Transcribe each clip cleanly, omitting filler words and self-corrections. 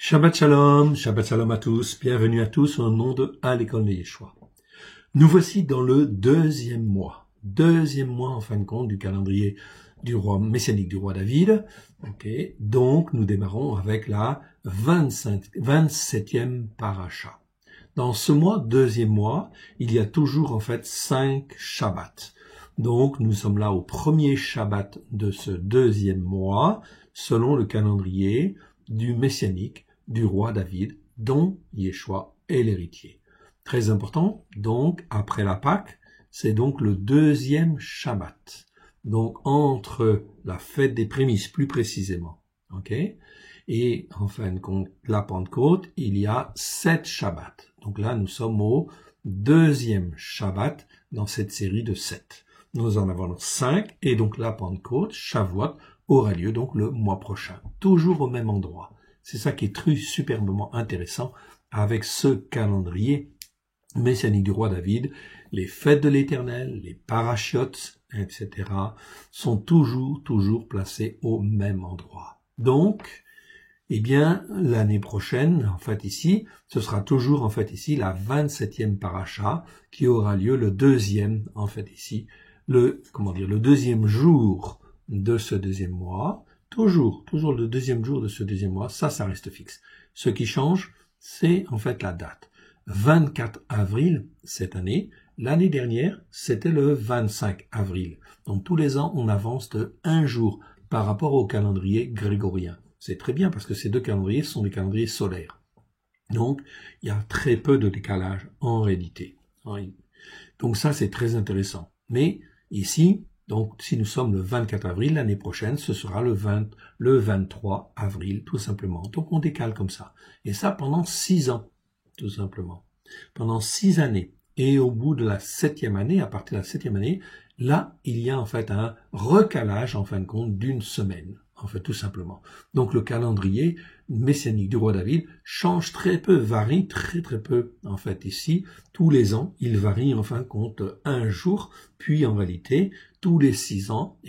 Shabbat Shalom à tous, bienvenue à tous au nom de à l'école de Yeshua. Nous voici dans le deuxième mois en fin de compte du calendrier du roi messianique du roi David. Donc nous démarrons avec la 27e paracha. Dans ce mois, deuxième mois, il y a toujours en fait 5 Shabbats. Donc nous sommes là au premier Shabbat de ce deuxième mois, selon le calendrier du messianique du roi David, dont Yeshua est l'héritier. Très important, donc, après la Pâque, c'est donc le deuxième Shabbat. Donc, entre la fête des prémices, plus précisément. Et, en fin de compte, la Pentecôte, il y a 7 Shabbats. Donc là, nous sommes au deuxième Shabbat dans cette série de 7. Nous en avons 5, et donc la Pentecôte, Shavuot, aura lieu donc le mois prochain. Toujours au même endroit. C'est ça qui est superbement intéressant avec ce calendrier messianique du roi David. Les fêtes de l'Éternel, les parachiotes, etc. sont toujours placés au même endroit. Donc, l'année prochaine, en fait ici, ce sera toujours en fait ici la 27e paracha qui aura lieu le deuxième, en fait ici, le deuxième jour de ce deuxième mois. Toujours le deuxième jour de ce deuxième mois, ça reste fixe. Ce qui change, c'est en fait la date. 24 avril cette année, l'année dernière, c'était le 25 avril. Donc tous les ans, on avance de 1 jour par rapport au calendrier grégorien. C'est très bien parce que ces deux calendriers sont des calendriers solaires. Donc, il y a très peu de décalage en réalité. Donc ça, c'est très intéressant. Mais ici, donc, si nous sommes le 24 avril, l'année prochaine, ce sera le 23 avril, tout simplement. Donc, on décale comme ça. Et ça pendant 6 ans, tout simplement. Pendant 6 années. Et au bout de la 7e année, à partir de la 7e année, là, il y a en fait un recalage, en fin de compte, d'une semaine. En fait, tout simplement. Donc, le calendrier messianique du roi David change très peu, varie très peu. En fait, ici, tous les ans, il varie en fin de compte 1 jour, puis en réalité, tous les 6 ans,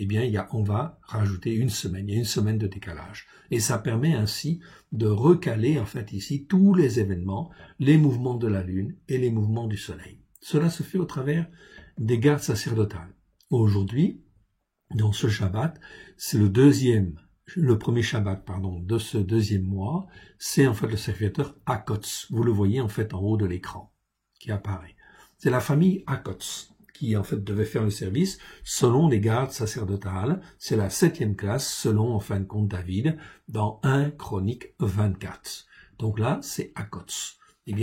on va rajouter une semaine. Il y a une semaine de décalage. Et ça permet ainsi de recaler, en fait, ici, tous les événements, les mouvements de la Lune et les mouvements du Soleil. Cela se fait au travers des gardes sacerdotales. Aujourd'hui, dans ce Shabbat, c'est le premier Shabbat, de ce deuxième mois, c'est en fait le sacrificateur Akotz. Vous le voyez en fait en haut de l'écran, qui apparaît. C'est la famille Akotz qui en fait devait faire le service selon les gardes sacerdotales. C'est la 7e classe selon en fin de compte David dans 1 Chronique 24. Donc là, c'est Akotz.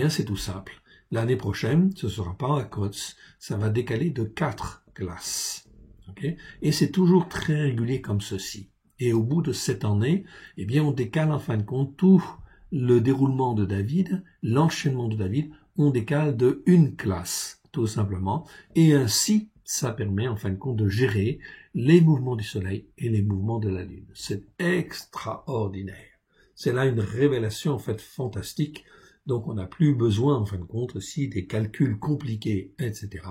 C'est tout simple. L'année prochaine, ce sera pas Akotz, ça va décaler de 4 classes. Et c'est toujours très régulier comme ceci. Et au bout de 7 années, on décale en fin de compte tout le déroulement de David, l'enchaînement de David, on décale de 1 classe, tout simplement. Et ainsi, ça permet en fin de compte de gérer les mouvements du soleil et les mouvements de la lune. C'est extraordinaire. C'est là une révélation en fait fantastique. Donc on n'a plus besoin en fin de compte aussi des calculs compliqués, etc.,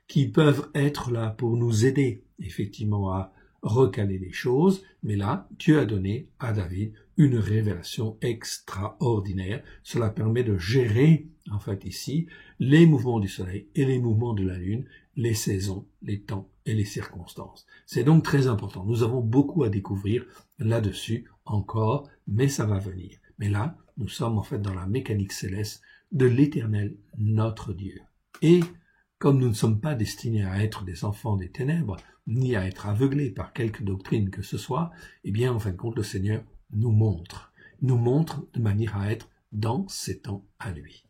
qui peuvent être là pour nous aider effectivement à recaler les choses. Mais là, Dieu a donné à David une révélation extraordinaire. Cela permet de gérer en fait ici les mouvements du soleil et les mouvements de la lune, les saisons, les temps et les circonstances. C'est donc très important. Nous avons beaucoup à découvrir là-dessus encore, mais ça va venir. Mais là, nous sommes en fait dans la mécanique céleste de l'Éternel, notre Dieu. Et comme nous ne sommes pas destinés à être des enfants des ténèbres, ni à être aveuglés par quelque doctrine que ce soit, en fin de compte, le Seigneur nous montre de manière à être dans ses temps à lui.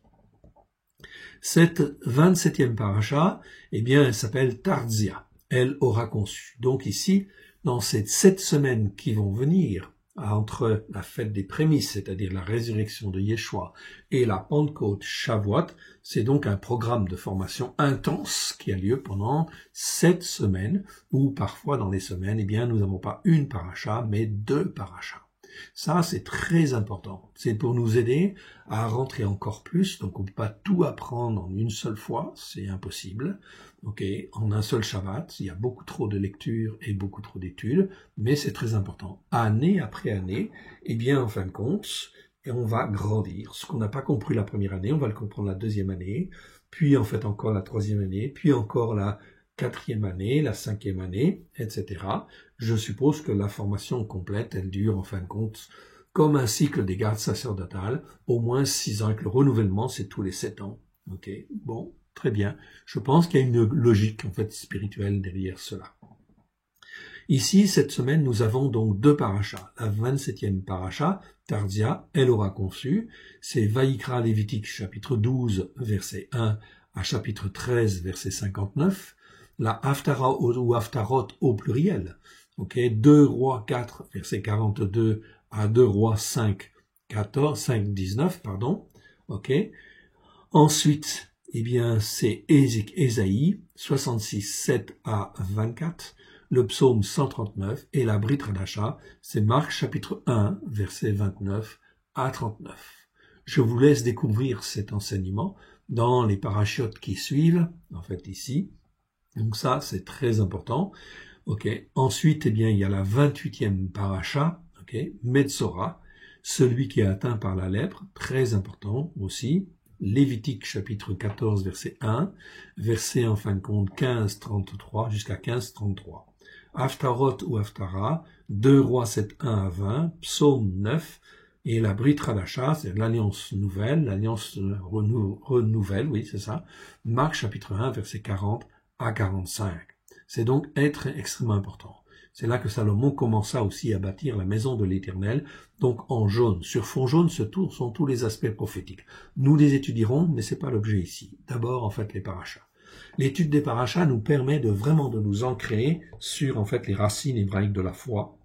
Cette 27e paracha, elle s'appelle Tarzia. Elle aura conçu. Donc ici, dans ces 7 semaines qui vont venir, entre la fête des prémices, c'est-à-dire la résurrection de Yeshua, et la Pentecôte Shavuot, c'est donc un programme de formation intense qui a lieu pendant 7 semaines, ou parfois dans les semaines, nous n'avons pas 1 paracha, mais 2 parachas. Ça, c'est très important. C'est pour nous aider à rentrer encore plus. Donc, on ne peut pas tout apprendre en une seule fois. C'est impossible. En un seul Shabbat, il y a beaucoup trop de lectures et beaucoup trop d'études. Mais c'est très important. Année après année, en fin de compte, et on va grandir. Ce qu'on n'a pas compris la première année, on va le comprendre la deuxième année, puis en fait encore la troisième année, puis encore la quatrième année, la cinquième année, etc. Je suppose que la formation complète, elle dure en fin de compte comme un cycle des gardes sacerdotales, au moins 6 ans, avec le renouvellement, c'est tous les 7 ans. Ok, bon, très bien. Je pense qu'il y a une logique en fait spirituelle derrière cela. Ici, cette semaine, nous avons donc 2 parachas. La 27e paracha, Tardia, elle aura conçu, c'est Vaïkra Lévitique, chapitre 12, verset 1 à chapitre 13, verset 59. La Haftara ou Haftarot au pluriel, ok, 2 Rois 4, verset 42 à 2 Rois 5, 19, pardon, ok. Ensuite, eh bien, c'est Ésaïe, 66, 7 à 24, le psaume 139 et la Brit Hadasha, c'est Marc chapitre 1, verset 29 à 39. Je vous laisse découvrir cet enseignement dans les parachutes qui suivent, en fait ici. Donc ça, c'est très important. Ok. Ensuite, eh bien, il y a la 28e paracha, ok, Metzora, celui qui est atteint par la lèpre, très important aussi. Lévitique chapitre 14, verset 1, verset en fin de compte 15-33 jusqu'à 15-33. Haftarot ou Haftara, 2 Rois 7, 1 à 20, Psaume 9, et la Brit Hadasha, c'est l'alliance nouvelle, l'alliance renouvelle, oui, c'est ça. Marc chapitre 1, verset 40 à 45. C'est donc être extrêmement important. C'est là que Salomon commença aussi à bâtir la maison de l'Éternel, donc en jaune. Sur fond jaune sont tous les aspects prophétiques. Nous les étudierons, mais c'est pas l'objet ici. D'abord, en fait, les parachas. L'étude des parachas nous permet de vraiment de nous ancrer sur, en fait, les racines hébraïques de la foi,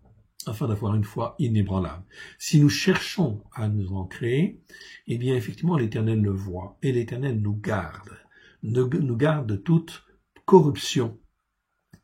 afin d'avoir une foi inébranlable. Si nous cherchons à nous ancrer, eh bien, effectivement, l'Éternel le voit, et l'Éternel nous garde de toute corruption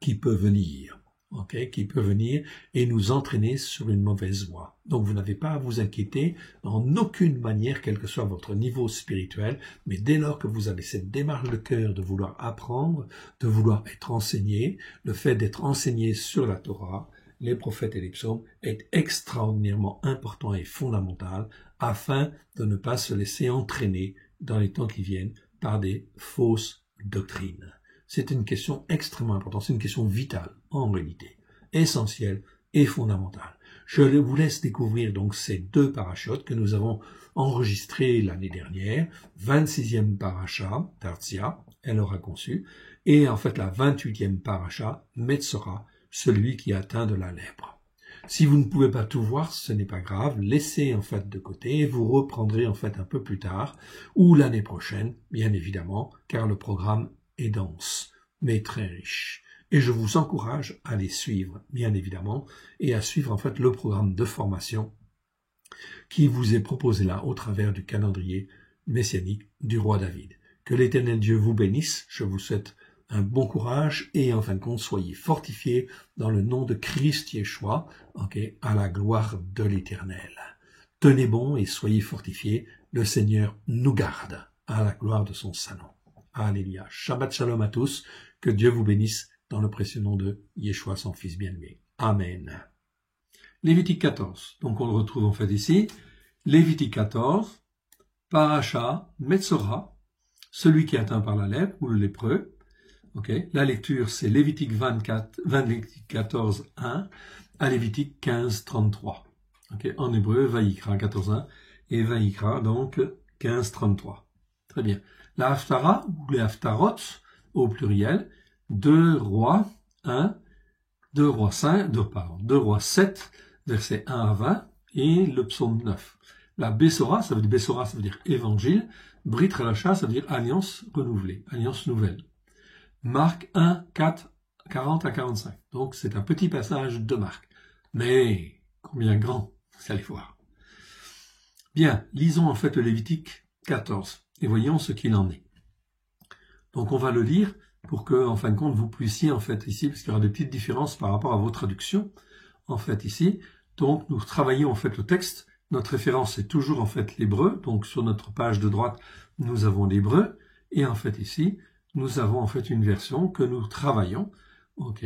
qui peut venir, ok, qui peut venir et nous entraîner sur une mauvaise voie. Donc vous n'avez pas à vous inquiéter en aucune manière, quel que soit votre niveau spirituel, mais dès lors que vous avez cette démarche de cœur de vouloir apprendre, de vouloir être enseigné, le fait d'être enseigné sur la Torah, les prophètes et les psaumes est extraordinairement important et fondamental afin de ne pas se laisser entraîner dans les temps qui viennent par des fausses doctrines. C'est une question extrêmement importante, c'est une question vitale, en réalité, essentielle et fondamentale. Je vous laisse découvrir donc ces 2 parachutes que nous avons enregistrés l'année dernière, 26e paracha, Tartia, elle aura conçu, et en fait la 28e paracha, Metzora, celui qui atteint de la lèpre. Si vous ne pouvez pas tout voir, ce n'est pas grave, laissez en fait de côté et vous reprendrez en fait un peu plus tard, ou l'année prochaine, bien évidemment, car le programme est dense, mais très riche. Et je vous encourage à les suivre, bien évidemment, et à suivre en fait le programme de formation qui vous est proposé là au travers du calendrier messianique du roi David. Que l'Éternel Dieu vous bénisse, je vous souhaite un bon courage et en fin de compte, soyez fortifiés dans le nom de Christ Yeshua, okay, à la gloire de l'Éternel. Tenez bon et soyez fortifiés, le Seigneur nous garde à la gloire de son saint nom. Alléluia. Shabbat shalom à tous. Que Dieu vous bénisse dans le précieux nom de Yeshua, son Fils bien-aimé. Amen. Lévitique 14. Donc on le retrouve en fait ici. Lévitique 14. Paracha, Metzora, celui qui est atteint par la lèpre ou le lépreux. Okay. La lecture, c'est Lévitique 14, 1 à Lévitique 15, 33. Okay. En hébreu, Vaïkra 14, 1 et Vaïkra, donc 15, 33. Très bien. La Haftara, ou les Haftarot, au pluriel, 2 Rois 1, 2 Rois 7, versets 1 à 20, et le psaume 9. La Bessora, ça veut dire évangile. Brit Hadasha, ça veut dire alliance renouvelée, alliance nouvelle. Marc 1, 4, 40 à 45. Donc c'est un petit passage de Marc. Mais combien grand, vous allez voir. Bien, lisons en fait le Lévitique 14. Et voyons ce qu'il en est. Donc on va le lire pour que, en fin de compte, vous puissiez, en fait, ici, parce qu'il y aura des petites différences par rapport à vos traductions, en fait, ici. Donc nous travaillons, en fait, le texte. Notre référence est toujours, en fait, l'hébreu. Donc sur notre page de droite, nous avons l'hébreu. Et en fait, ici, nous avons, en fait, une version que nous travaillons, ok,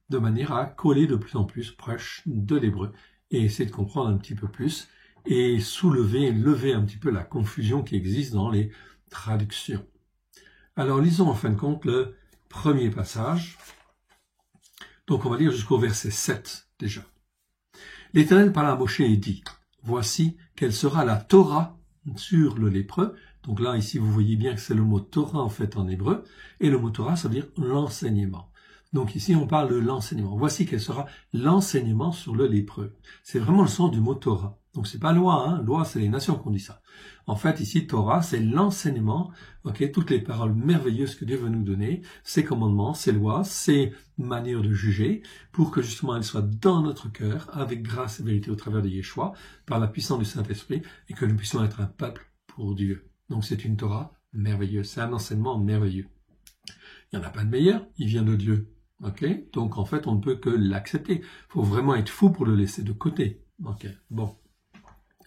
de manière à coller de plus en plus proche de l'hébreu et essayer de comprendre un petit peu plus et lever un petit peu la confusion qui existe dans les traductions. Alors lisons en fin de compte le premier passage. Donc on va lire jusqu'au verset 7 déjà. L'Éternel parla à Moshe et dit, « Voici quelle sera la Torah sur le lépreux. » Donc là, ici, vous voyez bien que c'est le mot Torah en fait en hébreu. Et le mot Torah, ça veut dire l'enseignement. Donc ici, on parle de l'enseignement. Voici quel sera l'enseignement sur le lépreux. C'est vraiment le sens du mot Torah. Donc c'est pas loi, hein. Loi, c'est les nations qui ont dit ça. En fait, ici, Torah, c'est l'enseignement, ok, toutes les paroles merveilleuses que Dieu veut nous donner, ses commandements, ses lois, ses manières de juger, pour que justement elles soient dans notre cœur, avec grâce et vérité au travers de Yeshua, par la puissance du Saint-Esprit, et que nous puissions être un peuple pour Dieu. Donc c'est une Torah merveilleuse, c'est un enseignement merveilleux. Il n'y en a pas de meilleur, il vient de Dieu. Okay? Donc en fait, on ne peut que l'accepter. Il faut vraiment être fou pour le laisser de côté. Ok, bon.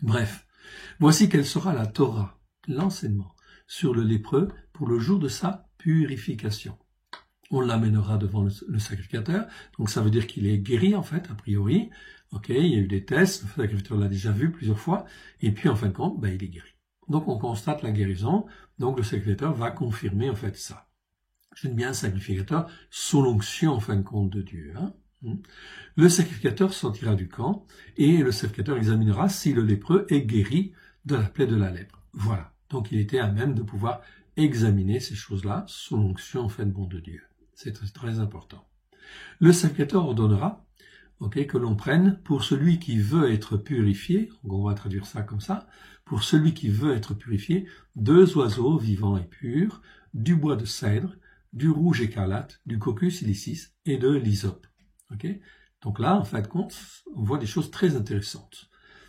Bref, voici quelle sera la Torah, l'enseignement, sur le lépreux pour le jour de sa purification. On l'amènera devant le sacrificateur, donc ça veut dire qu'il est guéri en fait, a priori. Ok, il y a eu des tests, le sacrificateur l'a déjà vu plusieurs fois, et puis en fin de compte, il est guéri. Donc on constate la guérison, donc le sacrificateur va confirmer en fait ça. J'aime bien un sacrificateur sous l'onction en fin de compte de Dieu. Hein. Le sacrificateur sortira du camp et le sacrificateur examinera si le lépreux est guéri de la plaie de la lèpre. Voilà. Donc il était à même de pouvoir examiner ces choses-là sous l'onction en fin de compte de Dieu. C'est très, très important. Le sacrificateur ordonnera que l'on prenne pour celui qui veut être purifié, on va traduire ça comme ça, pour celui qui veut être purifié, 2 oiseaux vivants et purs, du bois de cèdre, du rouge écarlate, du cocus ilicis et de l'hysope. Okay? Donc là, en fin de compte, on voit des choses très intéressantes.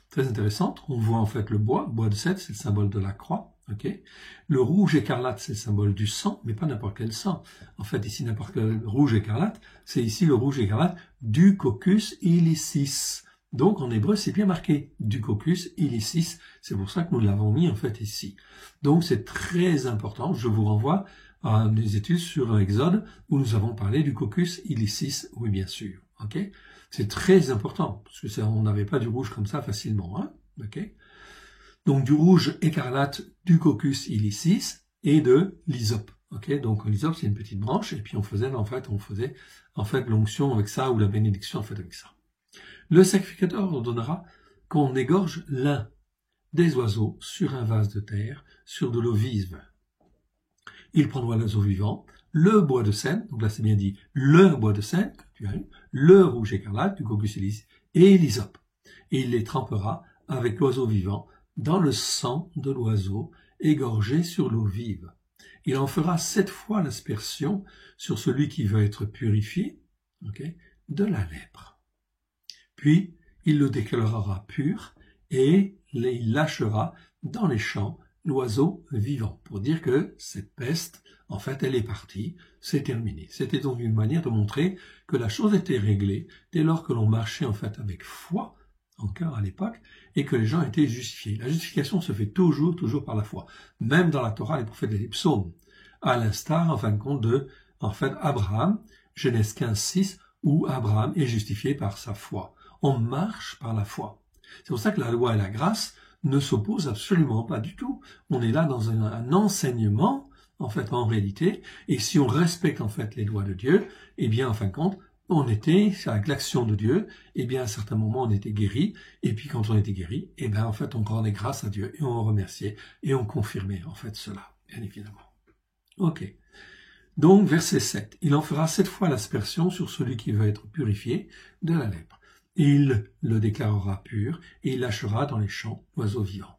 Très intéressantes, on voit en fait le bois de cèdre, c'est le symbole de la croix. Okay? Le rouge écarlate, c'est le symbole du sang, mais pas n'importe quel sang. En fait, ici, n'importe quel rouge écarlate, c'est ici le rouge écarlate du cocus ilicis. Donc, en hébreu, c'est bien marqué, du cocus ilicis. C'est pour ça que nous l'avons mis, en fait, ici. Donc, c'est très important. Je vous renvoie à des études sur Exode, où nous avons parlé du cocus ilicis, oui, bien sûr. Okay? C'est très important, parce que on n'avait pas du rouge comme ça facilement. Hein? Okay? Donc, du rouge écarlate, du cocus ilicis et de l'hysope. Okay? Donc, l'hysope, c'est une petite branche, et puis on faisait l'onction avec ça, ou la bénédiction, en fait, avec ça. Le sacrificateur ordonnera qu'on égorge l'un des oiseaux sur un vase de terre, sur de l'eau vive. Il prendra l'oiseau vivant, le bois de cèdre, donc là c'est bien dit, le bois de cèdre, que tu as eu, le rouge écarlate, du cocus ilicis, et l'hysope. Et il les trempera avec l'oiseau vivant dans le sang de l'oiseau égorgé sur l'eau vive. Il en fera 7 fois l'aspersion sur celui qui veut être purifié, de la lèpre. Puis, il le déclarera pur et il lâchera dans les champs l'oiseau vivant, pour dire que cette peste, en fait, elle est partie, c'est terminé. C'était donc une manière de montrer que la chose était réglée dès lors que l'on marchait, en fait, avec foi, encore à l'époque, et que les gens étaient justifiés. La justification se fait toujours par la foi. Même dans la Torah, les prophètes et les psaumes. À l'instar, en fin de compte, de, Abraham, Genèse 15:6, où Abraham est justifié par sa foi. On marche par la foi. C'est pour ça que la loi et la grâce ne s'opposent absolument pas du tout. On est là dans un enseignement, en fait, en réalité, et si on respecte, en fait, les lois de Dieu, eh bien, en fin de compte, on était, avec l'action de Dieu, eh bien, à un certain moment, on était guéri, et puis quand on était guéri, eh bien, en fait, on rendait grâce à Dieu, et on remerciait, et on confirmait, en fait, cela, bien évidemment. Ok. Donc, verset 7. Il en fera 7 fois l'aspersion sur celui qui veut être purifié de la lèpre. Il le déclarera pur, et il lâchera dans les champs l'oiseau vivant.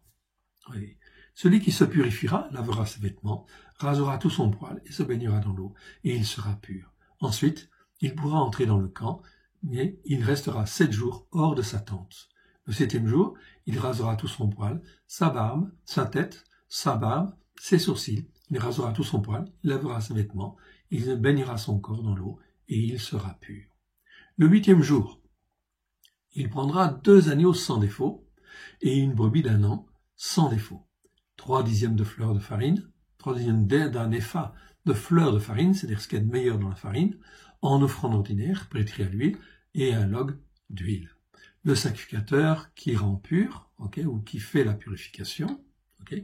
Oui. Celui qui se purifiera lavera ses vêtements, rasera tout son poil, et se baignera dans l'eau, et il sera pur. Ensuite, il pourra entrer dans le camp, mais il restera 7 jours hors de sa tente. Le 7e jour, il rasera tout son poil, sa barbe, sa tête, sa barbe, ses sourcils, il rasera tout son poil, il lavera ses vêtements, il baignera son corps dans l'eau, et il sera pur. Le 8e jour, il prendra 2 agneaux sans défaut, et une brebis d'1 an sans défaut. 3 dixièmes de fleur de farine, 3 dixièmes d'un épha de fleur de farine, c'est-à-dire ce qu'il y a de meilleur dans la farine, en offrande ordinaire, pétrie à l'huile, et un log d'huile. le sacrificateur qui rend pur, ok, ou qui fait la purification, ok.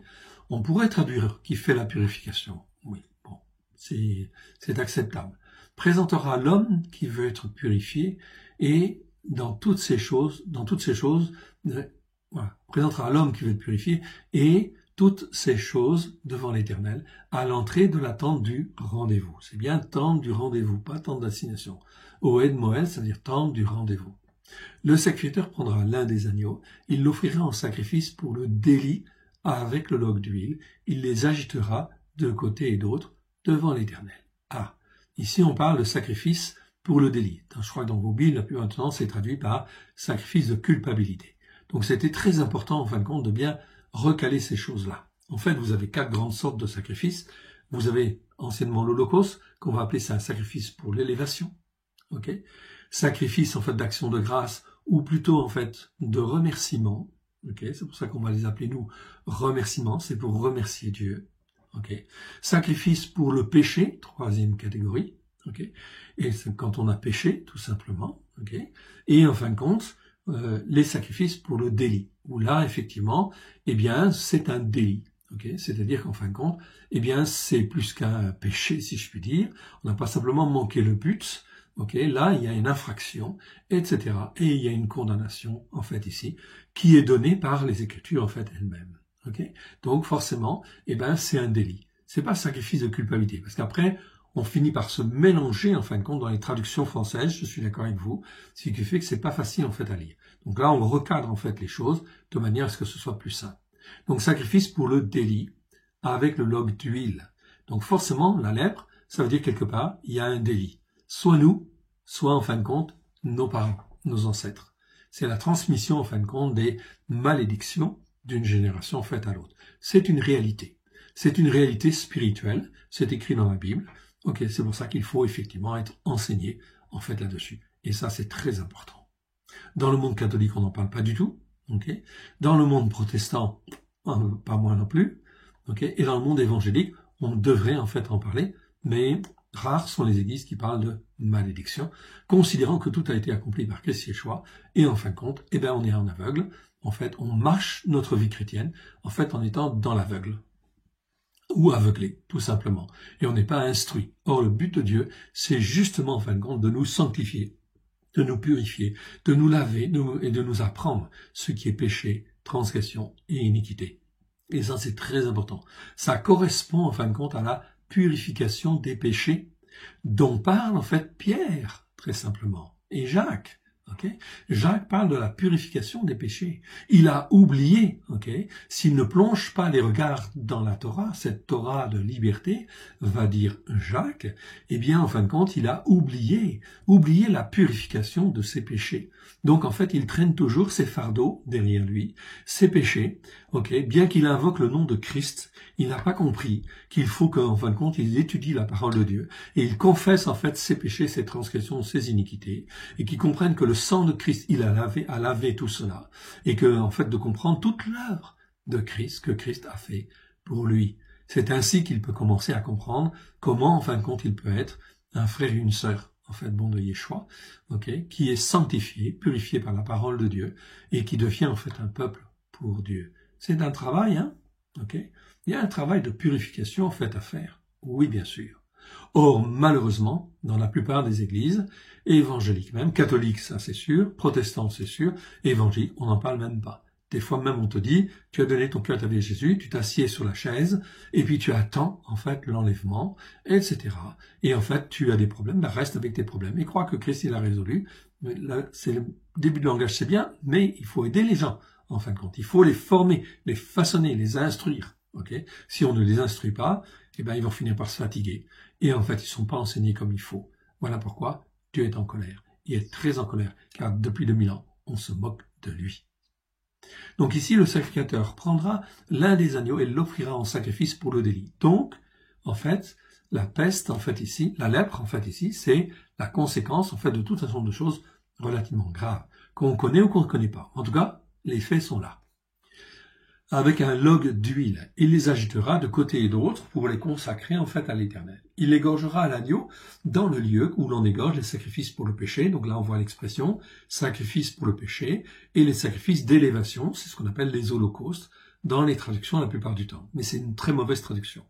On pourrait traduire qui fait la purification, oui, bon, c'est acceptable. Présentera l'homme qui veut être purifié et dans toutes ces choses, voilà, présentera l'homme qui veut être purifié et toutes ces choses devant l'Éternel à l'entrée de la tente du rendez-vous. C'est bien tente du rendez-vous, pas tente d'assignation. Oed Moël, c'est-à-dire tente du rendez-vous. Le sacrificateur prendra l'un des agneaux, il l'offrira en sacrifice pour le délit avec le log d'huile, il les agitera de côté et d'autre devant l'Éternel. Ah, ici on parle de sacrifice pour le délit. Je crois que dans vos Bibles, la plupart du temps, c'est traduit par sacrifice de culpabilité. Donc c'était très important, en fin de compte, de bien recaler ces choses-là. En fait, vous avez 4 grandes sortes de sacrifices. Vous avez anciennement l'Holocauste, qu'on va appeler ça un sacrifice pour l'élévation. Ok, sacrifice en fait d'action de grâce, ou plutôt en fait de remerciement. Ok, c'est pour ça qu'on va les appeler nous remerciements, c'est pour remercier Dieu. Ok, sacrifice pour le péché, 3e catégorie. Ok, et c'est quand on a péché, tout simplement. Ok, et en fin de compte, les sacrifices pour le délit, où là effectivement, eh bien c'est un délit. Okay, c'est-à-dire qu'en fin de compte, eh bien c'est plus qu'un péché, si je puis dire. On n'a pas simplement manqué le but. Okay, là, il y a une infraction, etc. Et il y a une condamnation, en fait, ici, qui est donnée par les Écritures, en fait, elles-mêmes. Okay, donc, forcément, eh ben, c'est un délit. C'est pas sacrifice de culpabilité. Parce qu'après, on finit par se mélanger, en fin de compte, dans les traductions françaises, je suis d'accord avec vous, ce qui fait que c'est pas facile, en fait, à lire. Donc là, on recadre, en fait, les choses de manière à ce que ce soit plus simple. Donc, sacrifice pour le délit, avec le log d'huile. Donc, forcément, la lèpre, ça veut dire quelque part, il y a un délit. Soit nous, soit en fin de compte, nos parents, nos ancêtres. C'est la transmission en fin de compte des malédictions d'une génération en fait à l'autre. C'est une réalité. C'est une réalité spirituelle. C'est écrit dans la Bible. Ok, c'est pour ça qu'il faut effectivement être enseigné en fait là-dessus. Et ça, c'est très important. Dans le monde catholique, on n'en parle pas du tout. Ok. Dans le monde protestant, pas moi non plus. Ok. Et dans le monde évangélique, on devrait en fait en parler, mais rares sont les églises qui parlent de malédiction, considérant que tout a été accompli par Christ Yeshua, et en fin de compte, eh ben, on est en aveugle. En fait, on marche notre vie chrétienne, en fait, en étant dans l'aveugle. Ou aveuglé, tout simplement. Et on n'est pas instruit. Or, le but de Dieu, c'est justement, en fin de compte, de nous sanctifier, de nous purifier, de nous laver et de nous apprendre ce qui est péché, transgression et iniquité. Et ça, c'est très important. Ça correspond, en fin de compte, à la purification des péchés dont parle en fait Pierre, très simplement, et Jacques. Okay? Jacques parle de la purification des péchés. Il a oublié, s'il ne plonge pas les regards dans la Torah, cette Torah de liberté, va dire Jacques, eh bien, en fin de compte, il a oublié la purification de ses péchés. Donc, en fait, il traîne toujours ses fardeaux derrière lui, ses péchés, bien qu'il invoque le nom de Christ, il n'a pas compris qu'il faut qu'en fin de compte, il étudie la parole de Dieu et il confesse, en fait, ses péchés, ses transgressions, ses iniquités, et qu'il comprenne que le sang de Christ, il a lavé tout cela, et que, en fait, de comprendre toute l'œuvre de Christ, que Christ a fait pour lui. C'est ainsi qu'il peut commencer à comprendre comment, en fin de compte, il peut être un frère et une sœur, en fait, de Yeshua, qui est sanctifié, purifié par la parole de Dieu, et qui devient, en fait, un peuple pour Dieu. C'est un travail, Il y a un travail de purification, en fait, à faire. Oui, bien sûr. Or, malheureusement, dans la plupart des églises, évangéliques même, catholiques, ça c'est sûr, protestantes c'est sûr, évangéliques, on n'en parle même pas. Des fois même on te dit, tu as donné ton cœur à ta vie Jésus, tu t'assieds sur la chaise, et puis tu attends, en fait, l'enlèvement, etc. Et en fait, tu as des problèmes, reste avec tes problèmes, et crois que Christ il a résolu. Mais là, c'est le début de langage, c'est bien, mais il faut aider les gens, en fin de compte. Il faut les former, les façonner, les instruire. Si on ne les instruit pas, eh ben, ils vont finir par se fatiguer. Et en fait, ils ne sont pas enseignés comme il faut. Voilà pourquoi Dieu est en colère. Il est très en colère, car depuis 2000 ans, on se moque de lui. Donc ici, le sacrificateur prendra l'un des agneaux et l'offrira en sacrifice pour le délit. Donc, en fait, la peste, en fait ici, la lèpre, en fait ici, c'est la conséquence, en fait, de toute façon de choses relativement graves, qu'on connaît ou qu'on ne connaît pas. En tout cas, les faits sont là. avec un log d'huile. Il les agitera de côté et d'autre pour les consacrer en fait à l'Éternel. Il égorgera l'agneau dans le lieu où l'on égorge les sacrifices pour le péché. Donc là, on voit l'expression sacrifice pour le péché et les sacrifices d'élévation, c'est ce qu'on appelle les holocaustes dans les traductions la plupart du temps. Mais c'est une très mauvaise traduction.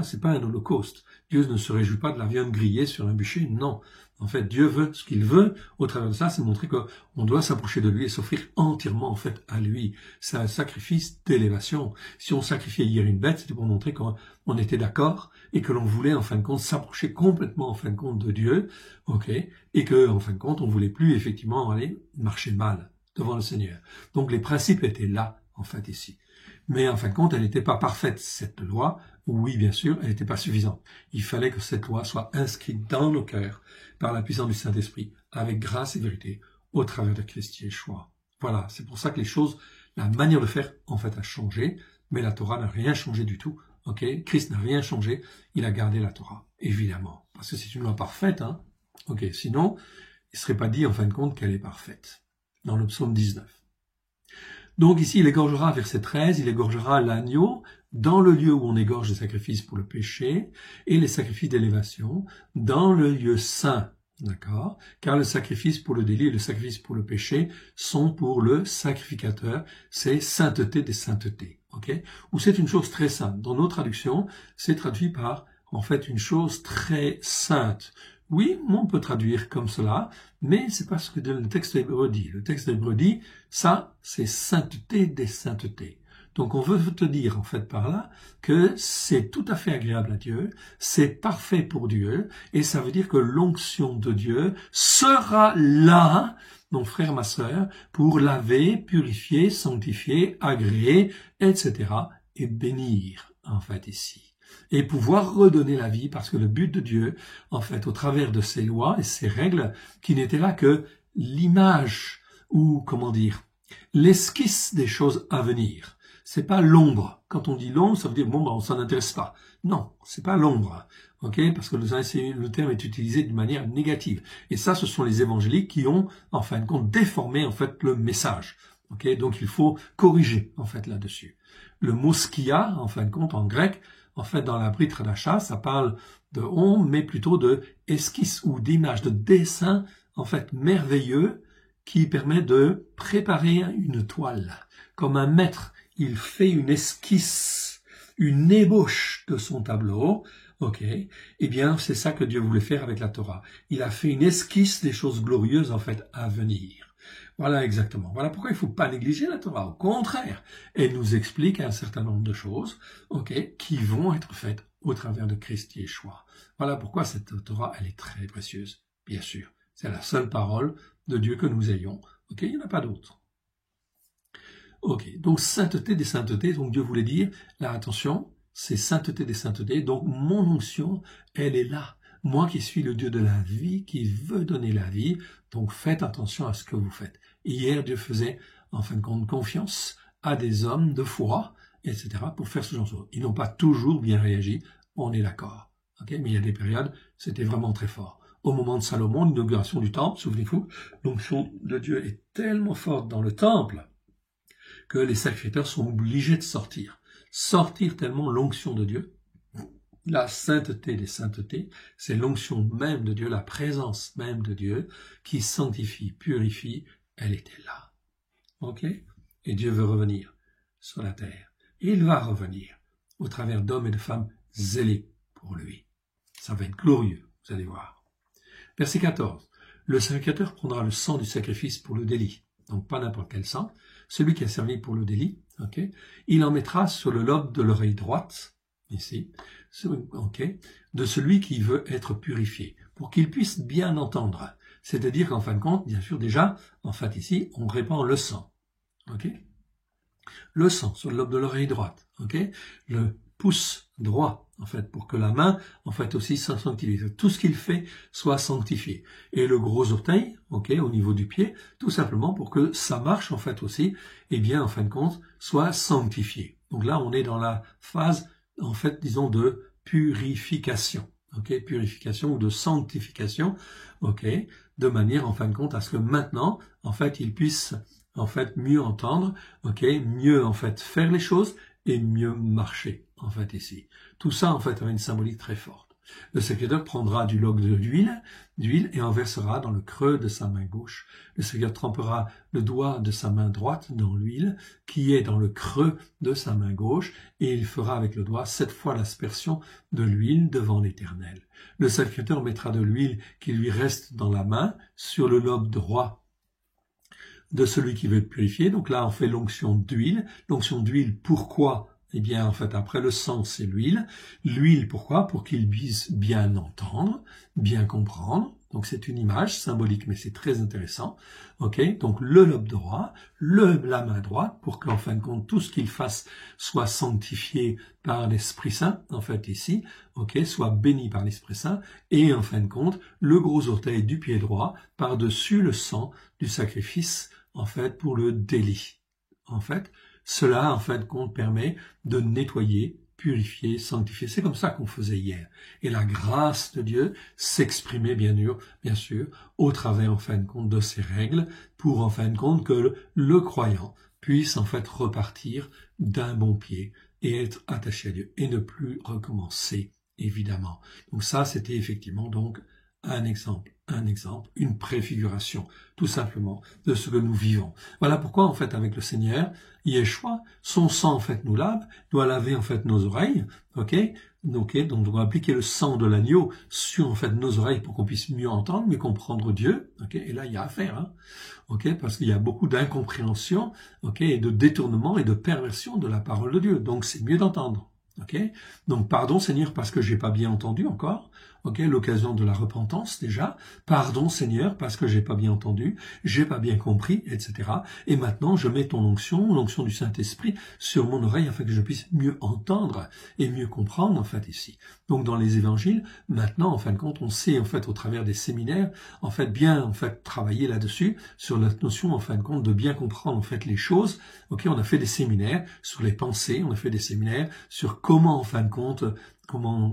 C'est pas un holocauste. Dieu ne se réjouit pas de la viande grillée sur un bûcher, non. En fait, Dieu veut ce qu'il veut. Au travers de ça, c'est montrer qu'on doit s'approcher de lui et s'offrir entièrement, en fait, à lui. C'est un sacrifice d'élévation. Si on sacrifiait hier une bête, c'était pour montrer qu'on était d'accord et que l'on voulait, en fin de compte, s'approcher complètement, en fin de compte, de Dieu, ok, et que, en fin de compte, on voulait plus, effectivement, aller marcher mal devant le Seigneur. Donc, les principes étaient là, en fait, ici. Mais en fin de compte, elle n'était pas parfaite, cette loi. Oui, bien sûr, elle n'était pas suffisante. Il fallait que cette loi soit inscrite dans nos cœurs par la puissance du Saint-Esprit, avec grâce et vérité, au travers de Christ Yeshua. Voilà, c'est pour ça que les choses, la manière de faire, en fait, a changé, mais la Torah n'a rien changé du tout. Ok, Christ n'a rien changé, il a gardé la Torah, évidemment, parce que c'est une loi parfaite. Ok, sinon, il ne serait pas dit, en fin de compte, qu'elle est parfaite. Dans le psaume 19. Donc ici, il égorgera, verset 13, il égorgera l'agneau dans le lieu où on égorge les sacrifices pour le péché et les sacrifices d'élévation, dans le lieu saint, d'accord? Car le sacrifice pour le délit et le sacrifice pour le péché sont pour le sacrificateur, c'est sainteté des saintetés, ok? Ou c'est une chose très sainte. Dans nos traductions, c'est traduit par, en fait, une chose très sainte. Oui, on peut traduire comme cela, mais c'est pas ce que le texte hébreu dit. Le texte hébreu dit, ça, c'est sainteté des saintetés. Donc on veut te dire, en fait, par là, que c'est tout à fait agréable à Dieu, c'est parfait pour Dieu, et ça veut dire que l'onction de Dieu sera là, mon frère, ma sœur, pour laver, purifier, sanctifier, agréer, etc., et bénir, en fait, ici. Et pouvoir redonner la vie, parce que le but de Dieu, en fait, au travers de ses lois et ses règles, qui n'étaient là que l'image, ou, comment dire, l'esquisse des choses à venir. C'est pas l'ombre. Quand on dit l'ombre, ça veut dire, on s'en intéresse pas. Non, c'est pas l'ombre. Ok? Parce que le terme est utilisé d'une manière négative. Et ça, ce sont les évangéliques qui ont, en fin de compte, déformé, en fait, le message. Ok? Donc, il faut corriger, en fait, là-dessus. Le mot skia, en fin de compte, en grec, en fait, dans la Brit Hadasha, ça parle de ombre, mais plutôt de esquisse ou d'image, de dessin, en fait, merveilleux, qui permet de préparer une toile. Comme un maître, il fait une esquisse, une ébauche de son tableau, ok? Eh bien, c'est ça que Dieu voulait faire avec la Torah. Il a fait une esquisse des choses glorieuses, en fait, à venir. Voilà exactement. Voilà pourquoi il ne faut pas négliger la Torah. Au contraire, elle nous explique un certain nombre de choses, ok, qui vont être faites au travers de Christ Yeshua. Voilà pourquoi cette Torah, elle est très précieuse. Bien sûr, c'est la seule parole de Dieu que nous ayons. Ok, il n'y en a pas d'autre. Ok, donc sainteté des saintetés. Donc Dieu voulait dire, là attention, c'est sainteté des saintetés. Donc mon onction, elle est là. Moi qui suis le Dieu de la vie, qui veut donner la vie, donc faites attention à ce que vous faites. Hier, Dieu faisait, en fin de compte, confiance à des hommes de foi, etc., pour faire ce genre de choses. Ils n'ont pas toujours bien réagi, on est d'accord. Okay, mais il y a des périodes, c'était vraiment très fort. Au moment de Salomon, l'inauguration du temple, souvenez-vous, l'onction de Dieu est tellement forte dans le temple que les sacrificateurs sont obligés de sortir. Sortir tellement l'onction de Dieu. La sainteté des saintetés, c'est l'onction même de Dieu, la présence même de Dieu qui sanctifie, purifie, elle était là. Ok? Et Dieu veut revenir sur la terre. Et il va revenir au travers d'hommes et de femmes zélés pour lui. Ça va être glorieux, vous allez voir. Verset 14. Le sacrificateur prendra le sang du sacrifice pour le délit. Donc pas n'importe quel sang. Celui qui a servi pour le délit, ok? Il en mettra sur le lobe de l'oreille droite, ici, okay, de celui qui veut être purifié, pour qu'il puisse bien entendre. C'est-à-dire qu'en fin de compte, bien sûr, déjà, en fait, ici, on répand le sang. Ok? Le sang sur le lobe de l'oreille droite. Ok? Le pouce droit, en fait, pour que la main, en fait, aussi soit sanctifiée. Tout ce qu'il fait soit sanctifié. Et le gros orteil, ok, au niveau du pied, tout simplement pour que ça marche, en fait, aussi, eh bien, en fin de compte, soit sanctifié. Donc là, on est dans la phase, en fait, disons, de purification. Ok, purification ou de sanctification, ok, de manière, en fin de compte, à ce que maintenant, en fait, il puisse en fait, mieux entendre, ok, mieux, en fait, faire les choses et mieux marcher, en fait, ici. Tout ça, en fait, a une symbolique très forte. Le sacrificateur prendra du log d'huile et en versera dans le creux de sa main gauche. Le sacrificateur trempera le doigt de sa main droite dans l'huile qui est dans le creux de sa main gauche et il fera avec le doigt 7 fois l'aspersion de l'huile devant l'Éternel. Le sacrificateur mettra de l'huile qui lui reste dans la main sur le lobe droit de celui qui veut être purifié. Donc là, on fait l'onction d'huile. L'onction d'huile, pourquoi ? Eh bien, en fait, après le sang, c'est l'huile. L'huile, pourquoi ? Pour qu'il puisse bien entendre, bien comprendre. Donc, c'est une image symbolique, mais c'est très intéressant. Ok, donc le lobe droit, la main droite, pour qu'en fin de compte, tout ce qu'il fasse soit sanctifié par l'Esprit Saint, en fait, ici, ok, soit béni par l'Esprit Saint, et en fin de compte, le gros orteil du pied droit, par-dessus le sang du sacrifice, en fait, pour le délit. En fait, cela, en fin de compte, permet de nettoyer, purifier, sanctifier. C'est comme ça qu'on faisait hier. Et la grâce de Dieu s'exprimait bien sûr, au travers, en fin de compte, de ces règles, pour, en fin de compte, que le croyant puisse, en fait, repartir d'un bon pied et être attaché à Dieu et ne plus recommencer, évidemment. Donc ça, c'était effectivement, donc, un exemple, une préfiguration, tout simplement, de ce que nous vivons. Voilà pourquoi, en fait, avec le Seigneur, Yeshua, son sang, en fait, nous lave, doit laver, en fait, nos oreilles, ok, donc on doit appliquer le sang de l'agneau sur, en fait, nos oreilles pour qu'on puisse mieux entendre, mieux comprendre Dieu, ok, et là, il y a à faire, hein, ok, parce qu'il y a beaucoup d'incompréhension, ok, et de détournement et de perversion de la parole de Dieu, donc c'est mieux d'entendre. Ok, donc pardon Seigneur parce que j'ai pas bien entendu encore. Ok, l'occasion de la repentance déjà. Pardon Seigneur parce que j'ai pas bien entendu, j'ai pas bien compris, etc. Et maintenant je mets ton onction, l'onction du Saint-Esprit sur mon oreille afin que je puisse mieux entendre et mieux comprendre en fait ici. Donc dans les évangiles, maintenant en fin de compte, on sait en fait au travers des séminaires, en fait bien en fait travailler là-dessus sur la notion en fin de compte de bien comprendre en fait les choses. Ok, on a fait des séminaires sur les pensées, on a fait des séminaires sur comment, en fin de compte, comment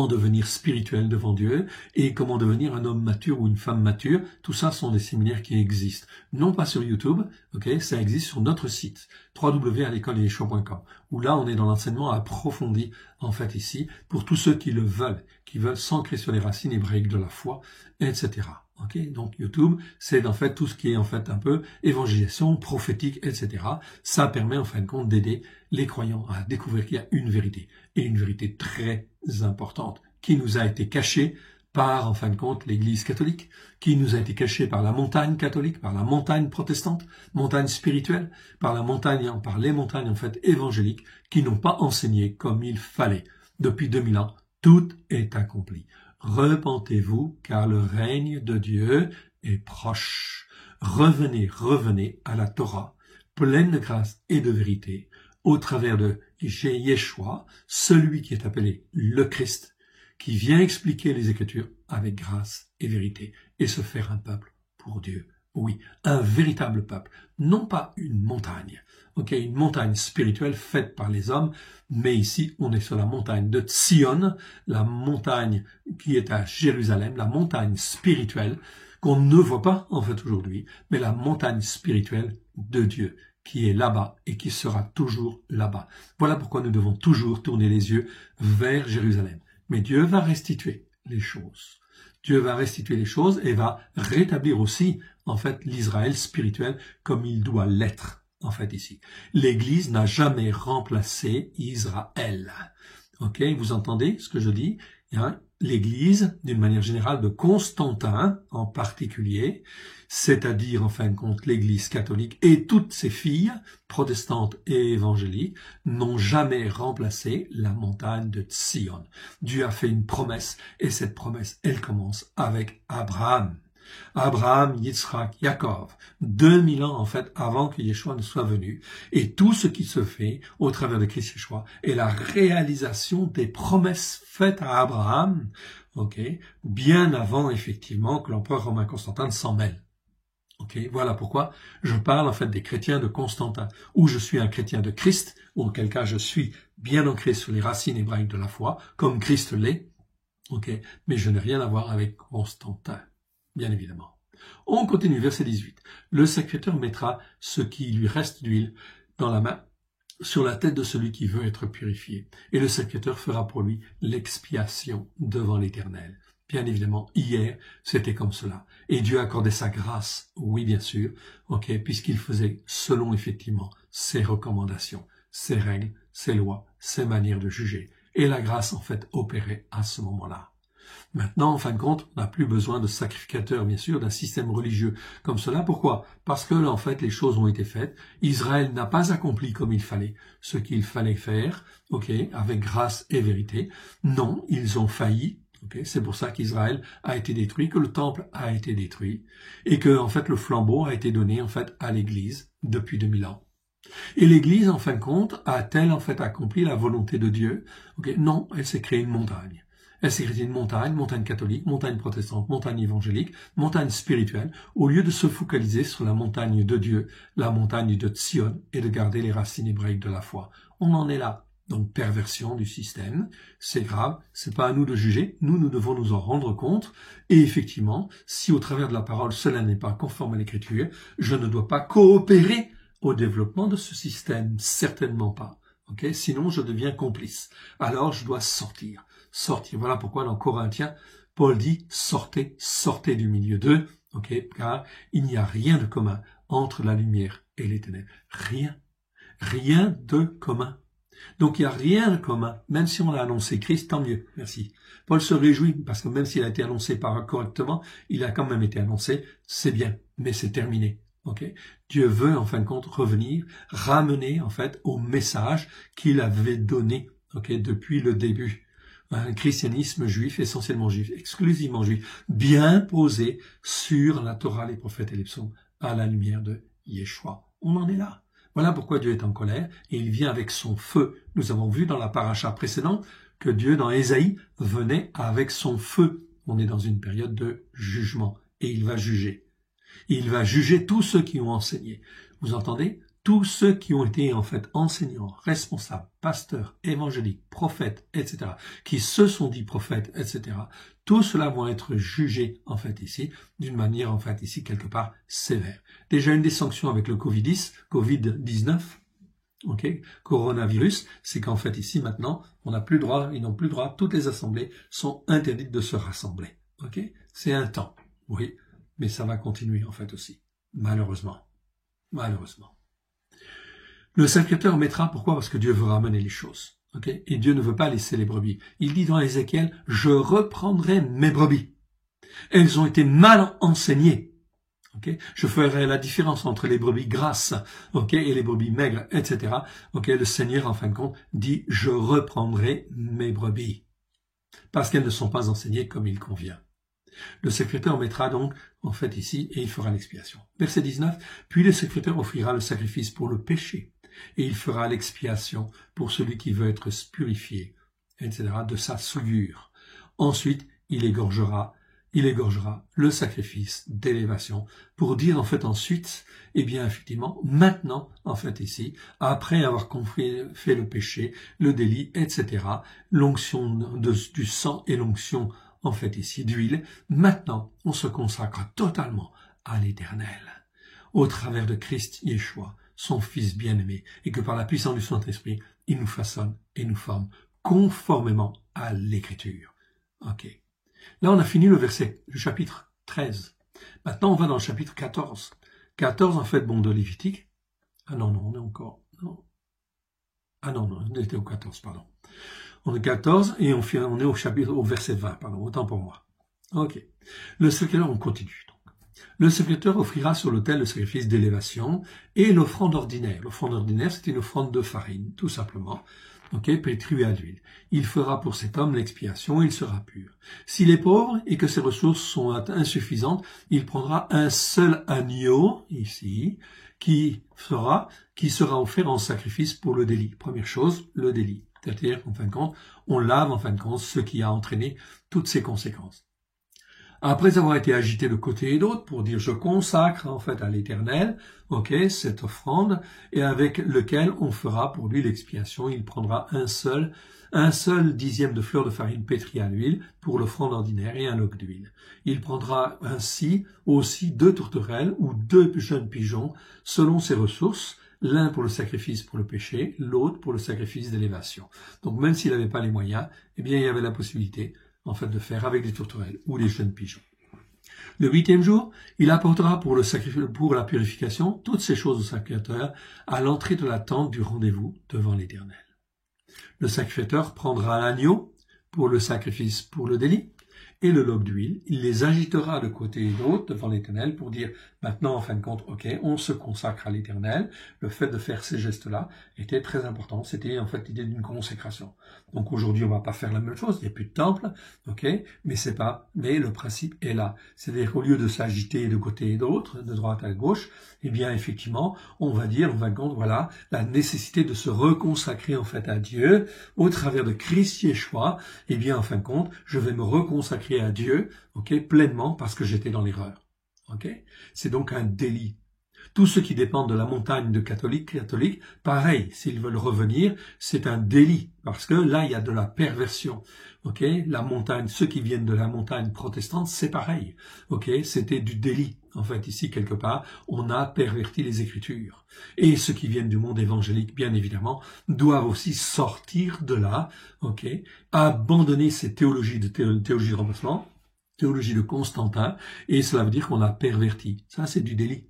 devenir spirituel devant Dieu et comment devenir un homme mature ou une femme mature. Tout ça sont des séminaires qui existent. Non pas sur YouTube, ok, ça existe sur notre site, www.alecoleyeshua.com, où là, on est dans l'enseignement approfondi, en fait, ici, pour tous ceux qui le veulent, qui veulent s'ancrer sur les racines hébraïques de la foi, etc. Ok, donc YouTube, c'est en fait tout ce qui est en fait un peu évangélisation, prophétique, etc. Ça permet en fin de compte d'aider les croyants à découvrir qu'il y a une vérité, et une vérité très importante, qui nous a été cachée par, en fin de compte, l'Église catholique, qui nous a été cachée par la montagne catholique, par la montagne protestante, montagne spirituelle, par les montagnes en fait évangéliques, qui n'ont pas enseigné comme il fallait. Depuis 2000 ans, tout est accompli. Repentez-vous, car le règne de Dieu est proche. Revenez à la Torah, pleine de grâce et de vérité, au travers de Yeshua, celui qui est appelé le Christ, qui vient expliquer les Écritures avec grâce et vérité, et se faire un peuple pour Dieu. Oui, un véritable peuple, non pas une montagne. Ok, une montagne spirituelle faite par les hommes, mais ici, on est sur la montagne de Sion, la montagne qui est à Jérusalem, la montagne spirituelle qu'on ne voit pas, en fait, aujourd'hui, mais la montagne spirituelle de Dieu, qui est là-bas et qui sera toujours là-bas. Voilà pourquoi nous devons toujours tourner les yeux vers Jérusalem. Mais Dieu va restituer les choses. Dieu va restituer les choses et va rétablir aussi, en fait, l'Israël spirituel comme il doit l'être, en fait, ici. L'Église n'a jamais remplacé Israël. Ok, vous entendez ce que je dis? L'Église, d'une manière générale, de Constantin en particulier, c'est-à-dire en fin de compte l'Église catholique et toutes ses filles, protestantes et évangéliques, n'ont jamais remplacé la montagne de Sion. Dieu a fait une promesse et cette promesse, elle commence avec Abraham. Abraham, Yitzhak, Yaakov, 2000 ans en fait avant que Yeshua ne soit venu. Et tout ce qui se fait au travers de Christ Yeshua est la réalisation des promesses faites à Abraham, ok, bien avant effectivement que l'empereur romain Constantin ne s'en mêle. Ok, voilà pourquoi je parle en fait des chrétiens de Constantin, où je suis un chrétien de Christ, ou auquel cas je suis bien ancré sur les racines hébraïques de la foi, comme Christ l'est, ok, mais je n'ai rien à voir avec Constantin. Bien évidemment. On continue, verset 18. Le sacrificateur mettra ce qui lui reste d'huile dans la main sur la tête de celui qui veut être purifié. Et le sacrificateur fera pour lui l'expiation devant l'Éternel. Bien évidemment, hier, c'était comme cela. Et Dieu accordait sa grâce, oui bien sûr, puisqu'il faisait selon effectivement ses recommandations, ses règles, ses lois, ses manières de juger. Et la grâce, en fait, opérait à ce moment-là. Maintenant, en fin de compte, on n'a plus besoin de sacrificateurs, bien sûr, d'un système religieux comme cela. Pourquoi? Parce que, en fait, les choses ont été faites. Israël n'a pas accompli comme il fallait ce qu'il fallait faire, avec grâce et vérité. Non, ils ont failli. C'est pour ça qu'Israël a été détruit, que le temple a été détruit, et que, en fait, le flambeau a été donné, en fait, à l'Église depuis 2000 ans. Et l'Église, en fin de compte, a-t-elle, en fait, accompli la volonté de Dieu? Non, elle s'est créée une montagne. Elle s'est créée une montagne catholique, montagne protestante, montagne évangélique, montagne spirituelle, au lieu de se focaliser sur la montagne de Dieu, la montagne de Sion, et de garder les racines hébraïques de la foi. On en est là. Donc, perversion du système, c'est grave, c'est pas à nous de juger, nous devons nous en rendre compte, et effectivement, si au travers de la parole, cela n'est pas conforme à l'Écriture, je ne dois pas coopérer au développement de ce système, certainement pas. Sinon, je deviens complice. Alors, je dois sortir. Voilà pourquoi dans Corinthiens, Paul dit sortez du milieu d'eux, car il n'y a rien de commun entre la lumière et les ténèbres. Rien de commun. Donc il n'y a rien de commun, même si on a annoncé Christ, tant mieux, merci. Paul se réjouit, parce que même s'il a été annoncé correctement, il a quand même été annoncé, c'est bien, mais c'est terminé. Dieu veut en fin de compte revenir, ramener en fait au message qu'il avait donné depuis le début. Un christianisme juif, essentiellement juif, exclusivement juif, bien posé sur la Torah, les prophètes et les psaumes, à la lumière de Yeshua. On en est là. Voilà pourquoi Dieu est en colère et il vient avec son feu. Nous avons vu dans la paracha précédente que Dieu, dans Ésaïe, venait avec son feu. On est dans une période de jugement et il va juger. Il va juger tous ceux qui ont enseigné. Vous entendez? Tous ceux qui ont été en fait enseignants, responsables, pasteurs, évangéliques, prophètes, etc., qui se sont dit prophètes, etc., tout cela vont être jugés en fait ici, d'une manière en fait ici quelque part sévère. Déjà une des sanctions avec le Covid-19, coronavirus, c'est qu'en fait ici maintenant, on n'a plus le droit, ils n'ont plus le droit, toutes les assemblées sont interdites de se rassembler. C'est un temps, oui, mais ça va continuer en fait aussi, malheureusement. Le sacrificateur mettra, pourquoi? Parce que Dieu veut ramener les choses. Et Dieu ne veut pas laisser les brebis. Il dit dans Ézéchiel, je reprendrai mes brebis. Elles ont été mal enseignées. Je ferai la différence entre les brebis grasses, et les brebis maigres, etc. Le Seigneur, en fin de compte, dit, je reprendrai mes brebis. Parce qu'elles ne sont pas enseignées comme il convient. Le sacrificateur mettra donc, en fait, ici, et il fera l'expiation. Verset 19, puis le sacrificateur offrira le sacrifice pour le péché, et il fera l'expiation pour celui qui veut être purifié, etc., de sa souillure. Ensuite, il égorgera le sacrifice d'élévation, pour dire, en fait, ensuite, effectivement, maintenant, en fait, ici, après avoir fait le péché, le délit, etc., l'onction du sang et l'onction en fait ici d'huile, maintenant on se consacre totalement à l'Éternel, au travers de Christ Yeshua, son Fils bien-aimé, et que par la puissance du Saint-Esprit, il nous façonne et nous forme conformément à l'Écriture. Là on a fini le chapitre 13. Maintenant on va dans le chapitre 14. 14 en fait, de Lévitique. On est encore... on était au 14, pardon. On est 14 et on est au verset 20, autant pour moi. Le sacrificateur, on continue. Le sacrificateur offrira sur l'autel le sacrifice d'élévation et l'offrande ordinaire. L'offrande ordinaire, c'était une offrande de farine, tout simplement, pétrie à l'huile. Il fera pour cet homme l'expiation, il sera pur. S'il est pauvre et que ses ressources sont insuffisantes, il prendra un seul agneau, ici, qui sera offert en sacrifice pour le délit. Première chose, le délit. C'est-à-dire qu'en fin de compte, on lave en fin de compte ce qui a entraîné toutes ces conséquences. Après avoir été agité de côté et d'autre pour dire je consacre en fait à l'Éternel, cette offrande, et avec lequel on fera pour lui l'expiation, il prendra un seul dixième de fleur de farine pétrie à l'huile pour l'offrande ordinaire et un loc d'huile. Il prendra ainsi aussi 2 tourterelles ou 2 jeunes pigeons selon ses ressources, l'un pour le sacrifice pour le péché, l'autre pour le sacrifice d'élévation. Donc même s'il n'avait pas les moyens, il y avait la possibilité en fait de faire avec des tourterelles ou les jeunes pigeons. Le 8e jour, il apportera pour la purification toutes ces choses au sacrificateur à l'entrée de la tente du rendez-vous devant l'Éternel. Le sacrificateur prendra l'agneau pour le sacrifice pour le délit et le loc d'huile. Il les agitera de côté et d'autre devant l'Éternel pour dire maintenant, en fin de compte, on se consacre à l'Éternel. Le fait de faire ces gestes-là était très important. C'était en fait l'idée d'une consécration. Donc aujourd'hui, on va pas faire la même chose. Il n'y a plus de temple, mais le principe est là. C'est-à-dire qu'au lieu de s'agiter de côté et d'autre, de droite à gauche, effectivement, on va dire, en fin de compte, voilà, la nécessité de se reconsacrer en fait à Dieu au travers de Christ Yeshua. En fin de compte, je vais me reconsacrer à Dieu, pleinement parce que j'étais dans l'erreur. C'est donc un délit. Tous ceux qui dépendent de la montagne de catholiques, pareil, s'ils veulent revenir, c'est un délit, parce que là, il y a de la perversion. La montagne, ceux qui viennent de la montagne protestante, c'est pareil. C'était du délit. En fait, ici, quelque part, on a perverti les Écritures. Et ceux qui viennent du monde évangélique, bien évidemment, doivent aussi sortir de là, abandonner ces théologies de remplacement, théologie de Constantin, et cela veut dire qu'on a perverti. Ça, c'est du délit.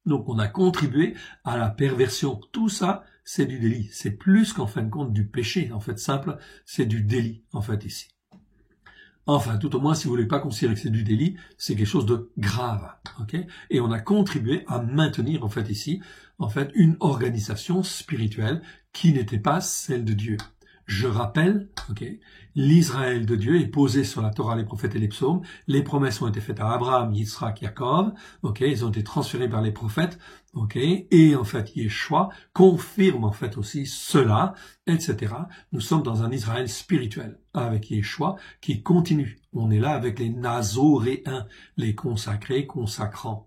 Donc, on a contribué à la perversion. Tout ça, c'est du délit. C'est plus qu'en fin de compte du péché. En fait, simple, c'est du délit, en fait, ici. Enfin, tout au moins, si vous voulez pas considérer que c'est du délit, c'est quelque chose de grave, Et on a contribué à maintenir, en fait, ici, une organisation spirituelle qui n'était pas celle de Dieu. Je rappelle, l'Israël de Dieu est posé sur la Torah, les prophètes et les psaumes. Les promesses ont été faites à Abraham, Yitzhak, Yaakov. Ils ont été transférés par les prophètes. Et en fait, Yeshua confirme en fait aussi cela, etc. Nous sommes dans un Israël spirituel avec Yeshua qui continue. On est là avec les Nazoréens, les consacrés, consacrants.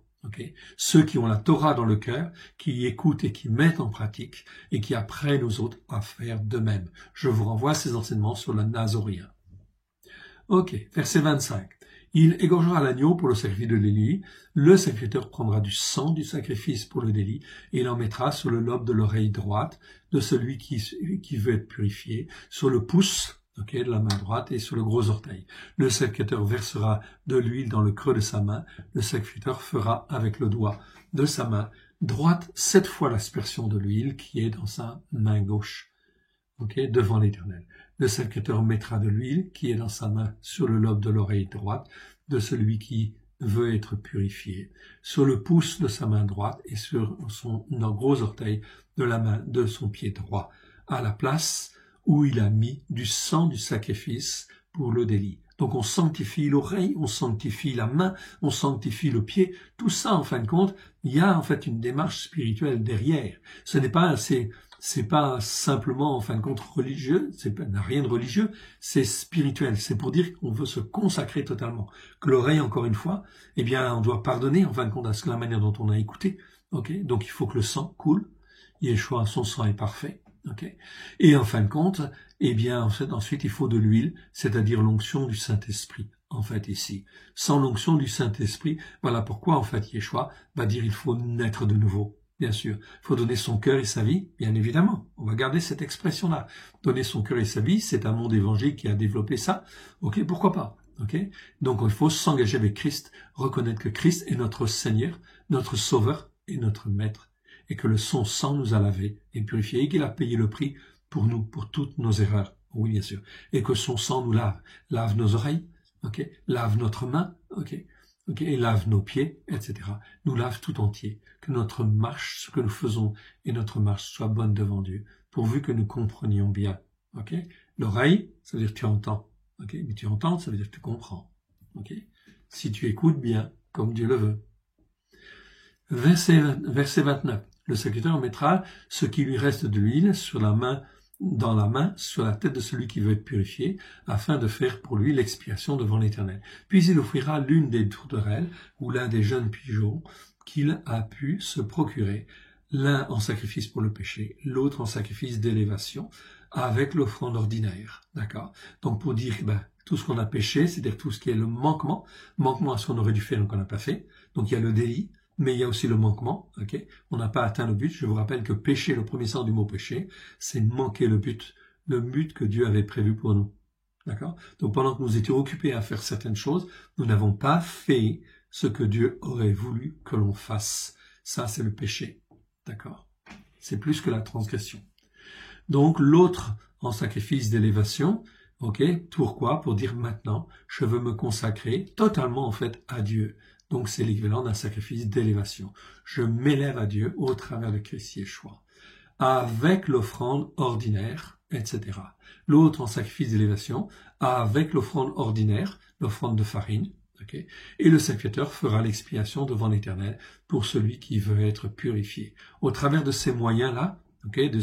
Ceux qui ont la Torah dans le cœur, qui écoutent et qui mettent en pratique et qui apprennent aux autres à faire de même. Je vous renvoie à ces enseignements sur le Nazoréen. Verset 25. Il égorgera l'agneau pour le sacrifice de délit. Le sacrificateur prendra du sang du sacrifice pour le délit et il en mettra sur le lobe de l'oreille droite de celui qui veut être purifié, sur le pouce de la main droite et sur le gros orteil. Le sacrificateur versera de l'huile dans le creux de sa main. Le sacrificateur fera avec le doigt de sa main droite 7 fois l'aspersion de l'huile qui est dans sa main gauche, devant l'Éternel. Le sacrificateur mettra de l'huile qui est dans sa main sur le lobe de l'oreille droite de celui qui veut être purifié, sur le pouce de sa main droite et sur son gros orteil de la main de son pied droit, à la place où il a mis du sang du sacrifice pour le délit. Donc on sanctifie l'oreille, on sanctifie la main, on sanctifie le pied. Tout ça, en fin de compte, il y a en fait une démarche spirituelle derrière. Ce n'est pas c'est pas simplement en fin de compte religieux, n'a rien de religieux, c'est spirituel. C'est pour dire qu'on veut se consacrer totalement. Que l'oreille, encore une fois, on doit pardonner en fin de compte à la manière dont on a écouté. Donc il faut que le sang coule. Yeshua, son sang est parfait. Et en fin de compte, ensuite, il faut de l'huile, c'est-à-dire l'onction du Saint-Esprit, en fait, ici. Sans l'onction du Saint-Esprit, voilà pourquoi, en fait, Yeshua va dire il faut naître de nouveau, bien sûr. Il faut donner son cœur et sa vie, bien évidemment. On va garder cette expression-là. Donner son cœur et sa vie, c'est un monde évangélique qui a développé ça. Pourquoi pas? Donc, il faut s'engager avec Christ, reconnaître que Christ est notre Seigneur, notre Sauveur et notre Maître. Et que son sang nous a lavés et purifiés, et qu'il a payé le prix pour nous, pour toutes nos erreurs. Oui, bien sûr. Et que son sang nous lave nos oreilles, lave notre main, et lave nos pieds, etc. Nous lave tout entier. Que notre marche, ce que nous faisons, et notre marche soit bonne devant Dieu, pourvu que nous comprenions bien. L'oreille, ça veut dire que tu entends. Mais tu entends, ça veut dire que tu comprends. Si tu écoutes bien, comme Dieu le veut. Verset 29. Le sacrificateur mettra ce qui lui reste de l'huile sur la main dans la main sur la tête de celui qui veut être purifié, afin de faire pour lui l'expiation devant l'Éternel. Puis il offrira l'une des tourterelles ou l'un des jeunes pigeons qu'il a pu se procurer, l'un en sacrifice pour le péché, l'autre en sacrifice d'élévation, avec l'offrande ordinaire. D'accord? Donc pour dire que tout ce qu'on a péché, c'est-à-dire tout ce qui est le manquement à ce qu'on aurait dû faire et qu'on n'a pas fait. Donc il y a le délit, mais il y a aussi le manquement. Okay? On n'a pas atteint le but. Je vous rappelle que péché, le premier sens du mot péché, c'est manquer le but que Dieu avait prévu pour nous. D'accord? Donc pendant que nous étions occupés à faire certaines choses, nous n'avons pas fait ce que Dieu aurait voulu que l'on fasse. Ça, c'est le péché. D'accord? C'est plus que la transgression. Donc l'autre en sacrifice d'élévation, ok? Pourquoi? Pour dire maintenant, je veux me consacrer totalement en fait à Dieu. Donc c'est l'équivalent d'un sacrifice d'élévation. Je m'élève à Dieu au travers de Christ Yeshua, avec l'offrande ordinaire, etc. L'autre en sacrifice d'élévation, avec l'offrande ordinaire, l'offrande de farine, okay? Et le sacrificateur fera l'expiation devant l'Éternel pour celui qui veut être purifié. Au travers de ces moyens-là, okay, de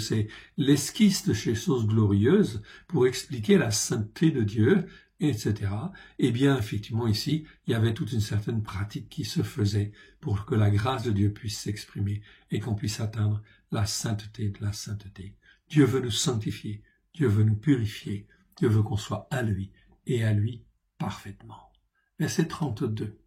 l'esquisse de ces choses glorieuses pour expliquer la sainteté de Dieu, etc. Eh bien, effectivement, ici, il y avait toute une certaine pratique qui se faisait pour que la grâce de Dieu puisse s'exprimer et qu'on puisse atteindre la sainteté de la sainteté. Dieu veut nous sanctifier, Dieu veut nous purifier, Dieu veut qu'on soit à lui et à lui parfaitement. Verset 32.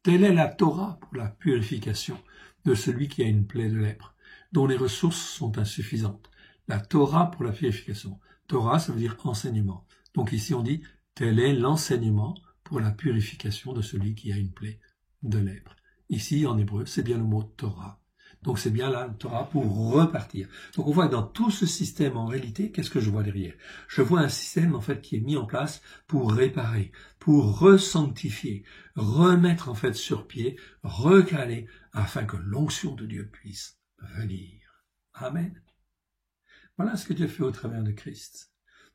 Telle est la Torah pour la purification de celui qui a une plaie de lèpre, dont les ressources sont insuffisantes. La Torah pour la purification. Torah, ça veut dire enseignement. Donc ici on dit, tel est l'enseignement pour la purification de celui qui a une plaie de lèpre. Ici, en hébreu, c'est bien le mot Torah. Donc c'est bien la Torah pour repartir. Donc on voit que dans tout ce système, en réalité, qu'est-ce que je vois derrière? Je vois un système en fait qui est mis en place pour réparer, pour resanctifier, remettre en fait sur pied, recaler, afin que l'onction de Dieu puisse venir. Amen. Voilà ce que Dieu fait au travers de Christ.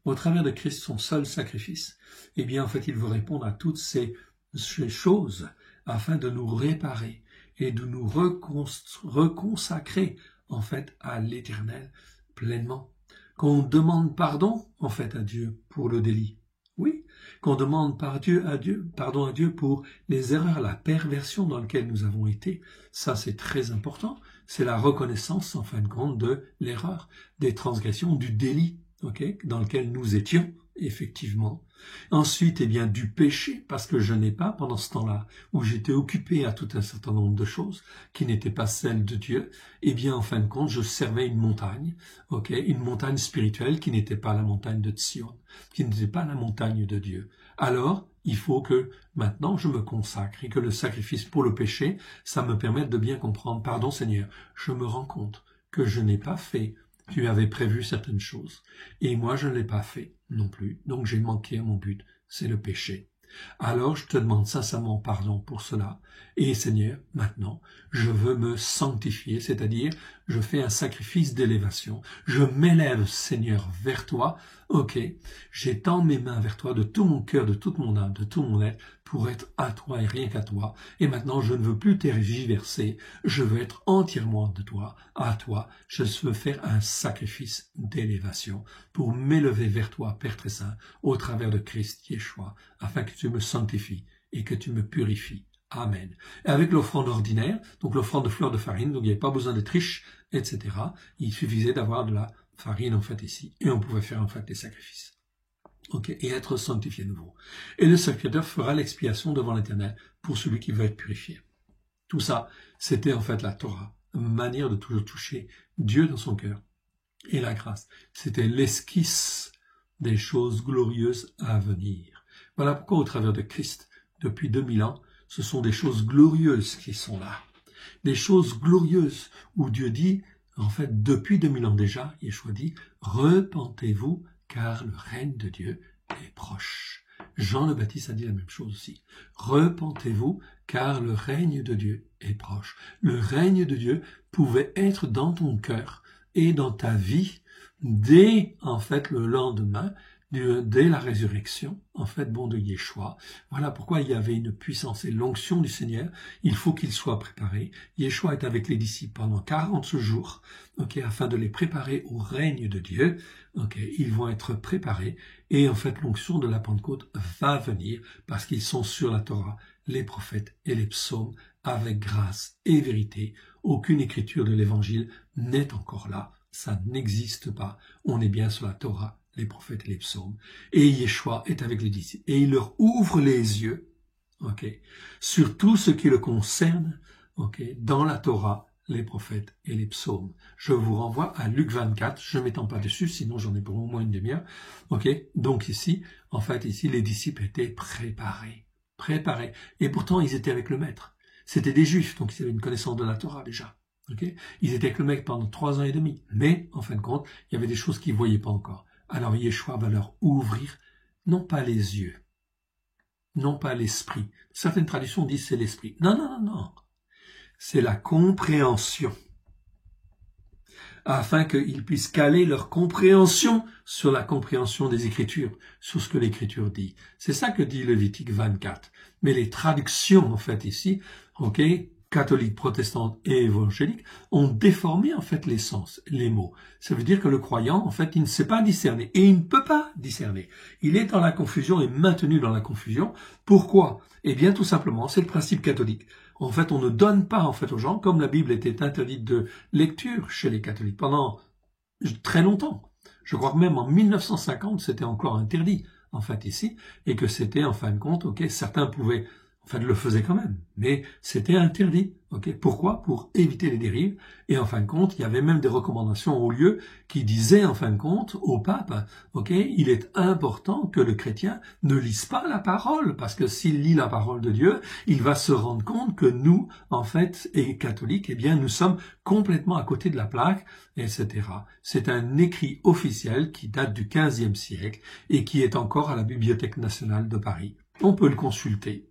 Au travers de Christ, son seul sacrifice, eh bien, en fait, il veut répondre à toutes ces choses afin de nous réparer et de nous reconsacrer, en fait, à l'Éternel pleinement. Qu'on demande pardon, en fait, à Dieu pour le délit. Oui, qu'on demande pardon à Dieu pour les erreurs, la perversion dans laquelle nous avons été. Ça, c'est très important. C'est la reconnaissance, en fin de compte, de l'erreur, des transgressions, du délit. Okay, dans lequel nous étions, effectivement. Ensuite, eh bien, du péché, parce que je n'ai pas, pendant ce temps-là, où j'étais occupé à tout un certain nombre de choses qui n'étaient pas celles de Dieu, eh bien, en fin de compte, je servais une montagne, une montagne spirituelle qui n'était pas la montagne de Sion, qui n'était pas la montagne de Dieu. Alors, il faut que maintenant je me consacre et que le sacrifice pour le péché, ça me permette de bien comprendre, pardon Seigneur, je me rends compte que je n'ai pas fait. Tu avais prévu certaines choses, et moi je ne l'ai pas fait non plus, donc j'ai manqué à mon but, c'est le péché. Alors je te demande sincèrement pardon pour cela, et Seigneur, maintenant, je veux me sanctifier, c'est-à-dire, je fais un sacrifice d'élévation, je m'élève, Seigneur, vers toi, j'étends mes mains vers toi de tout mon cœur, de toute mon âme, de tout mon être, pour être à toi et rien qu'à toi. Et maintenant, je ne veux plus tergiverser, je veux être entièrement de toi, à toi. Je veux faire un sacrifice d'élévation pour m'élever vers toi, Père très saint, au travers de Christ Yeshua, afin que tu me sanctifies et que tu me purifies. Amen. Et avec l'offrande ordinaire, donc l'offrande de fleurs de farine, donc il n'y avait pas besoin d'être riche, etc. Il suffisait d'avoir de la farine en fait ici, et on pouvait faire en fait des sacrifices. Et être sanctifié de nouveau. Et le sacrificateur fera l'expiation devant l'Éternel pour celui qui veut être purifié. Tout ça, c'était en fait la Torah, une manière de toujours toucher Dieu dans son cœur. Et la grâce, c'était l'esquisse des choses glorieuses à venir. Voilà pourquoi au travers de Christ, depuis 2000 ans, ce sont des choses glorieuses qui sont là. Des choses glorieuses où Dieu dit, en fait, depuis 2000 ans déjà, Yeshua dit, repentez-vous car le règne de Dieu est proche. Jean le Baptiste a dit la même chose aussi. Repentez-vous car le règne de Dieu est proche. Le règne de Dieu pouvait être dans ton cœur et dans ta vie dès, en fait, le lendemain dès la résurrection, en fait, de Yeshua. Voilà pourquoi il y avait une puissance et l'onction du Seigneur. Il faut qu'il soit préparé. Yeshua est avec les disciples pendant 40 jours, afin de les préparer au règne de Dieu. Ils vont être préparés et en fait, l'onction de la Pentecôte va venir parce qu'ils sont sur la Torah, les prophètes et les psaumes avec grâce et vérité. Aucune écriture de l'Évangile n'est encore là. Ça n'existe pas. On est bien sur la Torah, les prophètes et les psaumes. Et Yeshua est avec les disciples. Et il leur ouvre les yeux, sur tout ce qui le concerne, dans la Torah, les prophètes et les psaumes. Je vous renvoie à Luc 24. Je ne m'étends pas dessus, sinon j'en ai pour au moins une demi-heure. Donc ici, les disciples étaient préparés. Et pourtant, ils étaient avec le Maître. C'était des Juifs, donc ils avaient une connaissance de la Torah déjà. Ils étaient avec le Maître pendant 3 ans et demi. Mais, en fin de compte, il y avait des choses qu'ils ne voyaient pas encore. Alors Yeshua va leur ouvrir, non pas les yeux, non pas l'esprit. Certaines traditions disent c'est l'esprit. Non. C'est la compréhension. Afin qu'ils puissent caler leur compréhension sur la compréhension des Écritures, sur ce que l'Écriture dit. C'est ça que dit Lévitique 24. Mais les traductions, en fait, ici, catholiques, protestantes et évangéliques, ont déformé, en fait, les sens, les mots. Ça veut dire que le croyant, en fait, il ne sait pas discerner. Et il ne peut pas discerner. Il est dans la confusion et maintenu dans la confusion. Pourquoi? Eh bien, tout simplement, c'est le principe catholique. En fait, on ne donne pas, en fait, aux gens, comme la Bible était interdite de lecture chez les catholiques pendant très longtemps. Je crois que même en 1950, c'était encore interdit, en fait, ici, et que c'était, en fin de compte, certains pouvaient, le faisaient quand même, mais c'était interdit, Pourquoi? Pour éviter les dérives, et en fin de compte, il y avait même des recommandations au lieu qui disaient, en fin de compte, au pape, il est important que le chrétien ne lise pas la parole, parce que s'il lit la parole de Dieu, il va se rendre compte que nous, en fait, et catholiques, nous sommes complètement à côté de la plaque, etc. C'est un écrit officiel qui date du XVe siècle et qui est encore à la Bibliothèque nationale de Paris. On peut le consulter.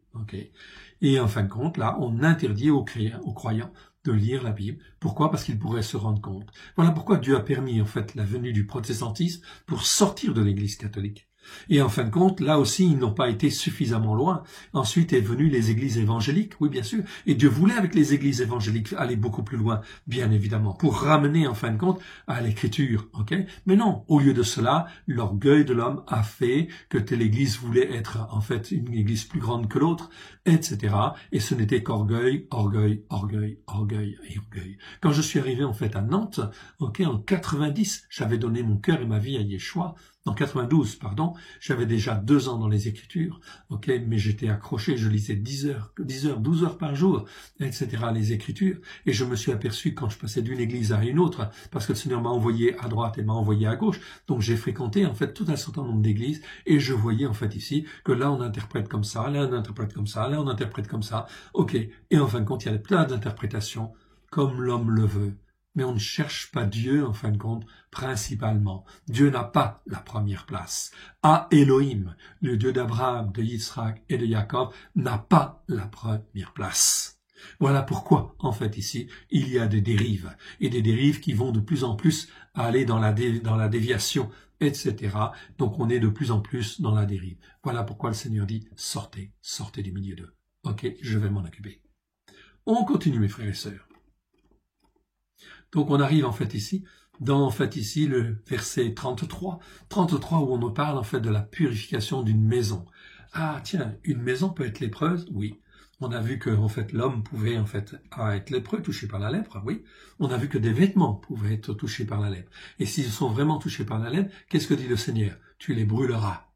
Et en fin de compte, là, on interdit aux croyants de lire la Bible. Pourquoi? Parce qu'ils pourraient se rendre compte. Voilà pourquoi Dieu a permis, en fait, la venue du protestantisme pour sortir de l'Église catholique. Et en fin de compte, là aussi, ils n'ont pas été suffisamment loin. Ensuite est venu les églises évangéliques, oui, bien sûr. Et Dieu voulait, avec les églises évangéliques, aller beaucoup plus loin, bien évidemment, pour ramener, en fin de compte, à l'écriture, Mais non, au lieu de cela, l'orgueil de l'homme a fait que telle église voulait être, en fait, une église plus grande que l'autre, etc. Et ce n'était qu'orgueil, orgueil. Quand je suis arrivé, en fait, à Nantes, en 90, j'avais donné mon cœur et ma vie à Yeshua. En 92, pardon, j'avais déjà 2 ans dans les Écritures, mais j'étais accroché, je lisais 12 heures par jour, etc., les Écritures, et je me suis aperçu quand je passais d'une église à une autre, parce que le Seigneur m'a envoyé à droite et m'a envoyé à gauche, donc j'ai fréquenté, en fait, tout un certain nombre d'églises, et je voyais, en fait, ici, que là, on interprète comme ça, là, on interprète comme ça, là, on interprète comme ça, et en fin de compte, il y a plein d'interprétations, comme l'homme le veut. Mais on ne cherche pas Dieu, en fin de compte, principalement. Dieu n'a pas la première place. Elohim, le Dieu d'Abraham, de Yitzhak et de Jacob, n'a pas la première place. Voilà pourquoi, en fait, ici, il y a des dérives. Et des dérives qui vont de plus en plus aller dans la déviation, etc. Donc on est de plus en plus dans la dérive. Voilà pourquoi le Seigneur dit, sortez du milieu d'eux. Je vais m'en occuper. On continue, mes frères et sœurs. Donc on arrive en fait ici, dans le verset 33 où on nous parle en fait de la purification d'une maison. Ah tiens, une maison peut être lépreuse? Oui. On a vu que en fait l'homme pouvait en fait être lépreux, touché par la lèpre, oui. On a vu que des vêtements pouvaient être touchés par la lèpre. Et s'ils sont vraiment touchés par la lèpre, qu'est-ce que dit le Seigneur? Tu les brûleras.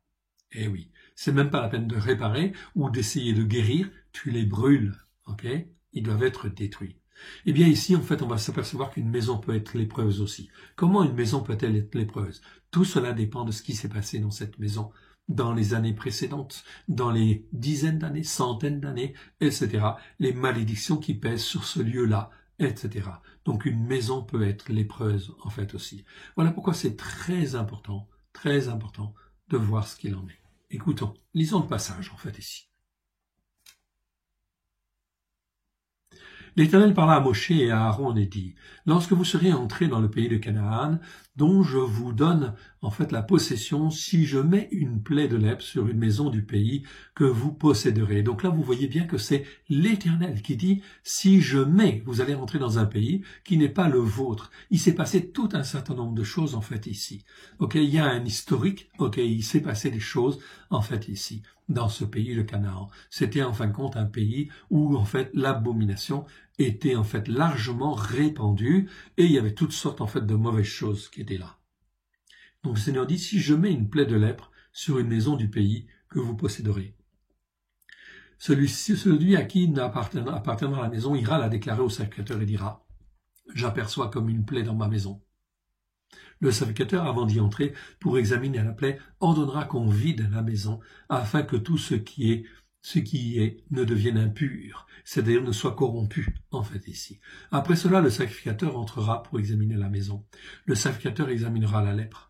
Eh oui, c'est même pas la peine de réparer ou d'essayer de guérir, tu les brûles, Ils doivent être détruits. Eh bien ici, en fait, on va s'apercevoir qu'une maison peut être lépreuse aussi. Comment une maison peut-elle être lépreuse? Tout cela dépend de ce qui s'est passé dans cette maison dans les années précédentes, dans les dizaines d'années, centaines d'années, etc. Les malédictions qui pèsent sur ce lieu-là, etc. Donc une maison peut être lépreuse, en fait, aussi. Voilà pourquoi c'est très important de voir ce qu'il en est. Écoutons, lisons le passage, en fait, ici. L'Éternel parla à Moshe et à Aaron et dit, « Lorsque vous serez entrés dans le pays de Canaan, dont je vous donne en fait la possession si je mets une plaie de lèpre sur une maison du pays que vous posséderez. Donc là, vous voyez bien que c'est l'Éternel qui dit, si je mets, vous allez rentrer dans un pays qui n'est pas le vôtre. Il s'est passé tout un certain nombre de choses, en fait, ici. Ok, il y a un historique, ok, il s'est passé des choses, en fait, ici, dans ce pays, le Canaan. C'était, en fin de compte, un pays où, en fait, l'abomination était, en fait, largement répandue et il y avait toutes sortes, en fait, de mauvaises choses qui étaient là. Donc, le Seigneur dit, si je mets une plaie de lèpre sur une maison du pays que vous posséderez, celui à qui appartiendra la maison ira la déclarer au sacrificateur et dira, j'aperçois comme une plaie dans ma maison. Le sacrificateur, avant d'y entrer pour examiner la plaie, ordonnera qu'on vide la maison afin que tout ce qui y est ne devienne impur, c'est-à-dire ne soit corrompu, en fait, ici. Après cela, le sacrificateur entrera pour examiner la maison. Le sacrificateur examinera la lèpre.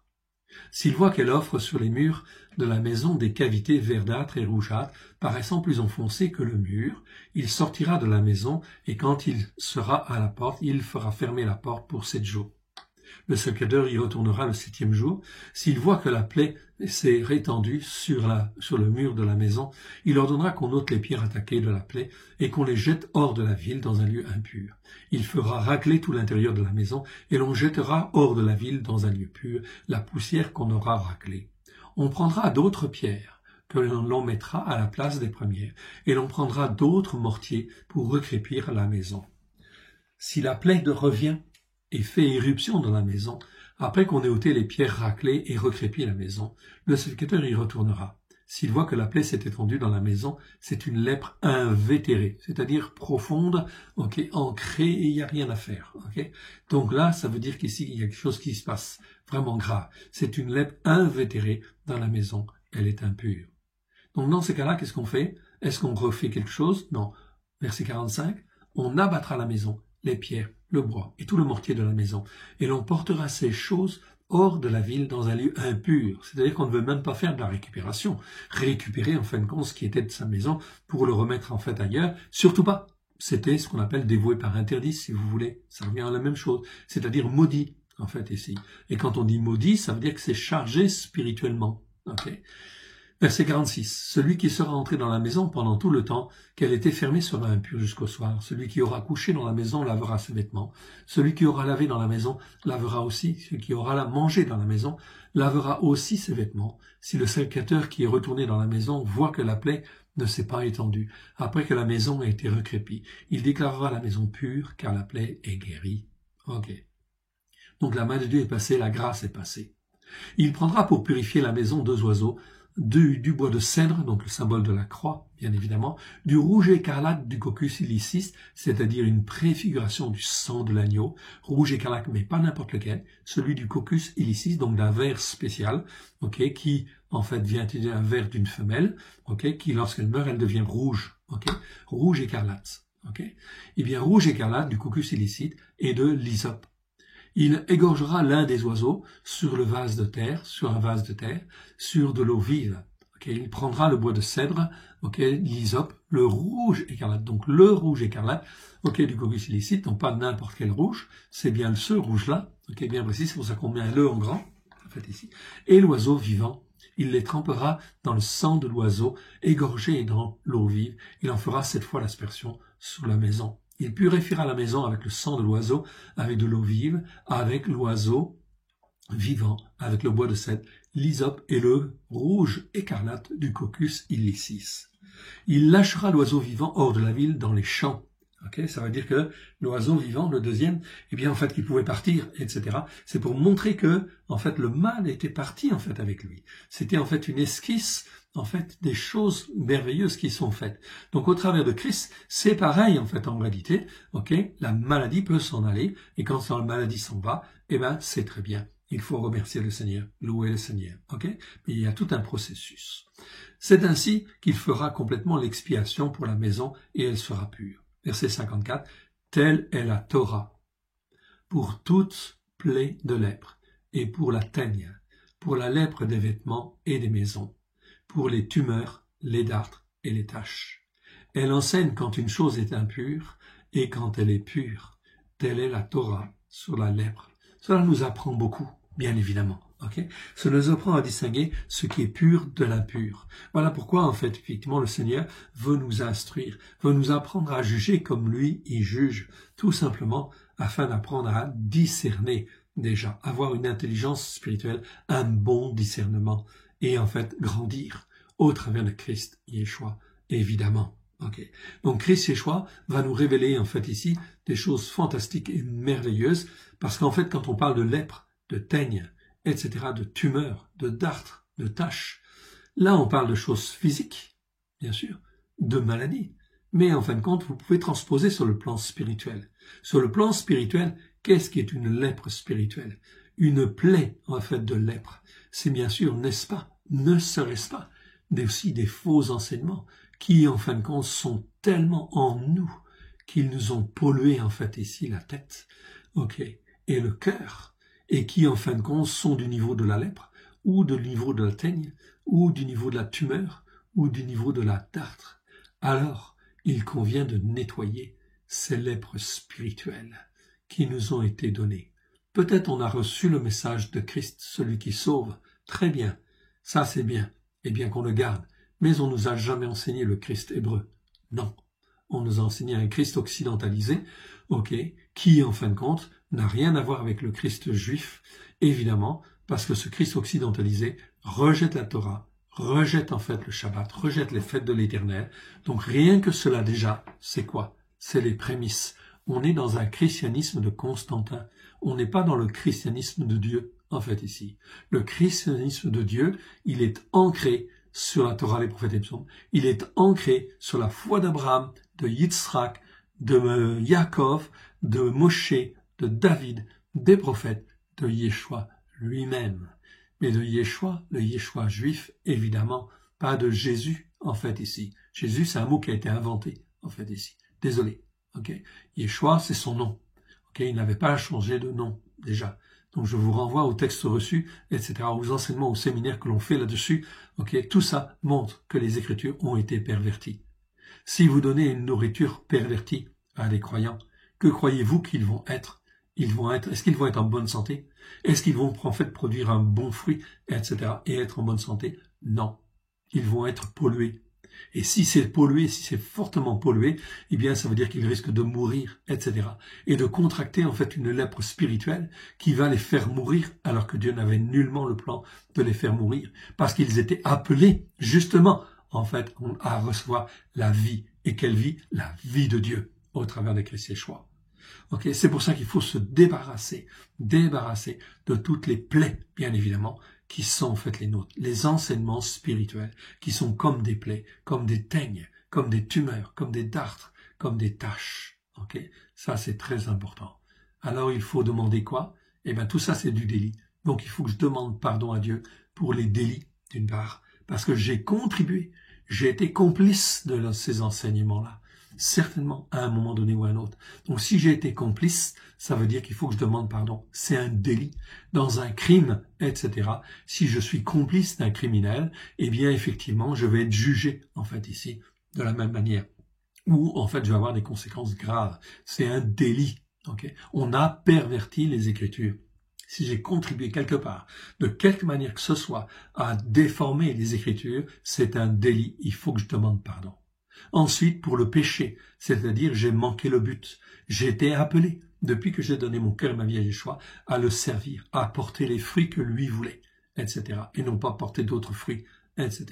S'il voit qu'elle offre sur les murs de la maison des cavités verdâtres et rougeâtres, paraissant plus enfoncées que le mur, il sortira de la maison et quand il sera à la porte, il fera fermer la porte pour 7 jours. Le sacrificateur y retournera le 7e jour. S'il voit que la plaie s'est rétendue sur le mur de la maison, il ordonnera qu'on ôte les pierres attaquées de la plaie et qu'on les jette hors de la ville dans un lieu impur. Il fera racler tout l'intérieur de la maison et l'on jettera hors de la ville dans un lieu pur la poussière qu'on aura raclée. On prendra d'autres pierres que l'on mettra à la place des premières et l'on prendra d'autres mortiers pour recrépir la maison. Si la plaie revient et fait éruption dans la maison, après qu'on ait ôté les pierres raclées et recrépi la maison, le sacrificateur y retournera. S'il voit que la plaie s'est étendue dans la maison, c'est une lèpre invétérée, c'est-à-dire profonde, ok, ancrée, et il n'y a rien à faire. Okay. Donc là, ça veut dire qu'ici, il y a quelque chose qui se passe vraiment grave. C'est une lèpre invétérée dans la maison, elle est impure. Donc dans ces cas-là, qu'est-ce qu'on fait? Est-ce qu'on refait quelque chose? Non. Verset 45, on abattra la maison, les pierres, le bois et tout le mortier de la maison, et l'on portera ces choses hors de la ville dans un lieu impur. C'est-à-dire qu'on ne veut même pas faire de la récupération. Récupérer en fin de compte ce qui était de sa maison pour le remettre en fait ailleurs. Surtout pas. C'était ce qu'on appelle dévoué par interdit, si vous voulez. Ça revient à la même chose. C'est-à-dire maudit, en fait, ici. Et quand on dit maudit, ça veut dire que c'est chargé spirituellement. Okay. Verset 46. Celui qui sera entré dans la maison pendant tout le temps qu'elle était fermée sera impur jusqu'au soir. Celui qui aura couché dans la maison lavera ses vêtements. Celui qui aura lavé dans la maison lavera aussi. Celui qui aura mangé dans la maison lavera aussi ses vêtements. Si le sacrificateur qui est retourné dans la maison voit que la plaie ne s'est pas étendue, après que la maison a été recrépie, il déclarera la maison pure car la plaie est guérie. Ok. Donc la main de Dieu est passée, la grâce est passée. Il prendra pour purifier la maison 2 oiseaux, du bois de cèdre, donc le symbole de la croix, bien évidemment, du rouge écarlate du Coccus illicis, c'est-à-dire une préfiguration du sang de l'agneau, rouge écarlate, mais pas n'importe lequel, celui du Coccus illicis, donc d'un ver spécial, ok, qui en fait vient d'un ver d'une femelle, ok, qui lorsqu'elle meurt, elle devient rouge, ok, rouge écarlate, ok. Eh bien, rouge écarlate du Coccus illicis et de l'hysope. Il égorgera l'un des oiseaux sur un vase de terre, sur de l'eau vive. Okay. Il prendra le bois de cèdre, l'hysope, le rouge écarlate. Donc le rouge écarlate, du Coccus illicis, donc pas n'importe quel rouge, c'est bien ce rouge-là, bien précis, c'est pour ça qu'on met un le en grand, en fait ici. Et l'oiseau vivant, il les trempera dans le sang de l'oiseau, égorgé dans l'eau vive. Il en fera 7 fois l'aspersion sur la maison. Il purifiera la maison avec le sang de l'oiseau, avec de l'eau vive, avec l'oiseau vivant, avec le bois de cèdre, l'hysope et le rouge écarlate du Coccus illicis. Il lâchera l'oiseau vivant hors de la ville dans les champs. Ça veut dire que l'oiseau vivant, le deuxième, en fait, qu'il pouvait partir, etc. C'est pour montrer que, en fait, le mal était parti, en fait, avec lui. C'était, en fait, une esquisse, en fait, des choses merveilleuses qui sont faites. Donc, au travers de Christ, c'est pareil, en fait, en réalité, la maladie peut s'en aller, et quand la maladie s'en va, c'est très bien. Il faut remercier le Seigneur, louer le Seigneur, Mais il y a tout un processus. C'est ainsi qu'il fera complètement l'expiation pour la maison, et elle sera pure. Verset 54, telle est la Torah pour toute plaie de lèpre et pour la teigne, pour la lèpre des vêtements et des maisons, pour les tumeurs, les dartres et les taches. Elle enseigne quand une chose est impure et quand elle est pure. Telle est la Torah sur la lèpre. Cela nous apprend beaucoup, bien évidemment. Okay? Ça nous apprend à distinguer ce qui est pur de l'impur. Voilà pourquoi, en fait, effectivement, le Seigneur veut nous instruire, veut nous apprendre à juger comme lui, il juge, tout simplement afin d'apprendre à discerner déjà, avoir une intelligence spirituelle, un bon discernement, et en fait, grandir au travers de Christ Yeshua, évidemment. Okay. Donc Christ Yeshua va nous révéler, en fait, ici, des choses fantastiques et merveilleuses, parce qu'en fait, quand on parle de lèpre, de teigne, etc., de tumeurs, de dartres, de taches. Là, on parle de choses physiques, bien sûr, de maladies. Mais en fin de compte, vous pouvez transposer sur le plan spirituel. Sur le plan spirituel, qu'est-ce qui est une lèpre spirituelle? Une plaie, en fait, de lèpre. C'est bien sûr, n'est-ce pas, ne serait-ce pas, aussi des faux enseignements qui, en fin de compte, sont tellement en nous qu'ils nous ont pollué, en fait, ici, la tête, ok, et le cœur, et qui, en fin de compte, sont du niveau de la lèpre, ou du niveau de la teigne, ou du niveau de la tumeur, ou du niveau de la dartre. Alors, il convient de nettoyer ces lèpres spirituelles qui nous ont été données. Peut-être on a reçu le message de Christ, celui qui sauve. Très bien, ça c'est bien, et bien qu'on le garde. Mais on nous a jamais enseigné le Christ hébreu. Non, on nous a enseigné un Christ occidentalisé, ok, qui, en fin de compte, n'a rien à voir avec le Christ juif, évidemment, parce que ce Christ occidentalisé rejette la Torah, rejette en fait le Shabbat, rejette les fêtes de l'Éternel. Donc rien que cela déjà, c'est quoi? C'est les prémices. On est dans un christianisme de Constantin. On n'est pas dans le christianisme de Dieu, en fait, ici. Le christianisme de Dieu, il est ancré sur la Torah, les prophètes et les psaumes. Il est ancré sur la foi d'Abraham, de Yitzhak, de Yaakov, de Moshe, de David, des prophètes, de Yeshua lui-même. Mais de Yeshua, le Yeshua juif, évidemment, pas de Jésus, en fait, ici. Jésus, c'est un mot qui a été inventé, en fait, ici. Désolé. Ok. Yeshua, c'est son nom. Ok. Il n'avait pas changé de nom, déjà. Donc, je vous renvoie aux textes reçus, etc., aux enseignements, aux séminaires que l'on fait là-dessus. Ok. Tout ça montre que les Écritures ont été perverties. Si vous donnez une nourriture pervertie à des croyants, que croyez-vous qu'ils vont être? Est-ce qu'ils vont être en bonne santé? Est-ce qu'ils vont en fait produire un bon fruit, etc., et être en bonne santé? Non. Ils vont être pollués. Et si c'est pollué, si c'est fortement pollué, eh bien, ça veut dire qu'ils risquent de mourir, etc. Et de contracter, en fait, une lèpre spirituelle qui va les faire mourir, alors que Dieu n'avait nullement le plan de les faire mourir. Parce qu'ils étaient appelés, justement, en fait, à recevoir la vie. Et quelle vie? La vie de Dieu, au travers de Christ Yeshua. Okay, c'est pour ça qu'il faut se débarrasser de toutes les plaies, bien évidemment, qui sont en fait les nôtres, les enseignements spirituels, qui sont comme des plaies, comme des teignes, comme des tumeurs, comme des dartres, comme des taches. Okay, ça c'est très important. Alors il faut demander quoi? Eh bien tout ça c'est du délit. Donc il faut que je demande pardon à Dieu pour les délits, d'une part, parce que j'ai contribué, j'ai été complice de ces enseignements-là. Certainement à un moment donné ou à un autre. Donc si j'ai été complice, ça veut dire qu'il faut que je demande pardon. C'est un délit. Dans un crime, etc. Si je suis complice d'un criminel, eh bien effectivement, je vais être jugé, en fait, ici, de la même manière. Ou en fait, je vais avoir des conséquences graves. C'est un délit. Okay? On a perverti les Écritures. Si j'ai contribué quelque part, de quelque manière que ce soit, à déformer les Écritures, c'est un délit. Il faut que je demande pardon. Ensuite, pour le péché, c'est-à-dire j'ai manqué le but. J'ai été appelé, depuis que j'ai donné mon cœur et ma vie à Yeshua, à le servir, à porter les fruits que lui voulait, etc. Et non pas porter d'autres fruits, etc.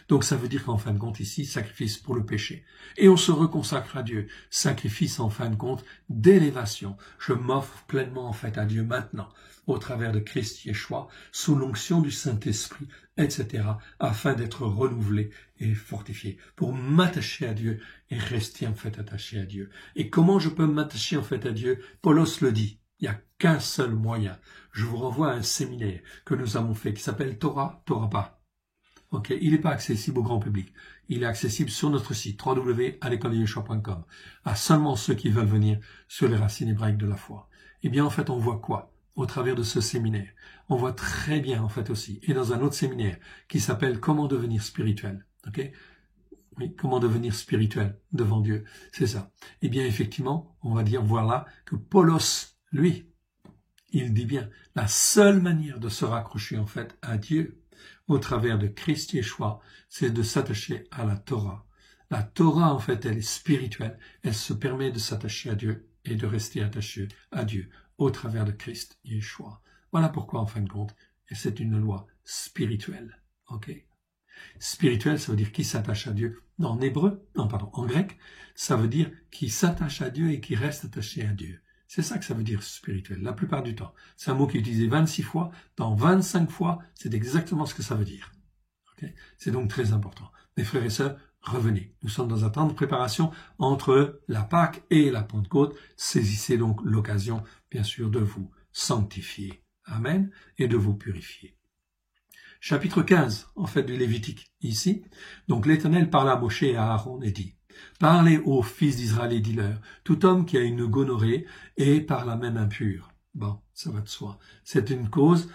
Donc ça veut dire qu'en fin de compte ici, sacrifice pour le péché. Et on se reconsacre à Dieu. Sacrifice en fin de compte d'élévation. Je m'offre pleinement en fait à Dieu maintenant, au travers de Christ Yeshua, sous l'onction du Saint-Esprit, etc., afin d'être renouvelé et fortifié, pour m'attacher à Dieu et rester en fait attaché à Dieu. Et comment je peux m'attacher en fait à Dieu? Paulos le dit, il n'y a qu'un seul moyen. Je vous renvoie à un séminaire que nous avons fait qui s'appelle Torah, Torah pas. Ok, il n'est pas accessible au grand public. Il est accessible sur notre site www.alecoledeyeshua.com à seulement ceux qui veulent venir sur les racines hébraïques de la foi. Eh bien, en fait, on voit quoi au travers de ce séminaire? On voit très bien, en fait, aussi, et dans un autre séminaire qui s'appelle Comment devenir spirituel. Ok? Oui, comment devenir spirituel devant Dieu. C'est ça. Eh bien, effectivement, on va dire, voilà, que Paulos, lui, il dit bien, la seule manière de se raccrocher en fait à Dieu au travers de Christ Yeshua, c'est de s'attacher à la Torah. La Torah, en fait, elle est spirituelle. Elle se permet de s'attacher à Dieu et de rester attaché à Dieu au travers de Christ Yeshua. Voilà pourquoi, en fin de compte, c'est une loi spirituelle. Ok. Spirituel, ça veut dire qui s'attache à Dieu. En hébreu, non, pardon, en grec, ça veut dire qui s'attache à Dieu et qui reste attaché à Dieu. C'est ça que ça veut dire spirituel, la plupart du temps. C'est un mot qui est utilisé 26 fois. Dans 25 fois, c'est exactement ce que ça veut dire. Okay? C'est donc très important. Mes frères et sœurs, revenez. Nous sommes dans un temps de préparation entre la Pâque et la Pentecôte. Saisissez donc l'occasion, bien sûr, de vous sanctifier. Amen. Et de vous purifier. Chapitre 15, en fait, du Lévitique, ici. Donc, l'Éternel parla à Moshe et à Aaron et dit, « Parlez aux fils d'Israël et dis-leur, tout homme qui a une gonorrhée est par la même impur. » Bon, ça va de soi. C'est une cause,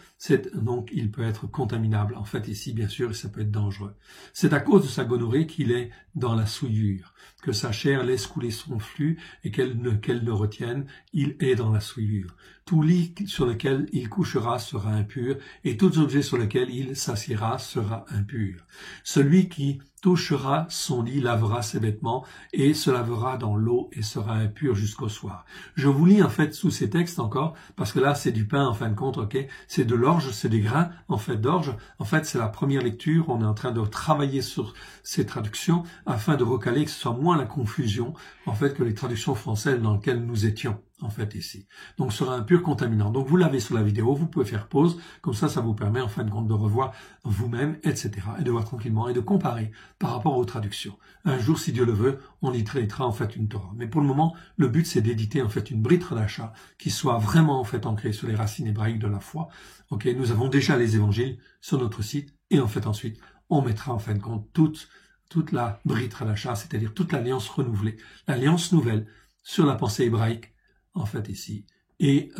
donc il peut être contaminable. En fait, ici, bien sûr, ça peut être dangereux. C'est à cause de sa gonorrhée qu'il est dans la souillure, que sa chair laisse couler son flux et qu'elle ne retienne, il est dans la souillure. Tout lit sur lequel il couchera sera impur, et tout objet sur lequel il s'assiera sera impur. Celui qui touchera son lit lavera ses vêtements et se lavera dans l'eau et sera impur jusqu'au soir. Je vous lis en fait sous ces textes encore, parce que là c'est du pain en fin de compte, ok, c'est de l'orge, c'est des grains en fait d'orge. En fait c'est la première lecture, on est en train de travailler sur ces traductions afin de recaler que ce soit moins la confusion en fait que les traductions françaises dans lesquelles nous étions en fait ici. Donc ce sera un pur contaminant. Donc vous l'avez sur la vidéo, vous pouvez faire pause, comme ça vous permet en fin de compte de revoir vous-même, etc. et de voir tranquillement et de comparer par rapport aux traductions. Un jour, si Dieu le veut, on y traitera en fait une Torah. Mais pour le moment, le but c'est d'éditer en fait une bride d'achat qui soit vraiment en fait ancrée sur les racines hébraïques de la foi. Ok, nous avons déjà les évangiles sur notre site et en fait ensuite on mettra en fin de compte toute la bride d'achat, c'est-à-dire toute l'alliance renouvelée, l'alliance nouvelle sur la pensée hébraïque en fait ici, et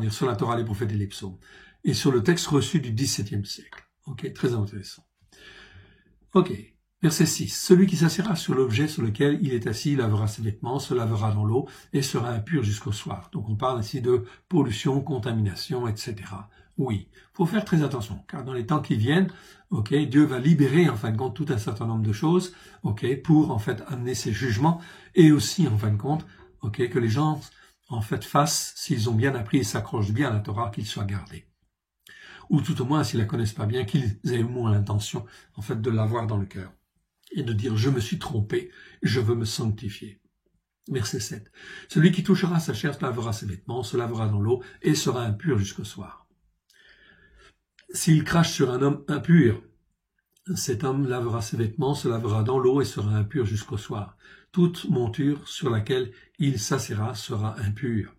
sur la Torah, les prophètes et les psaumes, et sur le texte reçu du XVIIe siècle. Ok, très intéressant. Ok, verset 6. Celui qui s'assiera sur l'objet sur lequel il est assis lavera ses vêtements, se lavera dans l'eau et sera impur jusqu'au soir. Donc on parle ici de pollution, contamination, etc. Oui, faut faire très attention, car dans les temps qui viennent, ok, Dieu va libérer en fin de compte tout un certain nombre de choses, ok, pour en fait amener ses jugements, et aussi en fin de compte, ok, que les gens en fait fassent, s'ils ont bien appris et s'accrochent bien à la Torah, qu'ils soient gardés. Ou tout au moins, s'ils la connaissent pas bien, qu'ils aient au moins l'intention, en fait, de l'avoir dans le cœur. Et de dire, je me suis trompé, je veux me sanctifier. Verset 7. Celui qui touchera sa chair lavera ses vêtements, se lavera dans l'eau et sera impur jusqu'au soir. S'il crache sur un homme impur, cet homme lavera ses vêtements, se lavera dans l'eau et sera impur jusqu'au soir. Toute monture sur laquelle il s'assiera sera impure.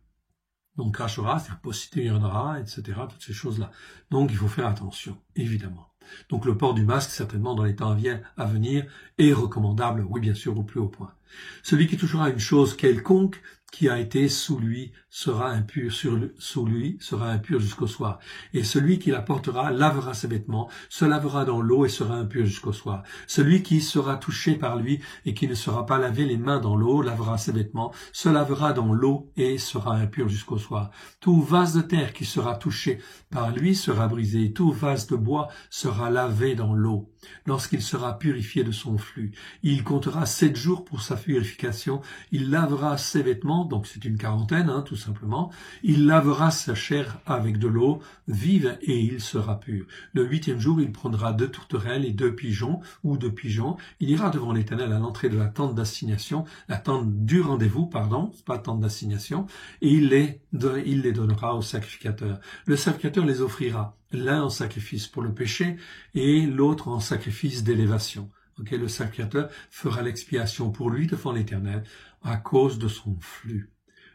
Donc crachera, c'est-à-dire postillonnera, etc., toutes ces choses-là. Donc il faut faire attention, évidemment. Donc le port du masque, certainement dans les temps à venir, est recommandable, oui bien sûr, au plus haut point. Celui qui touchera une chose quelconque qui a été sous lui sera impur sous lui sera impur jusqu'au soir. Et celui qui la portera lavera ses vêtements, se lavera dans l'eau et sera impur jusqu'au soir. Celui qui sera touché par lui et qui ne sera pas lavé les mains dans l'eau lavera ses vêtements, se lavera dans l'eau et sera impur jusqu'au soir. Tout vase de terre qui sera touché par lui sera brisé, tout vase de bois sera lavé dans l'eau. Lorsqu'il sera purifié de son flux, il comptera 7 jours pour sa purification, il lavera ses vêtements, donc c'est une quarantaine, tout simplement, il lavera sa chair avec de l'eau vive et il sera pur. Le 8e jour, il prendra 2 tourterelles et 2 pigeons, ou 2 pigeons, il ira devant l'Éternel à l'entrée de la tente d'assignation, la tente du rendez-vous, pardon, c'est pas tente d'assignation, et il les donnera au sacrificateur. Le sacrificateur les offrira, l'un en sacrifice pour le péché et l'autre en sacrifice d'élévation. Okay, le sacrificateur fera l'expiation pour lui devant l'Éternel à cause de son flux.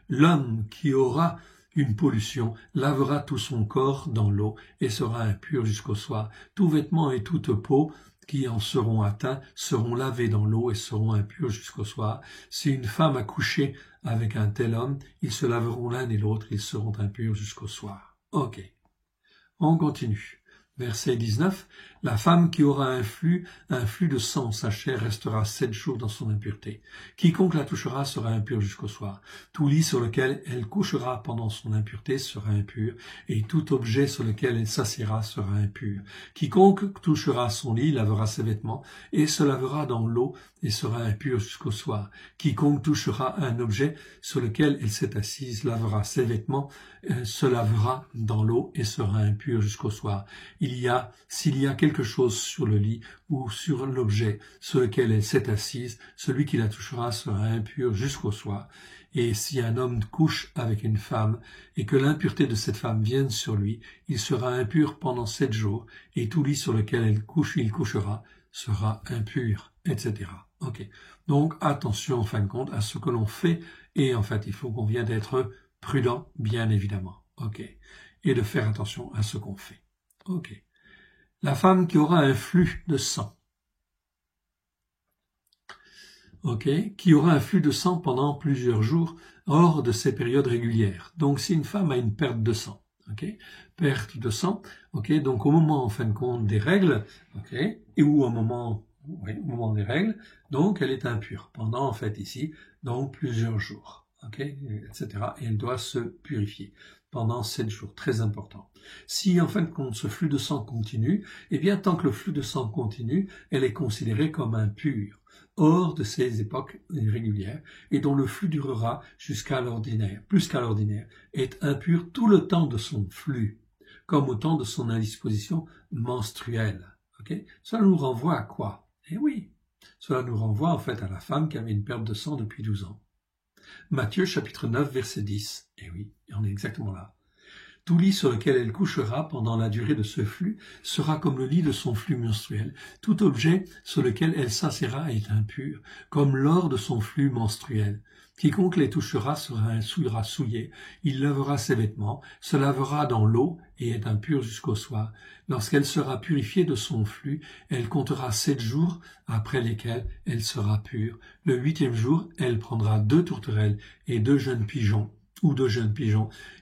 L'homme qui aura une pollution lavera tout son corps dans l'eau et sera impur jusqu'au soir. Tout vêtement et toute peau qui en seront atteints seront lavés dans l'eau et seront impurs jusqu'au soir. Si une femme a couché avec un tel homme, ils se laveront l'un et l'autre, ils seront impurs jusqu'au soir. Ok, on continue. Verset 19, la femme qui aura un flux de sang, sa chair restera 7 jours dans son impureté. Quiconque la touchera sera impur jusqu'au soir. Tout lit sur lequel elle couchera pendant son impureté sera impur, et tout objet sur lequel elle s'assiera sera impur. Quiconque touchera son lit lavera ses vêtements, et se lavera dans l'eau, et sera impur jusqu'au soir. Quiconque touchera un objet sur lequel elle s'est assise lavera ses vêtements, se lavera dans l'eau, et sera impur jusqu'au soir. S'il y a quelque chose sur le lit ou sur l'objet sur lequel elle s'est assise, celui qui la touchera sera impur jusqu'au soir. Et si un homme couche avec une femme et que l'impureté de cette femme vienne sur lui, il sera impur pendant 7 jours, et tout lit sur lequel il couchera sera impur, etc. Ok. Donc attention en fin de compte à ce que l'on fait, et en fait il faut qu'on vienne d'être prudent, bien évidemment. Ok. Et de faire attention à ce qu'on fait. Ok. La femme qui aura un flux de sang. Ok. Qui aura un flux de sang pendant plusieurs jours hors de ses périodes régulières. Donc, si une femme a une perte de sang, ok. Perte de sang, ok. Donc, au moment, en fin de compte, des règles, ok. Et ou au moment des règles, donc, elle est impure pendant, en fait, ici, donc, plusieurs jours. Ok. Etc. Et elle doit se purifier pendant 7 jours, très important. Si en fin de compte ce flux de sang continue, eh bien tant que le flux de sang continue, elle est considérée comme impure, hors de ses époques régulières, et dont le flux durera jusqu'à l'ordinaire, plus qu'à l'ordinaire, est impure tout le temps de son flux, comme au temps de son indisposition menstruelle. Okay? Cela nous renvoie à quoi? Eh oui, cela nous renvoie en fait à la femme qui avait une perte de sang depuis 12 ans. Matthieu chapitre 9 verset 10. Eh oui, on est exactement là. Tout lit sur lequel elle couchera pendant la durée de ce flux sera comme le lit de son flux menstruel. Tout objet sur lequel elle s'assiera est impur, comme lors de son flux menstruel. Quiconque les touchera sera souillé, il lavera ses vêtements, se lavera dans l'eau et est impur jusqu'au soir. Lorsqu'elle sera purifiée de son flux, elle comptera 7 jours après lesquels elle sera pure. Le 8e jour, elle prendra 2 tourterelles et 2 jeunes pigeons,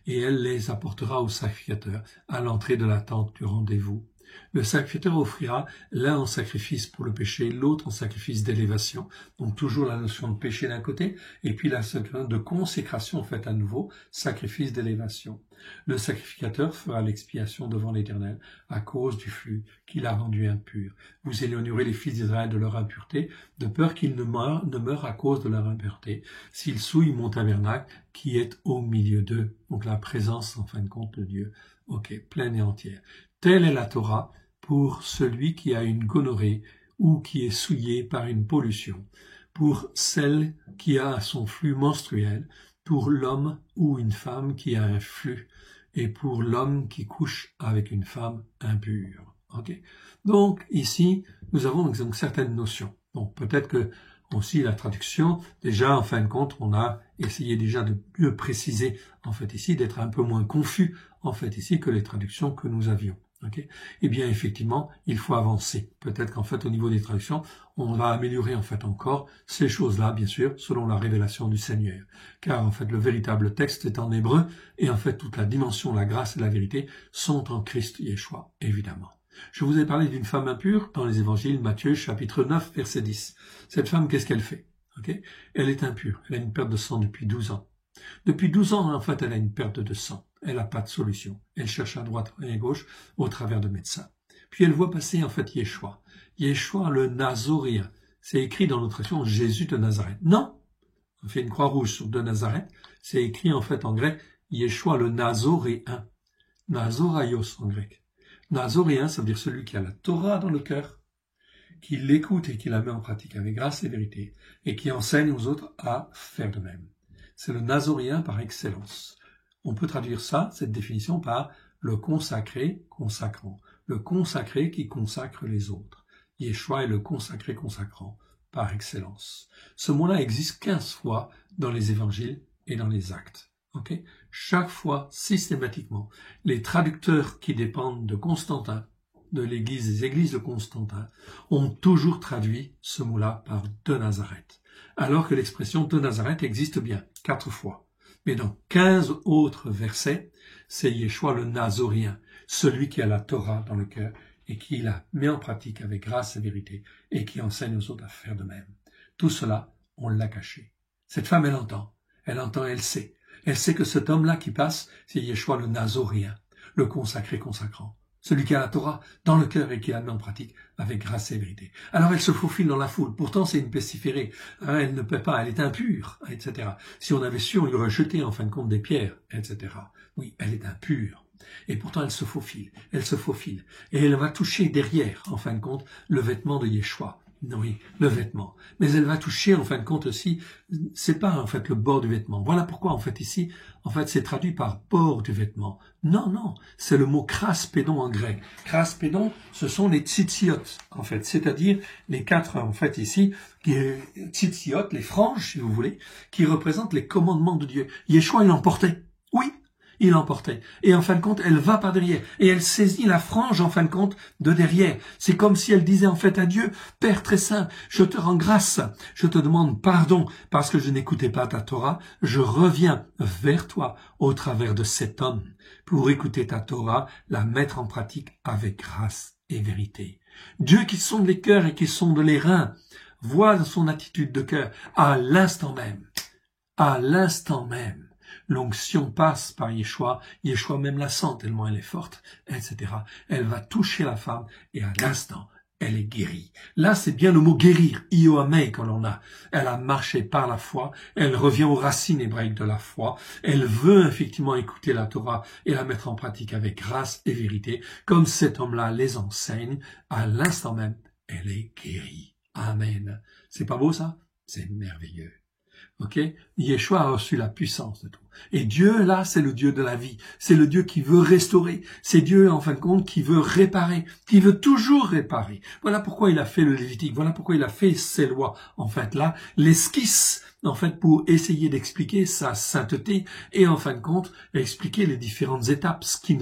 et elle les apportera au sacrificateur à l'entrée de la tente du rendez-vous. Le sacrificateur offrira l'un en sacrifice pour le péché, l'autre en sacrifice d'élévation. Donc toujours la notion de péché d'un côté, et puis la notion de consécration faite à nouveau, sacrifice d'élévation. Le sacrificateur fera l'expiation devant l'Éternel à cause du flux qu'il a rendu impur. Vous éloignerez les fils d'Israël de leur impureté, de peur qu'ils ne meurent à cause de leur impureté, s'ils souillent mon tabernacle qui est au milieu d'eux. Donc la présence en fin de compte de Dieu. Ok, pleine et entière. Telle est la Torah pour celui qui a une gonorrhée ou qui est souillé par une pollution, pour celle qui a son flux menstruel, pour l'homme ou une femme qui a un flux, et pour l'homme qui couche avec une femme impure. Okay? Donc ici, nous avons donc certaines notions. Donc peut-être que aussi la traduction, déjà en fin de compte, on a essayé déjà de mieux préciser en fait ici, d'être un peu moins confus en fait ici que les traductions que nous avions. Okay. Eh bien, effectivement, il faut avancer. Peut-être qu'en fait, au niveau des traductions, on va améliorer en fait encore ces choses-là, bien sûr, selon la révélation du Seigneur. Car en fait, le véritable texte est en hébreu, et en fait, toute la dimension, la grâce et la vérité sont en Christ Yeshua, évidemment. Je vous ai parlé d'une femme impure dans les évangiles, Matthieu, chapitre 9, verset 10. Cette femme, qu'est-ce qu'elle fait? Okay. Elle est impure. Elle a une perte de sang depuis 12 ans. Depuis 12 ans, en fait, elle a une perte de sang. Elle n'a pas de solution. Elle cherche à droite et à gauche au travers de médecins. Puis elle voit passer en fait Yeshua. Yeshua le Nazoréen. C'est écrit dans notre traduction Jésus de Nazareth. Non, on fait une croix rouge sur de Nazareth. C'est écrit en fait en grec Yeshua le Nazoréen. Nazoraios en grec. Nazoréen, ça veut dire celui qui a la Torah dans le cœur, qui l'écoute et qui la met en pratique avec grâce et vérité, et qui enseigne aux autres à faire de même. C'est le Nazoréen par excellence. On peut traduire ça, cette définition, par le consacré consacrant. Le consacré qui consacre les autres. Yeshua est le consacré consacrant par excellence. Ce mot-là existe 15 fois dans les évangiles et dans les actes. Okay? Chaque fois, systématiquement, les traducteurs qui dépendent de Constantin, de l'église, des églises de Constantin, ont toujours traduit ce mot-là par de Nazareth. Alors que l'expression de Nazareth existe bien 4 fois. Mais dans 15 autres versets, c'est Yeshua le Nazorien, celui qui a la Torah dans le cœur et qui la met en pratique avec grâce et vérité et qui enseigne aux autres à faire de même. Tout cela, on l'a caché. Cette femme, elle entend, elle sait. Elle sait que cet homme-là qui passe, c'est Yeshua le Nazorien, le consacré consacrant, celui qui a la Torah dans le cœur et qui la met en pratique avec grâce et vérité. Alors elle se faufile dans la foule. Pourtant, c'est une pestiférée. Elle ne peut pas, elle est impure, etc. Si on avait su, on lui aurait jeté en fin de compte des pierres, etc. Oui, elle est impure. Et pourtant, elle se faufile. Et elle va toucher derrière, en fin de compte, le vêtement de Yeshua. Oui, le vêtement. Mais elle va toucher, en fin de compte aussi, c'est pas en fait le bord du vêtement. Voilà pourquoi en fait ici, en fait c'est traduit par bord du vêtement. Non, c'est le mot kraspédon en grec. Kraspédon, ce sont les tzitziot, en fait, c'est-à-dire les quatre, en fait ici, tzitziot, les franges, si vous voulez, qui représentent les commandements de Dieu. Yeshua, il l'emportait. Oui. Il l'emportait. Et en fin de compte, elle va par derrière. Et elle saisit la frange, en fin de compte, de derrière. C'est comme si elle disait en fait à Dieu, Père très saint, je te rends grâce. Je te demande pardon parce que je n'écoutais pas ta Torah. Je reviens vers toi au travers de cet homme pour écouter ta Torah, la mettre en pratique avec grâce et vérité. Dieu qui sonde les cœurs et qui sonde les reins, voit son attitude de cœur à l'instant même. À l'instant même. L'onction passe par Yeshua même la sent tellement elle est forte, etc. Elle va toucher la femme et à l'instant, elle est guérie. Là, c'est bien le mot guérir, ioamei que l'on a. Elle a marché par la foi, elle revient aux racines hébraïques de la foi, elle veut effectivement écouter la Torah et la mettre en pratique avec grâce et vérité, comme cet homme-là les enseigne, à l'instant même, elle est guérie. Amen. C'est pas beau ça? C'est merveilleux. Ok, Yeshua a reçu la puissance de tout. Et Dieu, là, c'est le Dieu de la vie. C'est le Dieu qui veut restaurer. C'est Dieu, en fin de compte, qui veut réparer, qui veut toujours réparer. Voilà pourquoi il a fait le Lévitique. Voilà pourquoi il a fait ses lois. En fait, là, l'esquisse, en fait, pour essayer d'expliquer sa sainteté et, en fin de compte, expliquer les différentes étapes, ce qui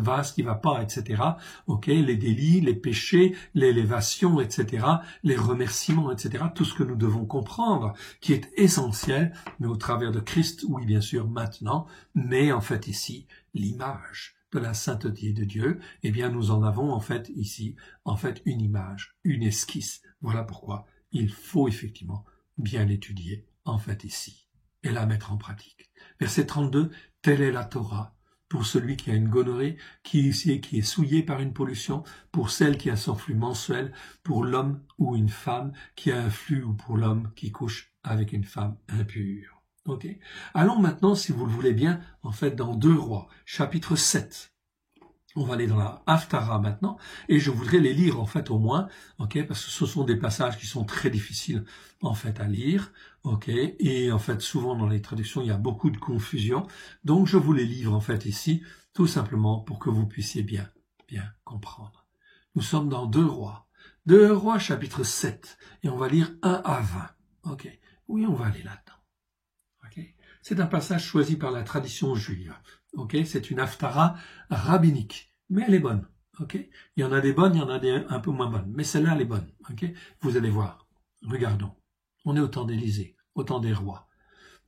va pas, etc. Ok, les délits, les péchés, l'élévation, etc. Les remerciements, etc. Tout ce que nous devons comprendre, qui est essentiel, mais au travers de Christ, oui, bien sûr, maintenant, mais en fait ici, l'image de la sainteté de Dieu, eh bien, nous en avons en fait ici, en fait, une image, une esquisse. Voilà pourquoi il faut effectivement bien l'étudier, en fait ici, et la mettre en pratique. Verset 32, telle est la Torah. Pour celui qui a une gonorrhée, qui est souillé par une pollution, pour celle qui a son flux mensuel, pour l'homme ou une femme qui a un flux ou pour l'homme qui couche avec une femme impure. Ok. Allons maintenant, si vous le voulez bien, en fait, dans 2 Rois, chapitre 7. On va aller dans la Haftara maintenant, et je voudrais les lire en fait au moins, ok, parce que ce sont des passages qui sont très difficiles en fait à lire, ok, et en fait souvent dans les traductions il y a beaucoup de confusion, donc je vous les livre en fait ici, tout simplement pour que vous puissiez bien comprendre. Nous sommes dans 2 Rois chapitre 7, et on va lire 1 à 20, ok, oui on va aller là-dedans. C'est un passage choisi par la tradition juive. Ok, c'est une haftara rabbinique, mais elle est bonne. Ok, il y en a des bonnes, il y en a des un peu moins bonnes, mais celle-là elle est bonne. Ok, vous allez voir. Regardons. On est au temps d'Élisée, au temps des rois.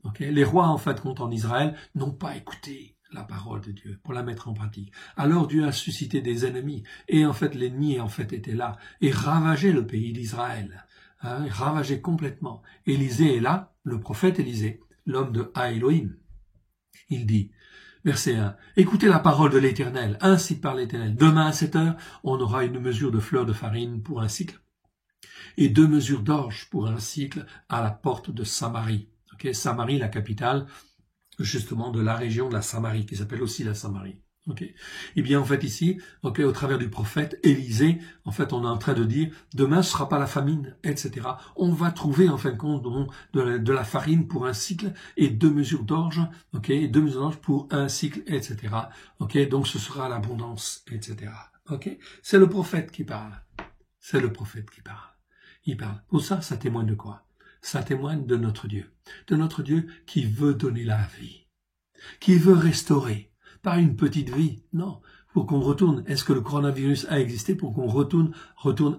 Ok, les rois en fait compte en Israël n'ont pas écouté la parole de Dieu pour la mettre en pratique. Alors Dieu a suscité des ennemis et en fait l'ennemi en fait était là et ravageait le pays d'Israël, ravageait complètement. Élisée est là, le prophète Élisée, l'homme de Elohim. Il dit, verset 1, « Écoutez la parole de l'Éternel, ainsi parle l'Éternel. Demain à 7 heures, on aura une mesure de fleur de farine pour un cycle et 2 mesures d'orge pour un cycle à la porte de Samarie. » Okay, Samarie, la capitale justement de la région de la Samarie, qui s'appelle aussi la Samarie. Okay. Et bien en fait ici, au travers du prophète Élisée, en fait on est en train de dire demain ce sera pas la famine, etc. On va trouver en fin de compte de la farine pour un cycle et 2 mesures d'orge, 2 mesures d'orge pour un cycle, etc. Donc ce sera l'abondance, etc. C'est le prophète qui parle. C'est le prophète qui parle. Il parle. Pour ça témoigne de quoi? Ça témoigne de notre Dieu qui veut donner la vie, qui veut restaurer. Pas une petite vie, non. pour qu'on retourne? Est-ce que le coronavirus a existé pour qu'on retourne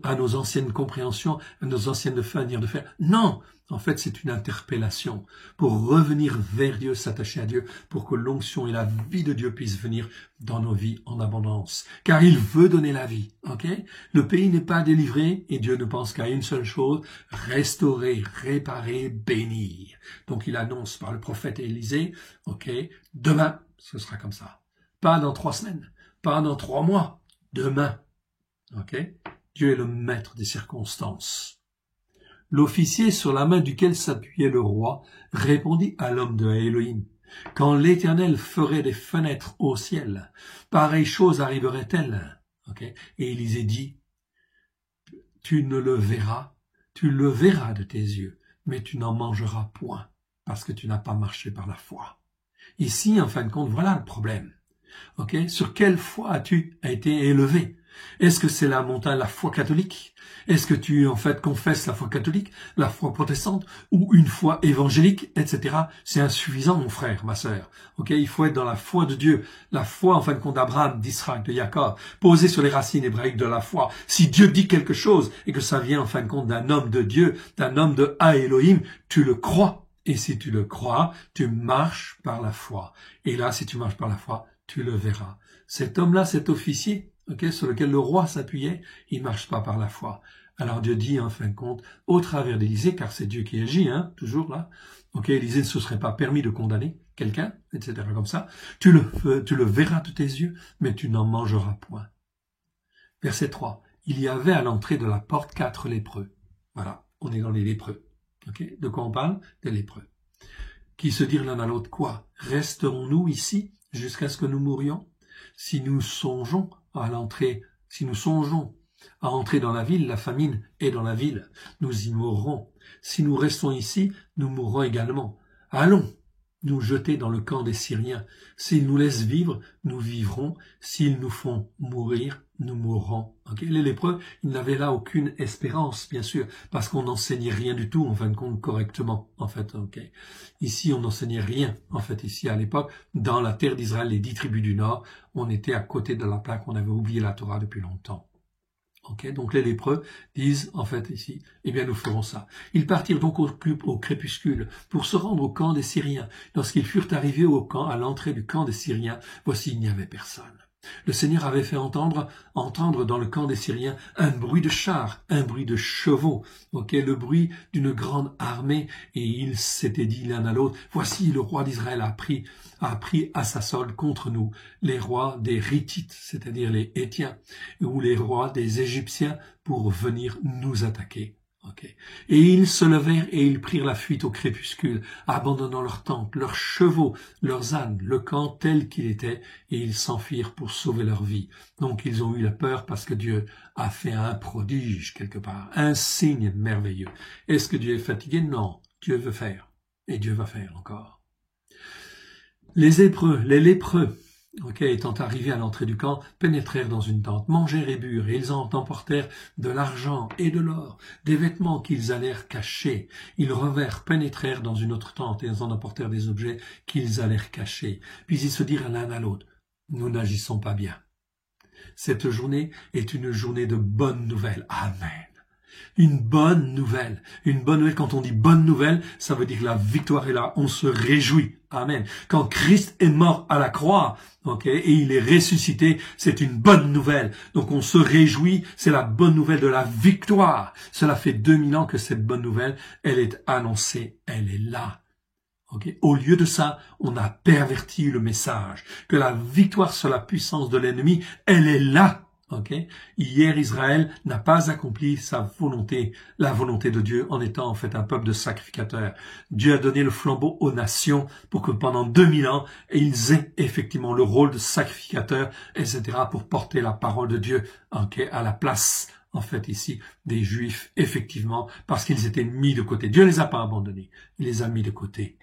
à nos anciennes compréhensions, à nos anciennes manières de faire? Non! En fait, c'est une interpellation pour revenir vers Dieu, s'attacher à Dieu, pour que l'onction et la vie de Dieu puissent venir dans nos vies en abondance. Car il veut donner la vie, ok? Le pays n'est pas délivré et Dieu ne pense qu'à une seule chose, restaurer, réparer, bénir. Donc il annonce par le prophète Élisée, ok, demain, ce sera comme ça. Pas dans 3 semaines, pas dans 3 mois, demain, ok? Dieu est le maître des circonstances. L'officier sur la main duquel s'appuyait le roi répondit à l'homme de Elohim. Quand l'Éternel ferait des fenêtres au ciel, pareille chose arriverait-elle? Okay. Et Élisée dit, tu le verras de tes yeux, mais tu n'en mangeras point, parce que tu n'as pas marché par la foi. Ici, en fin de compte, voilà le problème. Okay. Sur quelle foi as-tu été élevé? Est-ce que c'est la montagne, la foi catholique? Est-ce que tu, en fait, confesses la foi catholique, la foi protestante, ou une foi évangélique, etc.? C'est insuffisant, mon frère, ma sœur. Ok, il faut être dans la foi de Dieu, la foi, en fin de compte, d'Abraham, d'Israël, de Jacob, posée sur les racines hébraïques de la foi. Si Dieu dit quelque chose, et que ça vient, en fin de compte, d'un homme de Dieu, d'un homme de Elohim, tu le crois. Et si tu le crois, tu marches par la foi. Et là, si tu marches par la foi, tu le verras. Cet homme-là, cet officier, okay, sur lequel le roi s'appuyait, il marche pas par la foi. Alors Dieu dit, en fin de compte, au travers d'Élisée, car c'est Dieu qui agit, toujours là, ok, Élisée ne se serait pas permis de condamner quelqu'un, etc., comme ça, tu le verras de tes yeux, mais tu n'en mangeras point. Verset 3. Il y avait à l'entrée de la porte 4 lépreux. Voilà, on est dans les lépreux. Ok, de quoi on parle? Des lépreux. Qui se dirent l'un à l'autre, quoi? Resterons-nous ici jusqu'à ce que nous mourions? Si nous songeons à entrer dans la ville, la famine est dans la ville, nous y mourrons. Si nous restons ici, nous mourrons également. Allons nous jeter dans le camp des Syriens. S'ils nous laissent vivre, nous vivrons. S'ils nous font mourir, nous mourrons. Okay. Les lépreux, ils n'avaient là aucune espérance, bien sûr, parce qu'on n'enseignait rien du tout, en fin de compte, correctement, en fait. Okay. Ici, on n'enseignait rien, en fait, ici, à l'époque, dans la terre d'Israël, les 10 tribus du Nord, on était à côté de la plaque, on avait oublié la Torah depuis longtemps. Okay, donc les lépreux disent, en fait, ici, eh bien, nous ferons ça. Ils partirent donc au crépuscule pour se rendre au camp des Syriens. Lorsqu'ils furent arrivés au camp, à l'entrée du camp des Syriens, voici, il n'y avait personne. Le Seigneur avait fait entendre dans le camp des Syriens un bruit de chars, un bruit de chevaux, le bruit d'une grande armée, et ils s'étaient dit l'un à l'autre, voici le roi d'Israël a pris à sa solde contre nous les rois des Hittites, c'est-à-dire les Hétiens, ou les rois des Égyptiens pour venir nous attaquer. Okay. Et ils se levèrent et ils prirent la fuite au crépuscule, abandonnant leurs tentes, leurs chevaux, leurs ânes, le camp tel qu'il était, et ils s'enfuirent pour sauver leur vie. Donc ils ont eu la peur parce que Dieu a fait un prodige quelque part, un signe merveilleux. Est-ce que Dieu est fatigué? Non, Dieu veut faire, et Dieu va faire encore. Les lépreux, étant arrivés à l'entrée du camp, pénétrèrent dans une tente, mangèrent et burent, et ils en emportèrent de l'argent et de l'or, des vêtements qu'ils allèrent cacher. Ils pénétrèrent dans une autre tente, et ils en emportèrent des objets qu'ils allèrent cacher. Puis ils se dirent l'un à l'autre, nous n'agissons pas bien. Cette journée est une journée de bonnes nouvelles. Amen. Une bonne nouvelle. Une bonne nouvelle, quand on dit bonne nouvelle, ça veut dire que la victoire est là. On se réjouit. Amen. Quand Christ est mort à la croix, et il est ressuscité, c'est une bonne nouvelle. Donc on se réjouit, c'est la bonne nouvelle de la victoire. Cela fait 2000 ans que cette bonne nouvelle, elle est annoncée, elle est là. Au lieu de ça, on a perverti le message. Que la victoire sur la puissance de l'ennemi, elle est là. Hier, Israël n'a pas accompli sa volonté, la volonté de Dieu, en étant en fait un peuple de sacrificateurs. Dieu a donné le flambeau aux nations pour que pendant 2000 ans, ils aient effectivement le rôle de sacrificateurs, etc., pour porter la parole de Dieu à la place, en fait, ici, des Juifs, effectivement, parce qu'ils étaient mis de côté. Dieu les a pas abandonnés, il les a mis de côté.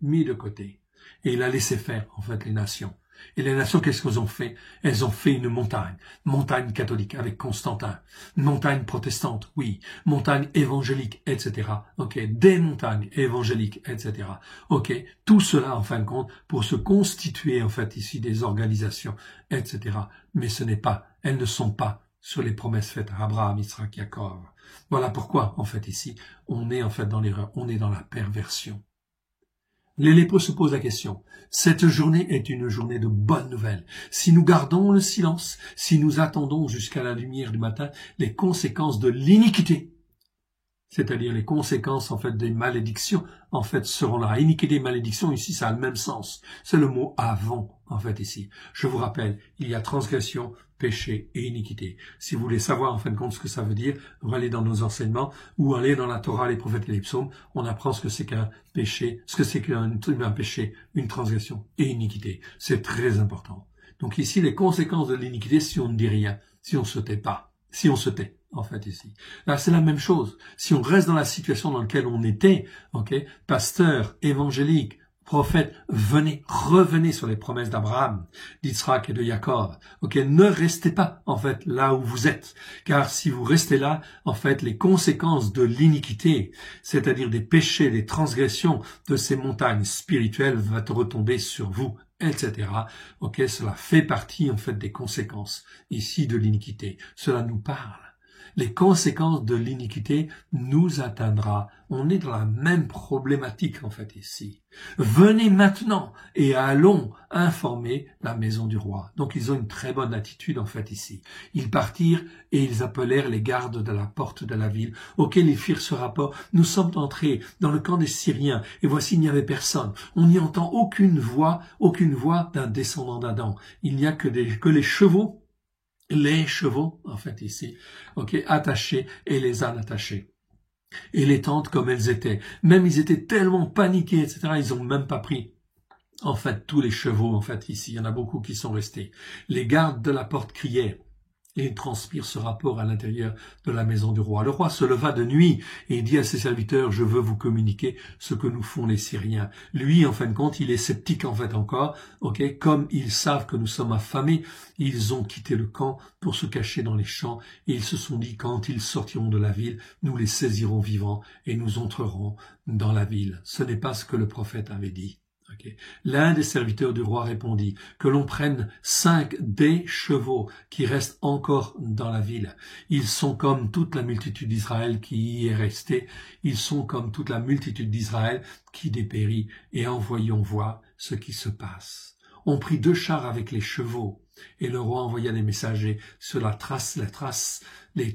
Mis de côté. Et il a laissé faire, en fait, les nations. Et les nations, qu'est-ce qu'elles ont fait? Elles ont fait une montagne catholique avec Constantin, montagne protestante, oui, montagne évangélique, etc. Ok, des montagnes évangéliques, etc. Ok, tout cela en fin de compte pour se constituer en fait ici des organisations, etc. Mais elles ne sont pas sur les promesses faites à Abraham, Isaac, Jacob. Voilà pourquoi en fait ici on est en fait dans l'erreur, on est dans la perversion. Les lépreux se posent la question. Cette journée est une journée de bonnes nouvelles. Si nous gardons le silence, si nous attendons jusqu'à la lumière du matin, les conséquences de l'iniquité, c'est-à-dire les conséquences en fait des malédictions, en fait seront là. Iniquité et malédiction, ici ça a le même sens. C'est le mot avant, en fait ici. Je vous rappelle, il y a transgression, péché et iniquité. Si vous voulez savoir en fin de compte ce que ça veut dire, vous allez dans nos enseignements ou allez dans la Torah, les prophètes et les psaumes, on apprend ce que c'est qu'un péché, ce que c'est qu'un péché, une transgression et iniquité. C'est très important. Donc ici, les conséquences de l'iniquité, si on ne dit rien, si on se tait pas, si on se tait, en fait, ici. Là, c'est la même chose. Si on reste dans la situation dans laquelle on était, ok, pasteur, évangélique, prophète, revenez sur les promesses d'Abraham, d'Isaac et de Jacob. Ok, ne restez pas, en fait, là où vous êtes. Car si vous restez là, en fait, les conséquences de l'iniquité, c'est-à-dire des péchés, des transgressions de ces montagnes spirituelles, vont retomber sur vous, etc. Ok, cela fait partie, en fait, des conséquences, ici, de l'iniquité. Cela nous parle. Les conséquences de l'iniquité nous atteindra. On est dans la même problématique en fait ici. Venez maintenant et allons informer la maison du roi. Donc ils ont une très bonne attitude en fait ici. Ils partirent et ils appelèrent les gardes de la porte de la ville, auxquels ils firent ce rapport. Nous sommes entrés dans le camp des Syriens et voici il n'y avait personne. On n'y entend aucune voix d'un descendant d'Adam. Il n'y a que les chevaux, en fait, ici, ok, attachés et les ânes attachés. Et les tentes comme elles étaient. Même ils étaient tellement paniqués, etc., ils ont même pas pris, en fait, tous les chevaux, en fait, ici. Il y en a beaucoup qui sont restés. Les gardes de la porte criaient. Et il transpire ce rapport à l'intérieur de la maison du roi. Le roi se leva de nuit et dit à ses serviteurs, je veux vous communiquer ce que nous font les Syriens. Lui, en fin de compte, il est sceptique en fait encore, ok, comme ils savent que nous sommes affamés, ils ont quitté le camp pour se cacher dans les champs et ils se sont dit, quand ils sortiront de la ville, nous les saisirons vivants et nous entrerons dans la ville. Ce n'est pas ce que le prophète avait dit. Okay. L'un des serviteurs du roi répondit que l'on prenne 5 des chevaux qui restent encore dans la ville. Ils sont comme toute la multitude d'Israël qui y est restée. Ils sont comme toute la multitude d'Israël qui dépérit. Et envoyons voir ce qui se passe. On prit 2 chars avec les chevaux. Et le roi envoya des messagers sur les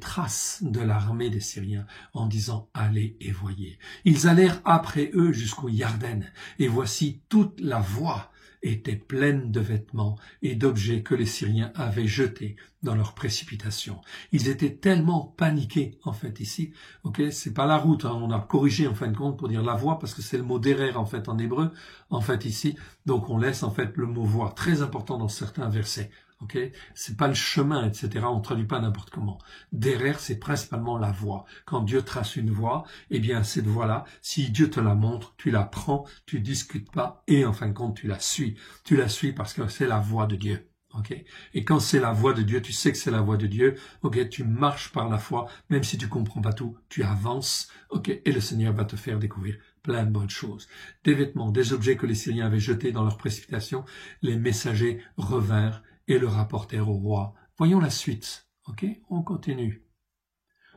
traces de l'armée des Syriens en disant « Allez et voyez ». Ils allèrent après eux jusqu'au Yarden, et voici toute la voie était pleine de vêtements et d'objets que les Syriens avaient jetés dans leur précipitation. Ils étaient tellement paniqués, en fait, ici. Ok, c'est pas la route, hein, on a corrigé, en fin de compte, pour dire la voie, parce que c'est le mot derer, en fait, en hébreu, en fait, ici. Donc, on laisse, en fait, le mot voie, très important dans certains versets. Ok, c'est pas le chemin, etc. On traduit pas n'importe comment. Derrière, c'est principalement la voie. Quand Dieu trace une voie, eh bien, cette voie-là, si Dieu te la montre, tu la prends, tu discutes pas, et en fin de compte, tu la suis. Tu la suis parce que c'est la voie de Dieu. Ok, et quand c'est la voie de Dieu, tu sais que c'est la voie de Dieu. Ok, tu marches par la foi, même si tu comprends pas tout, tu avances. Ok, et le Seigneur va te faire découvrir plein de bonnes choses. Des vêtements, des objets que les Syriens avaient jetés dans leur précipitation, les messagers revinrent et le rapportèrent au roi. Voyons la suite. Ok, on continue.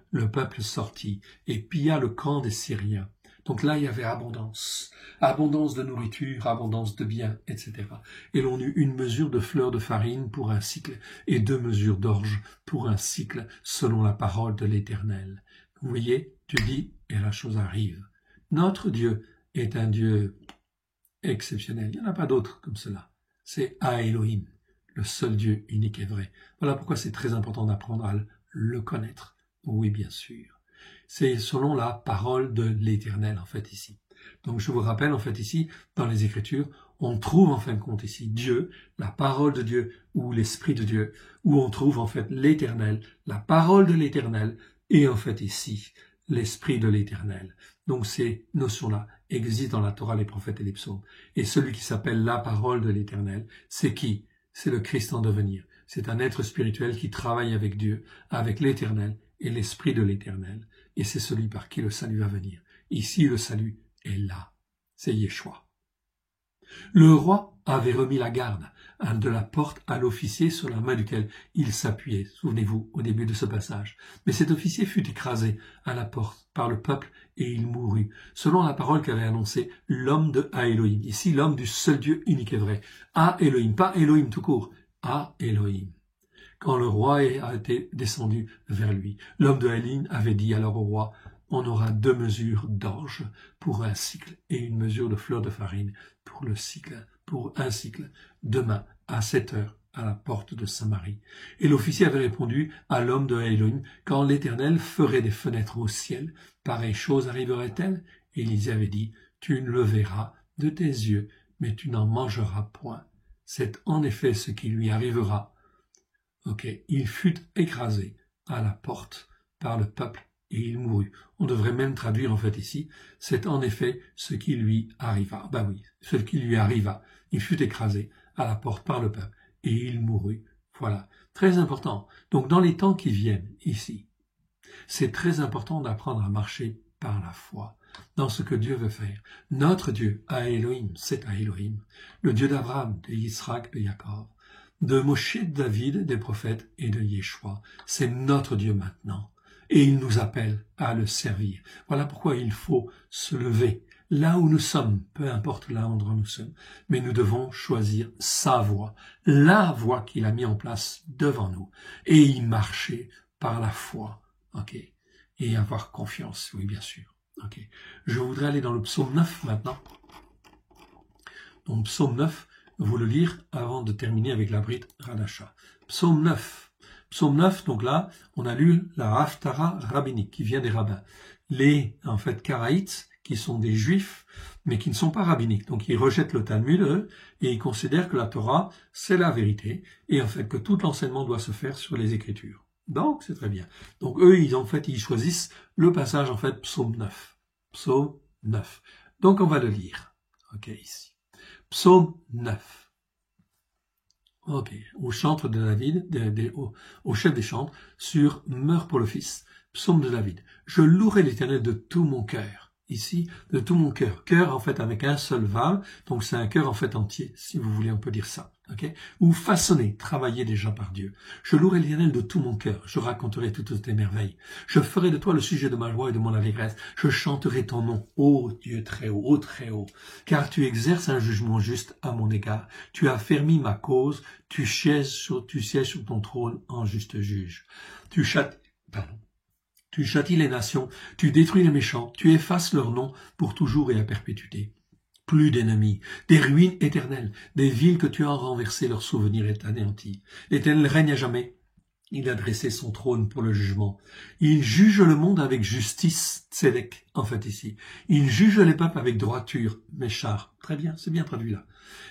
Le peuple sortit et pilla le camp des Syriens. Donc là, il y avait abondance. Abondance de nourriture, abondance de biens, etc. Et l'on eut 1 mesure de fleur de farine pour un cycle et 2 mesures d'orge pour un cycle, selon la parole de l'Éternel. Vous voyez, Dieu dit, et la chose arrive. Notre Dieu est un Dieu exceptionnel. Il n'y en a pas d'autre comme cela. C'est à Elohim, le seul Dieu unique et vrai. Voilà pourquoi c'est très important d'apprendre à le connaître. Oui, bien sûr. C'est selon la parole de l'Éternel, en fait, ici. Donc, je vous rappelle, en fait, ici, dans les Écritures, on trouve, en fin de compte, ici, Dieu, la parole de Dieu, ou l'Esprit de Dieu, où on trouve, en fait, l'Éternel, la parole de l'Éternel, et, en fait, ici, l'Esprit de l'Éternel. Donc, ces notions-là, existe dans la Torah, les prophètes et les psaumes. Et celui qui s'appelle la parole de l'Éternel, c'est qui? C'est le Christ en devenir. C'est un être spirituel qui travaille avec Dieu, avec l'Éternel et l'Esprit de l'Éternel. Et c'est celui par qui le salut va venir. Ici, le salut est là. C'est Yeshua. Le roi avait remis la garde de la porte à l'officier sur la main duquel il s'appuyait, souvenez-vous, au début de ce passage. Mais cet officier fut écrasé à la porte par le peuple et il mourut, selon la parole qu'avait annoncée l'homme de Elohim. Ici, l'homme du seul Dieu unique et vrai. À Elohim, pas Elohim tout court, à Elohim. Quand le roi a été descendu vers lui, l'homme de Elohim avait dit alors au roi, on aura 2 mesures d'orge pour un cycle et une mesure de fleur de farine pour un cycle, demain à 7 heures à la porte de Samarie. Et l'officier avait répondu à l'homme de Elohim, quand l'Éternel ferait des fenêtres au ciel, pareille chose arriverait-elle? Et Élisée avait dit, tu ne le verras de tes yeux, mais tu n'en mangeras point. C'est en effet ce qui lui arrivera. Il fut écrasé à la porte par le peuple et il mourut. On devrait même traduire en fait ici, c'est en effet ce qui lui arriva. Ben oui, ce qui lui arriva. Il fut écrasé à la porte par le peuple et il mourut. Voilà, très important. Donc dans les temps qui viennent ici, c'est très important d'apprendre à marcher par la foi dans ce que Dieu veut faire. Notre Dieu, à Elohim, c'est à Elohim, le Dieu d'Abraham, de Yitzhak, de Jacob, de Moshe, de David, des prophètes et de Yeshua. C'est notre Dieu maintenant. Et il nous appelle à le servir. Voilà pourquoi il faut se lever là où nous sommes, peu importe l'endroit où nous sommes. Mais nous devons choisir sa voie, la voie qu'il a mis en place devant nous, et y marcher par la foi. Et avoir confiance, oui, bien sûr. Je voudrais aller dans le psaume 9 maintenant. Donc, psaume 9, vous le lire avant de terminer avec la Brit Radasha. Psaume 9. Psaume 9, donc là, on a lu la Haftara rabbinique qui vient des rabbins. Les, Karaïtes, qui sont des juifs, mais qui ne sont pas rabbiniques. Donc ils rejettent le Talmud, eux, et ils considèrent que la Torah, c'est la vérité, et que tout l'enseignement doit se faire sur les Écritures. Donc, c'est très bien. Donc eux, ils choisissent le passage, psaume 9. Psaume 9. Donc on va le lire. Ici. Psaume 9. Au chantre de David, au chef des chantres, sur Meurs pour le Fils, psaume de David. Je louerai l'Éternel de tout mon cœur. Ici, de tout mon cœur. Cœur, avec un seul vav, donc c'est un cœur, entier, si vous voulez, on peut dire ça. Ou façonné, travaillé déjà par Dieu. Je louerai l'Éternel de tout mon cœur. Je raconterai toutes tes merveilles. Je ferai de toi le sujet de ma joie et de mon allégresse. Je chanterai ton nom, ô Dieu très haut, car tu exerces un jugement juste à mon égard. Tu as affermi ma cause. Tu sièges sur ton trône en juste juge. Tu châties les nations. Tu détruis les méchants. Tu effaces leur nom pour toujours et à perpétuité. Plus d'ennemis, des ruines éternelles, des villes que tu as renversées, leur souvenir est anéanti. L'Éternel règne à jamais. Il a dressé son trône pour le jugement. Il juge le monde avec justice, tzedek, ici. Il juge les peuples avec droiture, méchar. Très bien, c'est bien traduit là.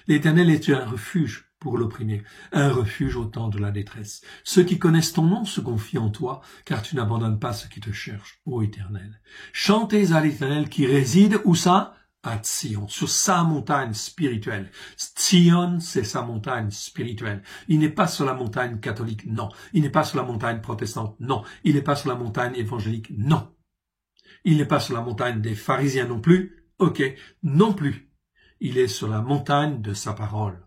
L'Éternel est un refuge pour l'opprimé, un refuge au temps de la détresse. Ceux qui connaissent ton nom se confient en toi, car tu n'abandonnes pas ceux qui te cherchent, ô Éternel. Chantez à l'Éternel qui réside, où ça? À Tzion, sur sa montagne spirituelle. Tzion, c'est sa montagne spirituelle. Il n'est pas sur la montagne catholique, non. Il n'est pas sur la montagne protestante, non. Il n'est pas sur la montagne évangélique, non. Il n'est pas sur la montagne des pharisiens non plus, non plus. Il est sur la montagne de sa parole,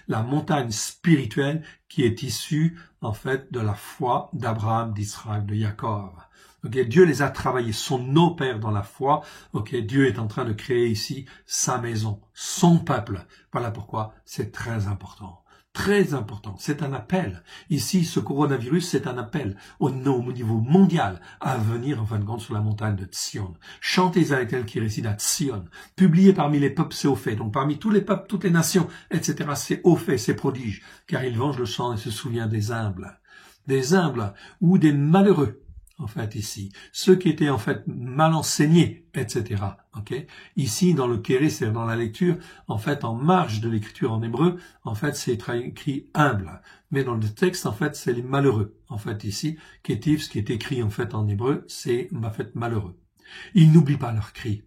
la montagne spirituelle qui est issue, de la foi d'Abraham, d'Israël, de Jacob. Dieu les a travaillés, sont nos pères dans la foi. Dieu est en train de créer ici sa maison, son peuple. Voilà pourquoi c'est très important. Très important. C'est un appel. Ici, ce coronavirus, c'est un appel au niveau mondial à venir, en fin de compte, sur la montagne de Tzion. Chantez à l'Éternel qui réside à Tzion. Publiez parmi les peuples ses hauts faits. Donc, parmi tous les peuples, toutes les nations, etc., ses hauts faits, ses prodiges. Car il venge le sang et se souvient des humbles. Des humbles ou des malheureux. Ici, ceux qui étaient mal enseignés, etc. Ici, dans le kéré, c'est dans la lecture, en marge de l'écriture en hébreu, c'est écrit humble. Mais dans le texte, c'est les malheureux. Ici, kétiv, ce qui est écrit en hébreu, c'est malheureux. Ils n'oublient pas leurs cris.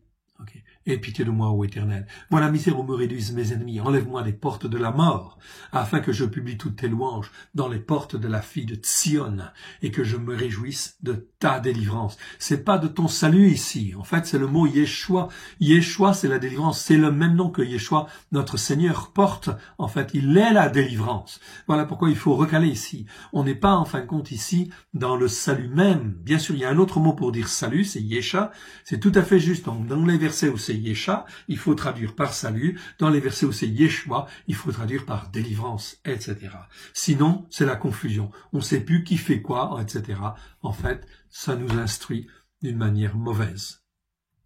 Aie pitié de moi, ô Éternel. Vois la misère où me réduisent mes ennemis. Enlève-moi des portes de la mort, afin que je publie toutes tes louanges dans les portes de la fille de Sion, et que je me réjouisse de ta délivrance. C'est pas de ton salut ici. En fait, c'est le mot Yeshua. Yeshua, c'est la délivrance. C'est le même nom que Yeshua, notre Seigneur, porte. En fait, il est la délivrance. Voilà pourquoi il faut recaler ici. On n'est pas, en fin de compte, ici, dans le salut même. Bien sûr, il y a un autre mot pour dire salut, c'est Yesha. C'est tout à fait juste. Donc, dans les versets où c'est Yesha, il faut traduire par salut. Dans les versets où c'est Yeshua, il faut traduire par délivrance, etc. Sinon, c'est la confusion. On ne sait plus qui fait quoi, etc. En fait, ça nous instruit d'une manière mauvaise.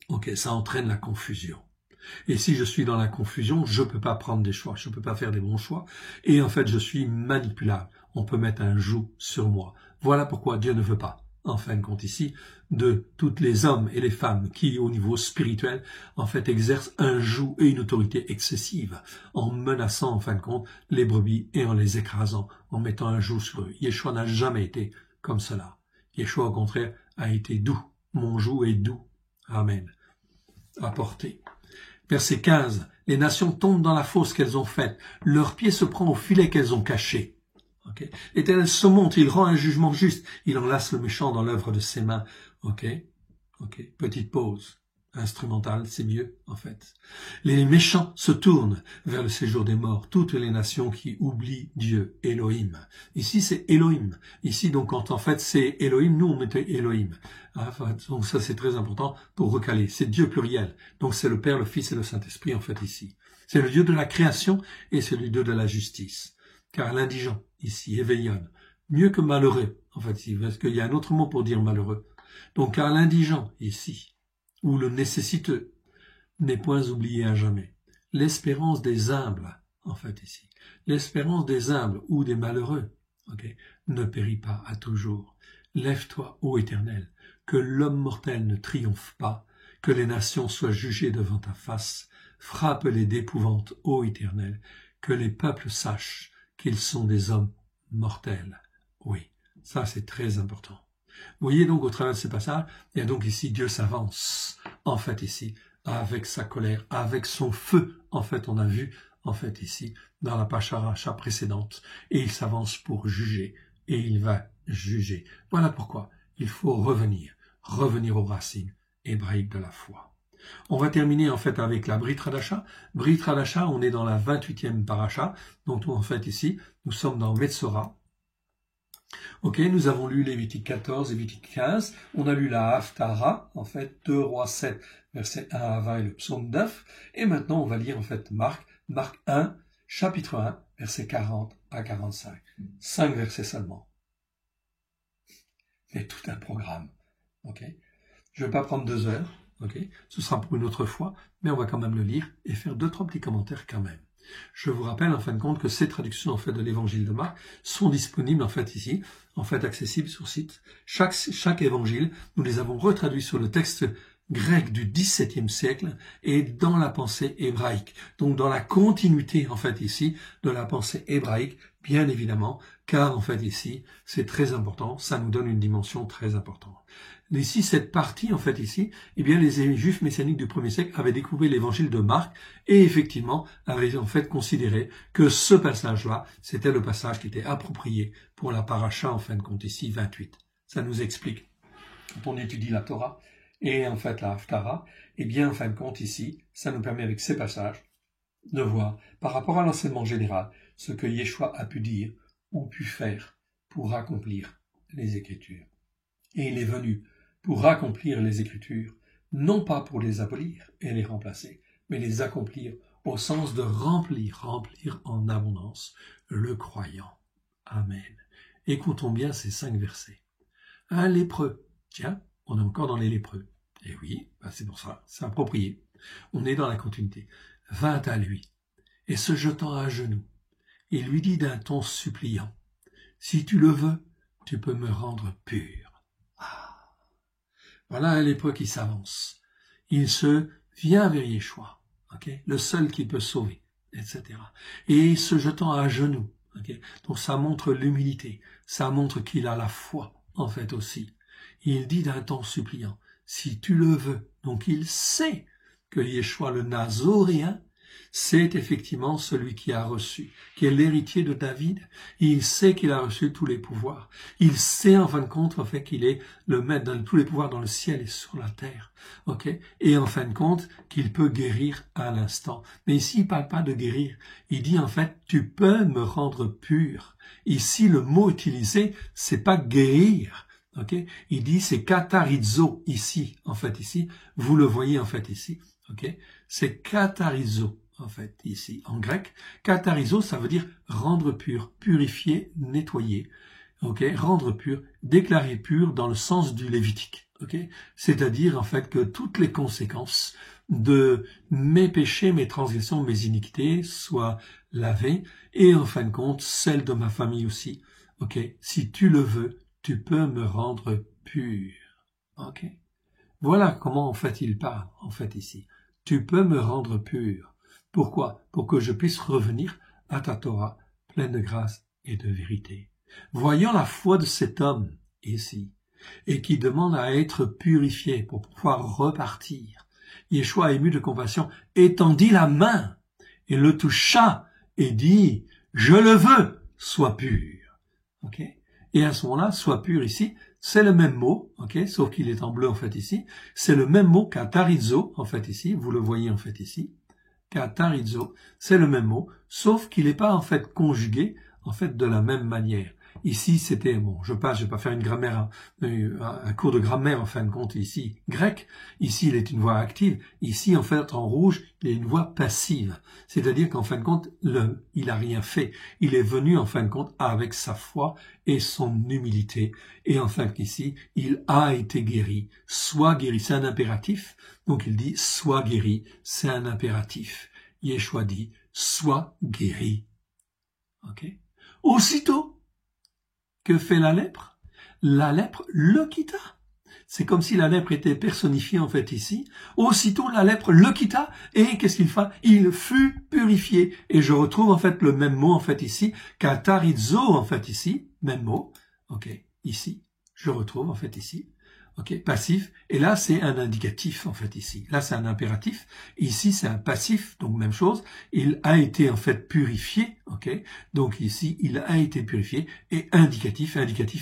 Ok, ça entraîne la confusion. Et si je suis dans la confusion, je peux pas prendre des choix, je peux pas faire des bons choix. Et en fait, je suis manipulable. On peut mettre un joug sur moi. Voilà pourquoi Dieu ne veut pas, en fin de compte ici, de toutes les hommes et les femmes qui, au niveau spirituel, en fait, exercent un joug et une autorité excessive, en menaçant, en fin de compte, les brebis et en les écrasant, en mettant un joug sur eux. Yeshua n'a jamais été comme cela. Yeshua, au contraire, a été doux. Mon joug est doux. Amen. À porter. Verset 15. Les nations tombent dans la fosse qu'elles ont faite. Leur pied se prend au filet qu'elles ont caché. Okay. L'Éternel se montre, il rend un jugement juste. Il enlace le méchant dans l'œuvre de ses mains. Ok. Petite pause. Instrumentale, c'est mieux, en fait. Les méchants se tournent vers le séjour des morts. Toutes les nations qui oublient Dieu, Elohim. Ici, c'est Elohim. Ici, donc, quand en fait, c'est Elohim, nous, on mettait Elohim. Donc, ça, c'est très important pour recaler. C'est Dieu pluriel. Donc, c'est le Père, le Fils et le Saint-Esprit, en fait, ici. C'est le Dieu de la création et c'est le Dieu de la justice. Car l'indigent, ici, Éveillon, mieux que malheureux, en fait, ici, parce qu'il y a un autre mot pour dire malheureux. Donc, car l'indigent, ici, ou le nécessiteux, n'est point oublié à jamais. L'espérance des humbles, en fait ici, l'espérance des humbles ou des malheureux, ne périt pas à toujours. Lève-toi, ô Éternel, que l'homme mortel ne triomphe pas, que les nations soient jugées devant ta face. Frappe-les d'épouvante, ô Éternel, que les peuples sachent qu'ils sont des hommes mortels. Oui, ça c'est très important. Vous voyez donc au travers de ces passages, il y a donc ici Dieu s'avance, en fait ici, avec sa colère, avec son feu, en fait on a vu, en fait ici, dans la paracha précédente, et il s'avance pour juger, et il va juger. Voilà pourquoi il faut revenir aux racines hébraïques de la foi. On va terminer en fait avec la Brit Hadasha. Brit Hadasha, on est dans la 28e paracha, donc en fait ici, nous sommes dans Metzora. Ok, nous avons lu Lévitique 14 et Lévitique 15. On a lu la Haftara, en fait, 2 Rois 7, versets 1 à 20 et le psaume 9. Et maintenant, on va lire en fait Marc 1, chapitre 1, versets 40 à 45. 5 versets seulement. Et tout un programme. Ok, je ne vais pas prendre 2 heures. Ok, ce sera pour une autre fois, mais on va quand même le lire et faire 2-3 petits commentaires quand même. Je vous rappelle en fin de compte que ces traductions en fait de l'évangile de Marc sont disponibles en fait ici, en fait accessibles sur site. Chaque évangile, nous les avons retraduits sur le texte grec du XVIIe siècle et dans la pensée hébraïque. Donc dans la continuité en fait ici de la pensée hébraïque, bien évidemment, car en fait ici, c'est très important, ça nous donne une dimension très importante. Ici, cette partie, en fait, ici, eh bien, les Juifs messianiques du 1er siècle avaient découvert l'évangile de Marc et effectivement avaient en fait considéré que ce passage-là, c'était le passage qui était approprié pour la paracha, en fin de compte, ici, 28. Ça nous explique. Quand on étudie la Torah et en fait la Haftara, eh bien, en fin de compte, ici, ça nous permet avec ces passages de voir, par rapport à l'enseignement général, ce que Yeshua a pu dire ou pu faire pour accomplir les Écritures. Et il est venu pour accomplir les Écritures, non pas pour les abolir et les remplacer, mais les accomplir au sens de remplir en abondance le croyant. Amen. Écoutons bien ces 5 versets. Un lépreux. Tiens, on est encore dans les lépreux. Eh oui, c'est pour ça, c'est approprié. On est dans la continuité. Vint à lui, et se jetant à genoux, il lui dit d'un ton suppliant, « Si tu le veux, tu peux me rendre pur. » Voilà un lépreux qui s'avance. Il se vient vers Yeshua, le seul qui peut sauver, etc. Et se jetant à genoux. Donc ça montre l'humilité, ça montre qu'il a la foi, en fait aussi. Il dit d'un ton suppliant, si tu le veux. Donc il sait que Yeshua le Nazoréen, c'est effectivement celui qui a reçu, qui est l'héritier de David. Il sait qu'il a reçu tous les pouvoirs. Il sait en fin de compte qu'il est le maître de tous les pouvoirs dans le ciel et sur la terre. Et en fin de compte, qu'il peut guérir à l'instant. Mais ici, il parle pas de guérir. Il dit en fait, tu peux me rendre pur. Ici, le mot utilisé, c'est pas guérir. Il dit c'est katarizo ici, ici. Vous le voyez ici. C'est katarizo. Ici, en grec, katarizo, ça veut dire rendre pur, purifier, nettoyer, rendre pur, déclarer pur dans le sens du Lévitique, c'est-à-dire, que toutes les conséquences de mes péchés, mes transgressions, mes iniquités soient lavées, et en fin de compte, celles de ma famille aussi, si tu le veux, tu peux me rendre pur, Voilà comment, il parle, ici. Tu peux me rendre pur. Pourquoi? Pour que je puisse revenir à ta Torah, pleine de grâce et de vérité. Voyons la foi de cet homme ici, et qui demande à être purifié pour pouvoir repartir. Yeshua, ému de compassion, étendit la main et le toucha et dit, je le veux, sois pur. Et à ce moment-là, sois pur ici, c'est le même mot, sauf qu'il est en bleu ici, c'est le même mot katarizo, ici, vous le voyez ici. Katarizo, c'est le même mot, sauf qu'il n'est pas conjugué de la même manière. Ici, c'était, je vais pas faire une grammaire, un cours de grammaire en fin de compte ici, grec. Ici, il est une voix active. Ici, en rouge, il est une voix passive. C'est-à-dire qu'en fin de compte, il a rien fait. Il est venu, en fin de compte, avec sa foi et son humilité. Et ici, il a été guéri. Sois guéri. C'est un impératif. Donc, il dit, sois guéri. C'est un impératif. Yeshua dit, sois guéri. Aussitôt, que fait la lèpre? La lèpre le quitta. C'est comme si la lèpre était personnifiée ici. Aussitôt la lèpre le quitta et qu'est-ce qu'il fait? Il fut purifié. Et je retrouve le même mot ici, katarizo ici, même mot. Ici, je retrouve ici. Passif. Et là c'est un indicatif ici. Là c'est un impératif. Ici c'est un passif, donc même chose. Il a été purifié. Donc ici il a été purifié. Et indicatif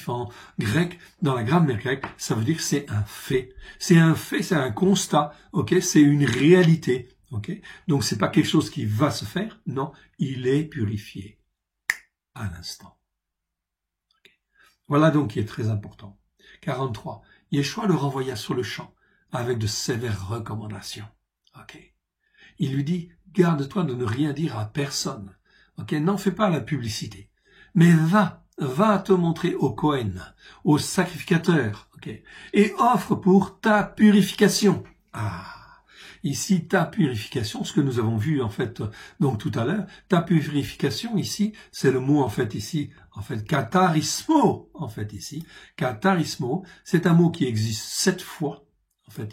en grec, dans la grammaire grecque, ça veut dire que c'est un fait. C'est un fait, c'est un constat. C'est une réalité. Donc c'est pas quelque chose qui va se faire. Non, il est purifié à l'instant. Voilà donc qui est très important. 43. Yeshua le renvoya sur le champ avec de sévères recommandations. Il lui dit, garde-toi de ne rien dire à personne. N'en fais pas la publicité. Mais va te montrer au Kohen, au sacrificateur, et offre pour ta purification. Ici, ta purification, ce que nous avons vu donc tout à l'heure, ta purification ici, c'est le mot ici, katarismo, ici. Katarismo, c'est un mot qui existe 7 fois,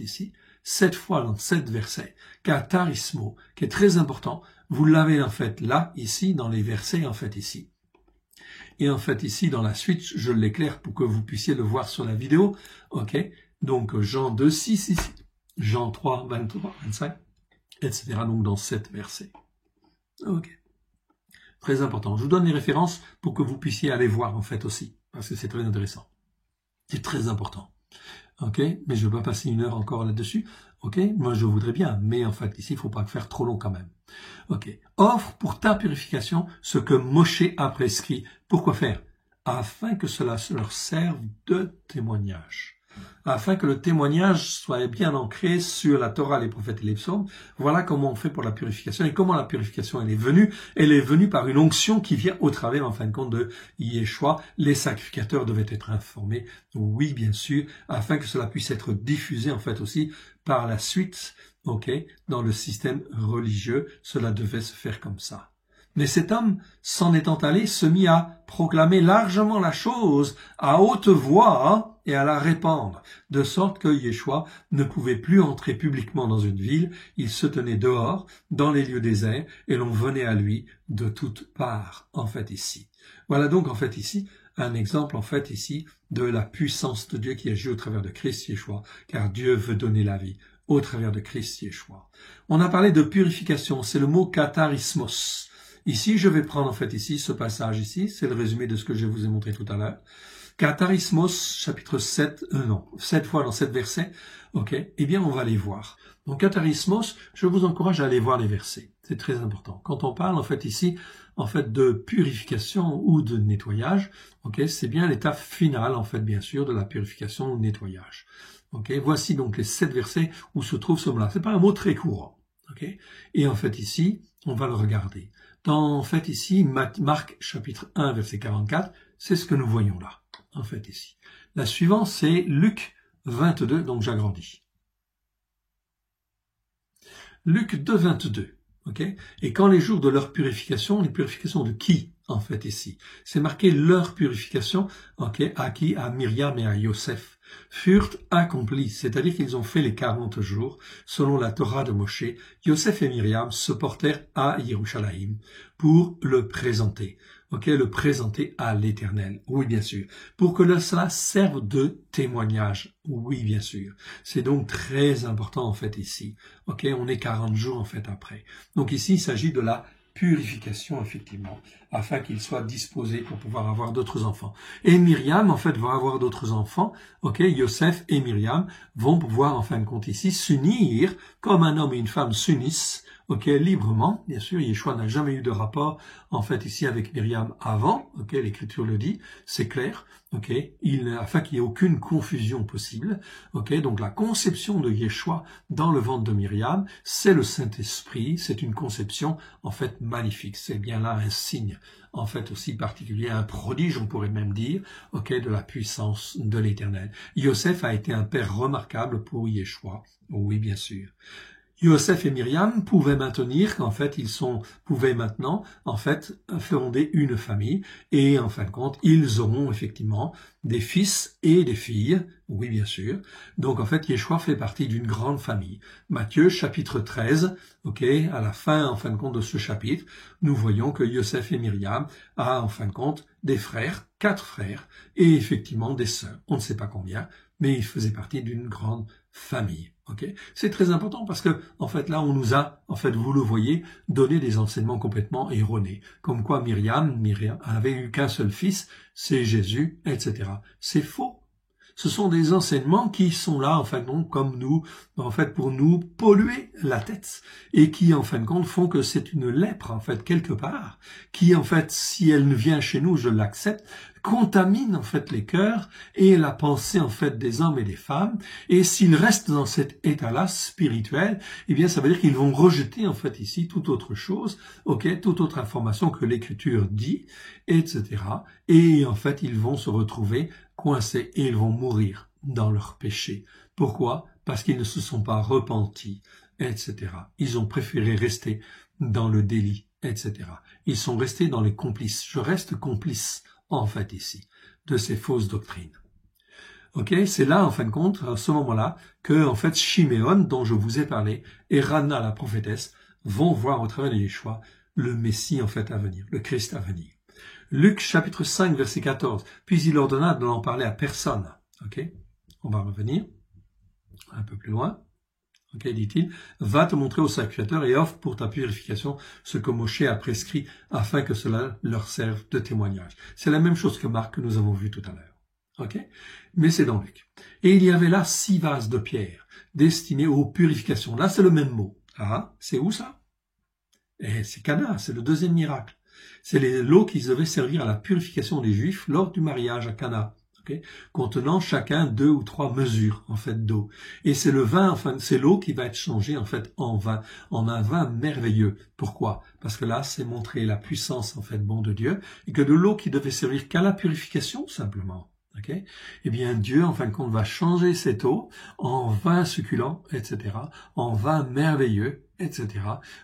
ici, 7 fois dans 7 versets. Katarismo, qui est très important. Vous l'avez là, ici, dans les versets, ici. Et ici, dans la suite, je l'éclaire pour que vous puissiez le voir sur la vidéo. Donc, Jean 2, 6, ici. Jean 3, 23, 25, etc. Donc dans 7 versets. Très important. Je vous donne les références pour que vous puissiez aller voir aussi, parce que c'est très intéressant. C'est très important. Mais je ne veux pas passer 1 heure encore là-dessus. Moi je voudrais bien, mais ici il ne faut pas faire trop long quand même. Offre pour ta purification ce que Moshe a prescrit. Pourquoi faire? Afin que cela leur serve de témoignage. Afin que le témoignage soit bien ancré sur la Torah, les prophètes et les psaumes. Voilà comment on fait pour la purification et comment la purification elle est venue. Elle est venue par une onction qui vient au travers, en fin de compte, de Yeshua. Les sacrificateurs devaient être informés, oui, bien sûr, afin que cela puisse être diffusé, aussi, par la suite, dans le système religieux. Cela devait se faire comme ça. Mais cet homme, s'en étant allé, se mit à proclamer largement la chose à haute voix et à la répandre, de sorte que Yeshua ne pouvait plus entrer publiquement dans une ville, il se tenait dehors, dans les lieux déserts, et l'on venait à lui de toutes parts, ici. Voilà donc, ici, un exemple, ici, de la puissance de Dieu qui agit au travers de Christ Yeshua, car Dieu veut donner la vie au travers de Christ Yeshua. On a parlé de purification, c'est le mot katarismos. Ici, je vais prendre en fait ici, ce passage ici, c'est le résumé de ce que je vous ai montré tout à l'heure. Katarismos, chapitre 7 fois dans 7 versets, ok, eh bien on va les voir. Donc katarismos, je vous encourage à aller voir les versets, c'est très important. Quand on parle en fait ici, en fait de purification ou de nettoyage, ok, c'est bien l'étape finale en fait bien sûr de la purification ou nettoyage. Ok, voici donc les 7 versets où se trouve ce mot-là. C'est pas un mot très courant, ok, et en fait ici, on va le regarder. En fait ici, Marc chapitre 1 verset 44, c'est ce que nous voyons là. En fait ici. La suivante, c'est Luc 22, donc j'agrandis. Luc 2, 22. Ok. Et quand les jours de leur purification, les purifications de qui, en fait, ici? C'est marqué leur purification, ok, à qui? À Myriam et à Yosef, furent accomplis. C'est-à-dire qu'ils ont fait les 40 jours, selon la Torah de Moshe. Yosef et Myriam se portèrent à Yerushalayim pour le présenter. Ok, le présenter à l'Éternel. Oui, bien sûr. Pour que cela serve de témoignage. Oui, bien sûr. C'est donc très important, en fait, ici. Ok, on est 40 jours, en fait, après. Donc ici, il s'agit de la purification, effectivement, afin qu'il soit disposé pour pouvoir avoir d'autres enfants. Et Myriam, en fait, va avoir d'autres enfants. Ok, Yosef et Myriam vont pouvoir, en fin de compte, ici, s'unir comme un homme et une femme s'unissent. Ok, librement, bien sûr, Yeshua n'a jamais eu de rapport, en fait, ici avec Myriam avant, ok, l'Écriture le dit, c'est clair, ok, afin qu'il n'y ait aucune confusion possible, ok, donc la conception de Yeshua dans le ventre de Myriam, c'est le Saint-Esprit, c'est une conception, en fait, magnifique, c'est bien là un signe, en fait, aussi particulier, un prodige, on pourrait même dire, ok, de la puissance de l'Éternel. Yosef a été un père remarquable pour Yeshua, oui, bien sûr. Yosef et Myriam pouvaient maintenir, en fait, pouvaient maintenant, en fait, fonder une famille, et en fin de compte, ils auront effectivement des fils et des filles, oui, bien sûr. Donc, en fait, Yeshua fait partie d'une grande famille. Matthieu, chapitre 13, ok, à la fin, en fin de compte, de ce chapitre, nous voyons que Yosef et Myriam a, en fin de compte, des frères, 4 frères, et effectivement des sœurs. On ne sait pas combien, mais ils faisaient partie d'une grande famille. Okay. C'est très important parce que, en fait, là, on nous a, en fait, vous le voyez, donné des enseignements complètement erronés. Comme quoi Myriam avait eu qu'un seul fils, c'est Jésus, etc. C'est faux. Ce sont des enseignements qui sont là, en fin de compte, comme nous, en fait, pour nous polluer la tête et qui, en fin de compte, font que c'est une lèpre, en fait, quelque part, qui, en fait, si elle vient chez nous, je l'accepte, contamine, en fait, les cœurs et la pensée, en fait, des hommes et des femmes. Et s'ils restent dans cet état-là spirituel, eh bien, ça veut dire qu'ils vont rejeter, en fait, ici, toute autre chose, ok, toute autre information que l'Écriture dit, etc. Et, en fait, ils vont se retrouver coincés et ils vont mourir dans leur péché. Pourquoi? Parce qu'ils ne se sont pas repentis, etc. Ils ont préféré rester dans le délit, etc. Ils sont restés dans les complices. Je reste complice, en fait, ici, de ces fausses doctrines. Ok, c'est là, en fin de compte, à ce moment-là, que, en fait, Shiméon, dont je vous ai parlé, et Rana, la prophétesse, vont voir au travers de Yeshua le Messie, en fait, à venir, le Christ à venir. Luc, chapitre 5, verset 14. Puis il ordonna de n'en parler à personne. Ok, on va revenir un peu plus loin. Ok, dit-il, va te montrer au sacrificateur et offre pour ta purification ce que Moshe a prescrit afin que cela leur serve de témoignage. C'est la même chose que Marc que nous avons vu tout à l'heure. Ok, mais c'est dans Luc. Et il y avait là 6 vases de pierre destinés aux purifications. Là, c'est le même mot. Ah, c'est où ça? Et c'est Cana, c'est le deuxième miracle. C'est l'eau qui devait servir à la purification des Juifs lors du mariage à Cana, okay, contenant chacun 2 ou 3 mesures en fait d'eau. Et c'est le vin, enfin c'est l'eau qui va être changée en fait en vin, en un vin merveilleux. Pourquoi? Parce que là c'est montrer la puissance en fait bon de Dieu et que de l'eau qui devait servir qu'à la purification simplement. Okay, eh bien Dieu en fin de compte va changer cette eau en vin succulent, etc., en vin merveilleux, etc.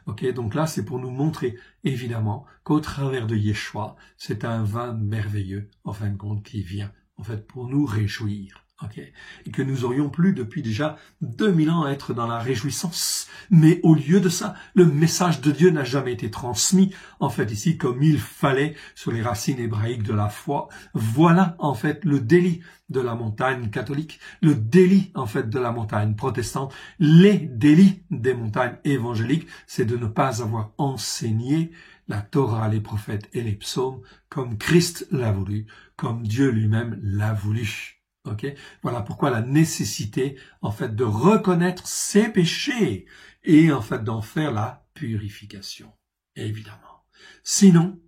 Ok, donc là c'est pour nous montrer évidemment qu'au travers de Yeshua, c'est un vin merveilleux en fin de compte qui vient en fait pour nous réjouir. Okay. Et que nous aurions pu depuis déjà 2000 ans être dans la réjouissance. Mais au lieu de ça, le message de Dieu n'a jamais été transmis, en fait, ici, comme il fallait sur les racines hébraïques de la foi. Voilà, en fait, le délit de la montagne catholique, le délit, en fait, de la montagne protestante, les délits des montagnes évangéliques, c'est de ne pas avoir enseigné la Torah, les prophètes et les psaumes comme Christ l'a voulu, comme Dieu lui-même l'a voulu. Okay. Voilà pourquoi la nécessité, en fait, de reconnaître ses péchés et, en fait, d'en faire la purification, évidemment. Sinon,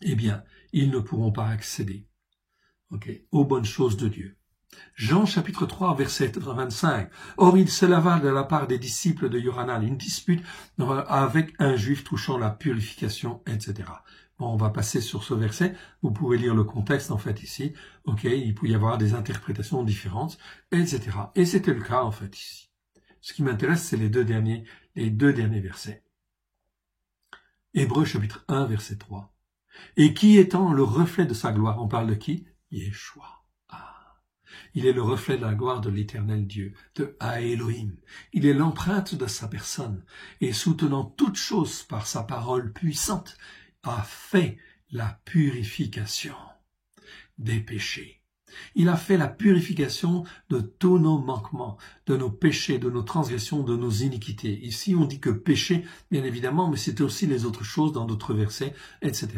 eh bien, ils ne pourront pas accéder, aux bonnes choses de Dieu. Jean chapitre 3, verset 25. Or, il s'éleva de la part des disciples de Yohanan une dispute avec un juif touchant la purification, etc. Bon, on va passer sur ce verset. Vous pouvez lire le contexte, en fait, ici. Il peut y avoir des interprétations différentes, etc. Et c'était le cas, en fait, ici. Ce qui m'intéresse, c'est les deux derniers versets. Hébreux chapitre 1, verset 3. Et qui étant le reflet de sa gloire, on parle de qui? Yeshua. Il est le reflet de la gloire de l'Éternel Dieu, de Elohim. Il est l'empreinte de sa personne, et soutenant toutes choses par sa parole puissante, a fait la purification des péchés. Il a fait la purification de tous nos manquements, de nos péchés, de nos transgressions, de nos iniquités. Ici, on dit que péché, bien évidemment, mais c'est aussi les autres choses dans d'autres versets, etc.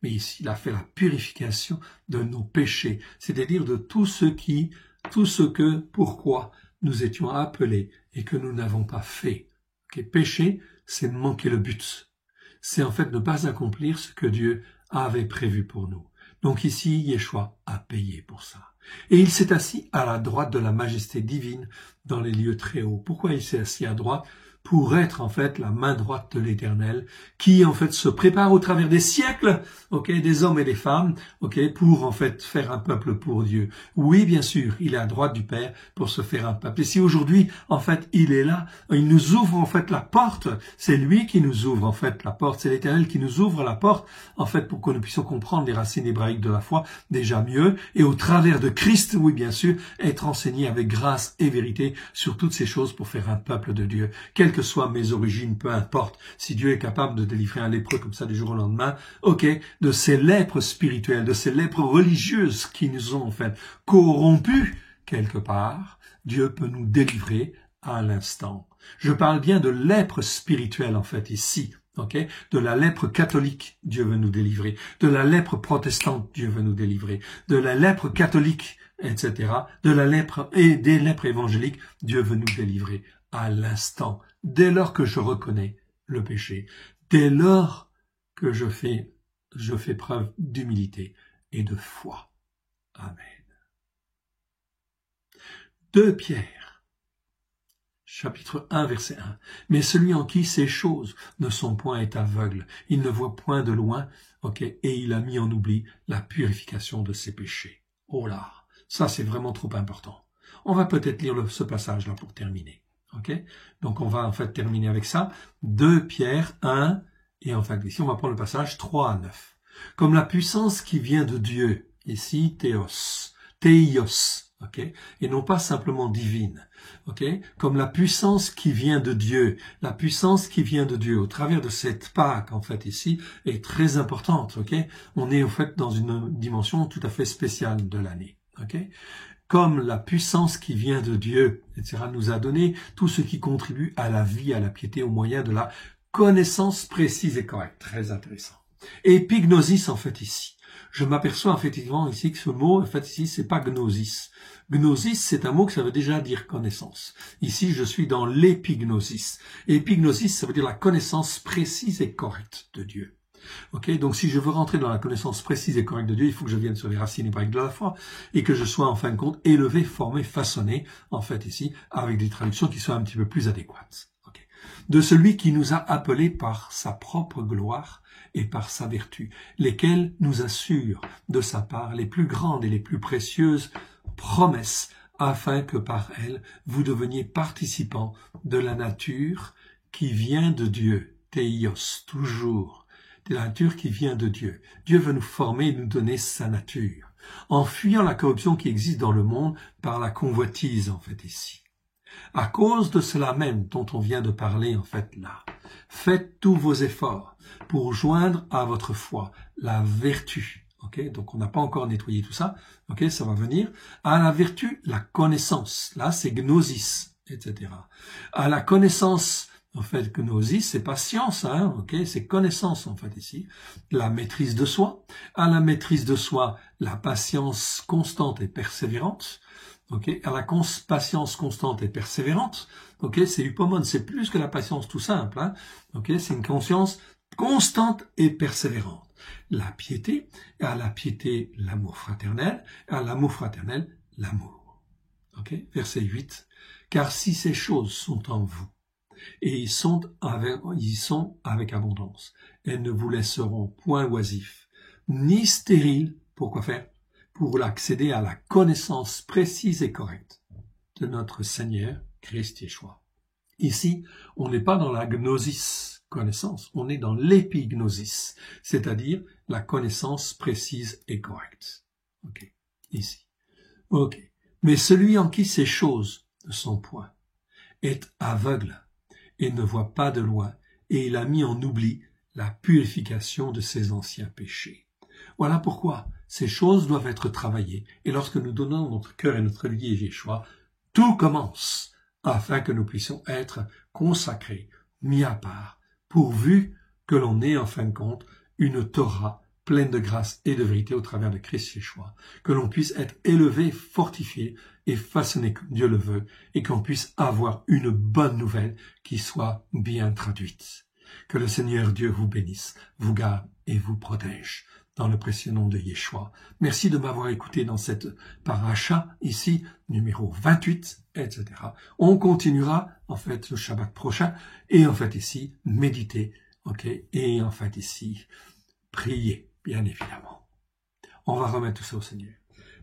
Mais ici, il a fait la purification de nos péchés, c'est-à-dire de tout ce que, pourquoi nous étions appelés et que nous n'avons pas fait. Péché, c'est manquer le but. C'est en fait ne pas accomplir ce que Dieu avait prévu pour nous. Donc ici, Yeshua a payé pour ça. Et il s'est assis à la droite de la majesté divine dans les lieux très hauts. Pourquoi il s'est assis à droite? Pour être en fait la main droite de l'Éternel, qui en fait se prépare au travers des siècles, des hommes et des femmes, pour en fait faire un peuple pour Dieu. Oui, bien sûr, il est à droite du Père pour se faire un peuple. Et si aujourd'hui, en fait, il est là, il nous ouvre en fait la porte, c'est lui qui nous ouvre en fait la porte, c'est l'Éternel qui nous ouvre la porte, en fait, pour que nous puissions comprendre les racines hébraïques de la foi déjà mieux, et au travers de Christ, oui, bien sûr, être enseigné avec grâce et vérité sur toutes ces choses pour faire un peuple de Dieu. Quelles que soient mes origines, peu importe, si Dieu est capable de délivrer un lépreux comme ça du jour au lendemain, de ces lèpres spirituelles, de ces lèpres religieuses qui nous ont en fait corrompus quelque part, Dieu peut nous délivrer à l'instant. Je parle bien de lèpre spirituelle en fait ici. De la lèpre catholique, Dieu veut nous délivrer. De la lèpre protestante, Dieu veut nous délivrer. De la lèpre catholique, etc. De la lèpre et des lèpres évangéliques, Dieu veut nous délivrer à l'instant. Dès lors que je reconnais le péché, dès lors que je fais preuve d'humilité et de foi. Amen. 2 Pierre, chapitre 1, verset 1. Mais celui en qui ces choses ne sont point est aveugle, il ne voit point de loin, et il a mis en oubli la purification de ses péchés. Oh là, ça c'est vraiment trop important. On va peut-être lire ce passage-là pour terminer. Donc on va en fait terminer avec ça. 2 Pierre 1, et en fait ici on va prendre le passage 3 à 9. Comme la puissance qui vient de Dieu, ici théios, et non pas simplement divine, comme la puissance qui vient de Dieu, au travers de cette Pâque en fait ici est très importante, On est en fait dans une dimension tout à fait spéciale de l'année, Comme la puissance qui vient de Dieu, etc., nous a donné tout ce qui contribue à la vie, à la piété, au moyen de la connaissance précise et correcte. Très intéressant. Épignosis, en fait, ici. Je m'aperçois, effectivement, ici, que ce mot, en fait, ici, c'est pas gnosis. Gnosis, c'est un mot que ça veut déjà dire connaissance. Ici, je suis dans l'épignosis. Épignosis, ça veut dire la connaissance précise et correcte de Dieu. Donc si je veux rentrer dans la connaissance précise et correcte de Dieu, il faut que je vienne sur les racines hébraïques de la foi et que je sois en fin de compte élevé, formé, façonné, en fait ici, avec des traductions qui soient un petit peu plus adéquates. De celui qui nous a appelés par sa propre gloire et par sa vertu, lesquels nous assurent de sa part les plus grandes et les plus précieuses promesses, afin que par elles vous deveniez participants de la nature qui vient de Dieu, théios, toujours, de la nature qui vient de Dieu. Dieu veut nous former et nous donner sa nature. en fuyant la corruption qui existe dans le monde par la convoitise, en fait, ici. À cause de cela même dont on vient de parler, en fait, là, faites tous vos efforts pour joindre à votre foi la vertu. Okay, donc on n'a pas encore nettoyé tout ça. Okay, ça va venir. À la vertu, la connaissance. Là, c'est gnosis, etc. À la connaissance, en fait, gnosis, c'est pas science, hein, okay, c'est connaissance, en fait, ici. La maîtrise de soi. À la maîtrise de soi, la patience constante et persévérante. Okay, à la patience constante et persévérante. Okay, c'est upomone, c'est plus que la patience tout simple. Hein, okay, c'est une conscience constante et persévérante. La piété, et à la piété, l'amour fraternel, et à l'amour fraternel, l'amour. Okay? Verset 8. Car si ces choses sont en vous, et ils sont avec abondance, elles ne vous laisseront point oisifs, ni stériles, pour quoi faire? Pour accéder à la connaissance précise et correcte de notre Seigneur Christ Yeshua. Ici, on n'est pas dans la gnosis, connaissance, on est dans l'épignosis, c'est-à-dire la connaissance précise et correcte. Ok, ici. Ok, mais celui en qui ces choses ne sont point est aveugle et ne voit pas de loin, et il a mis en oubli la purification de ses anciens péchés. Voilà pourquoi ces choses doivent être travaillées, et lorsque nous donnons notre cœur et notre vie à Yeshua, tout commence afin que nous puissions être consacrés, mis à part, pourvu que l'on ait en fin de compte une Torah pleine de grâce et de vérité au travers de Christ Yeshua, que l'on puisse être élevé, fortifié et façonné comme Dieu le veut, et qu'on puisse avoir une bonne nouvelle qui soit bien traduite. Que le Seigneur Dieu vous bénisse, vous garde et vous protège. Dans le précieux nom de Yeshua. Merci de m'avoir écouté dans cette paracha, ici, numéro 28, etc. On continuera, en fait, le Shabbat prochain, et en fait, ici, méditer, ok, et en fait, ici, prier, bien évidemment. On va remettre tout ça au Seigneur.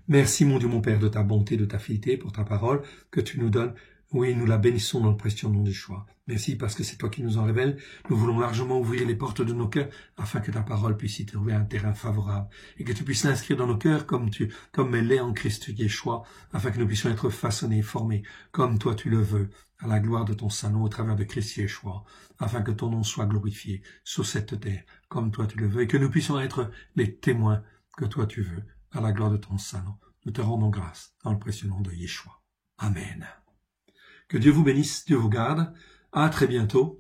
Merci, mon Dieu, mon Père, de ta bonté, de ta fidélité, pour ta parole que tu nous donnes. Oui, nous la bénissons dans le précieux nom de Yeshua. Merci parce que c'est toi qui nous en révèles. Nous voulons largement ouvrir les portes de nos cœurs afin que ta parole puisse y trouver un terrain favorable et que tu puisses l'inscrire dans nos cœurs comme elle est en Christ Yeshua, afin que nous puissions être façonnés, formés comme toi tu le veux, à la gloire de ton Saint-Nom au travers de Christ Yeshua, afin que ton nom soit glorifié sur cette terre comme toi tu le veux et que nous puissions être les témoins que toi tu veux à la gloire de ton Saint-Nom. Nous te rendons grâce dans le précieux nom de Yeshua. Amen. Que Dieu vous bénisse, Dieu vous garde. À très bientôt.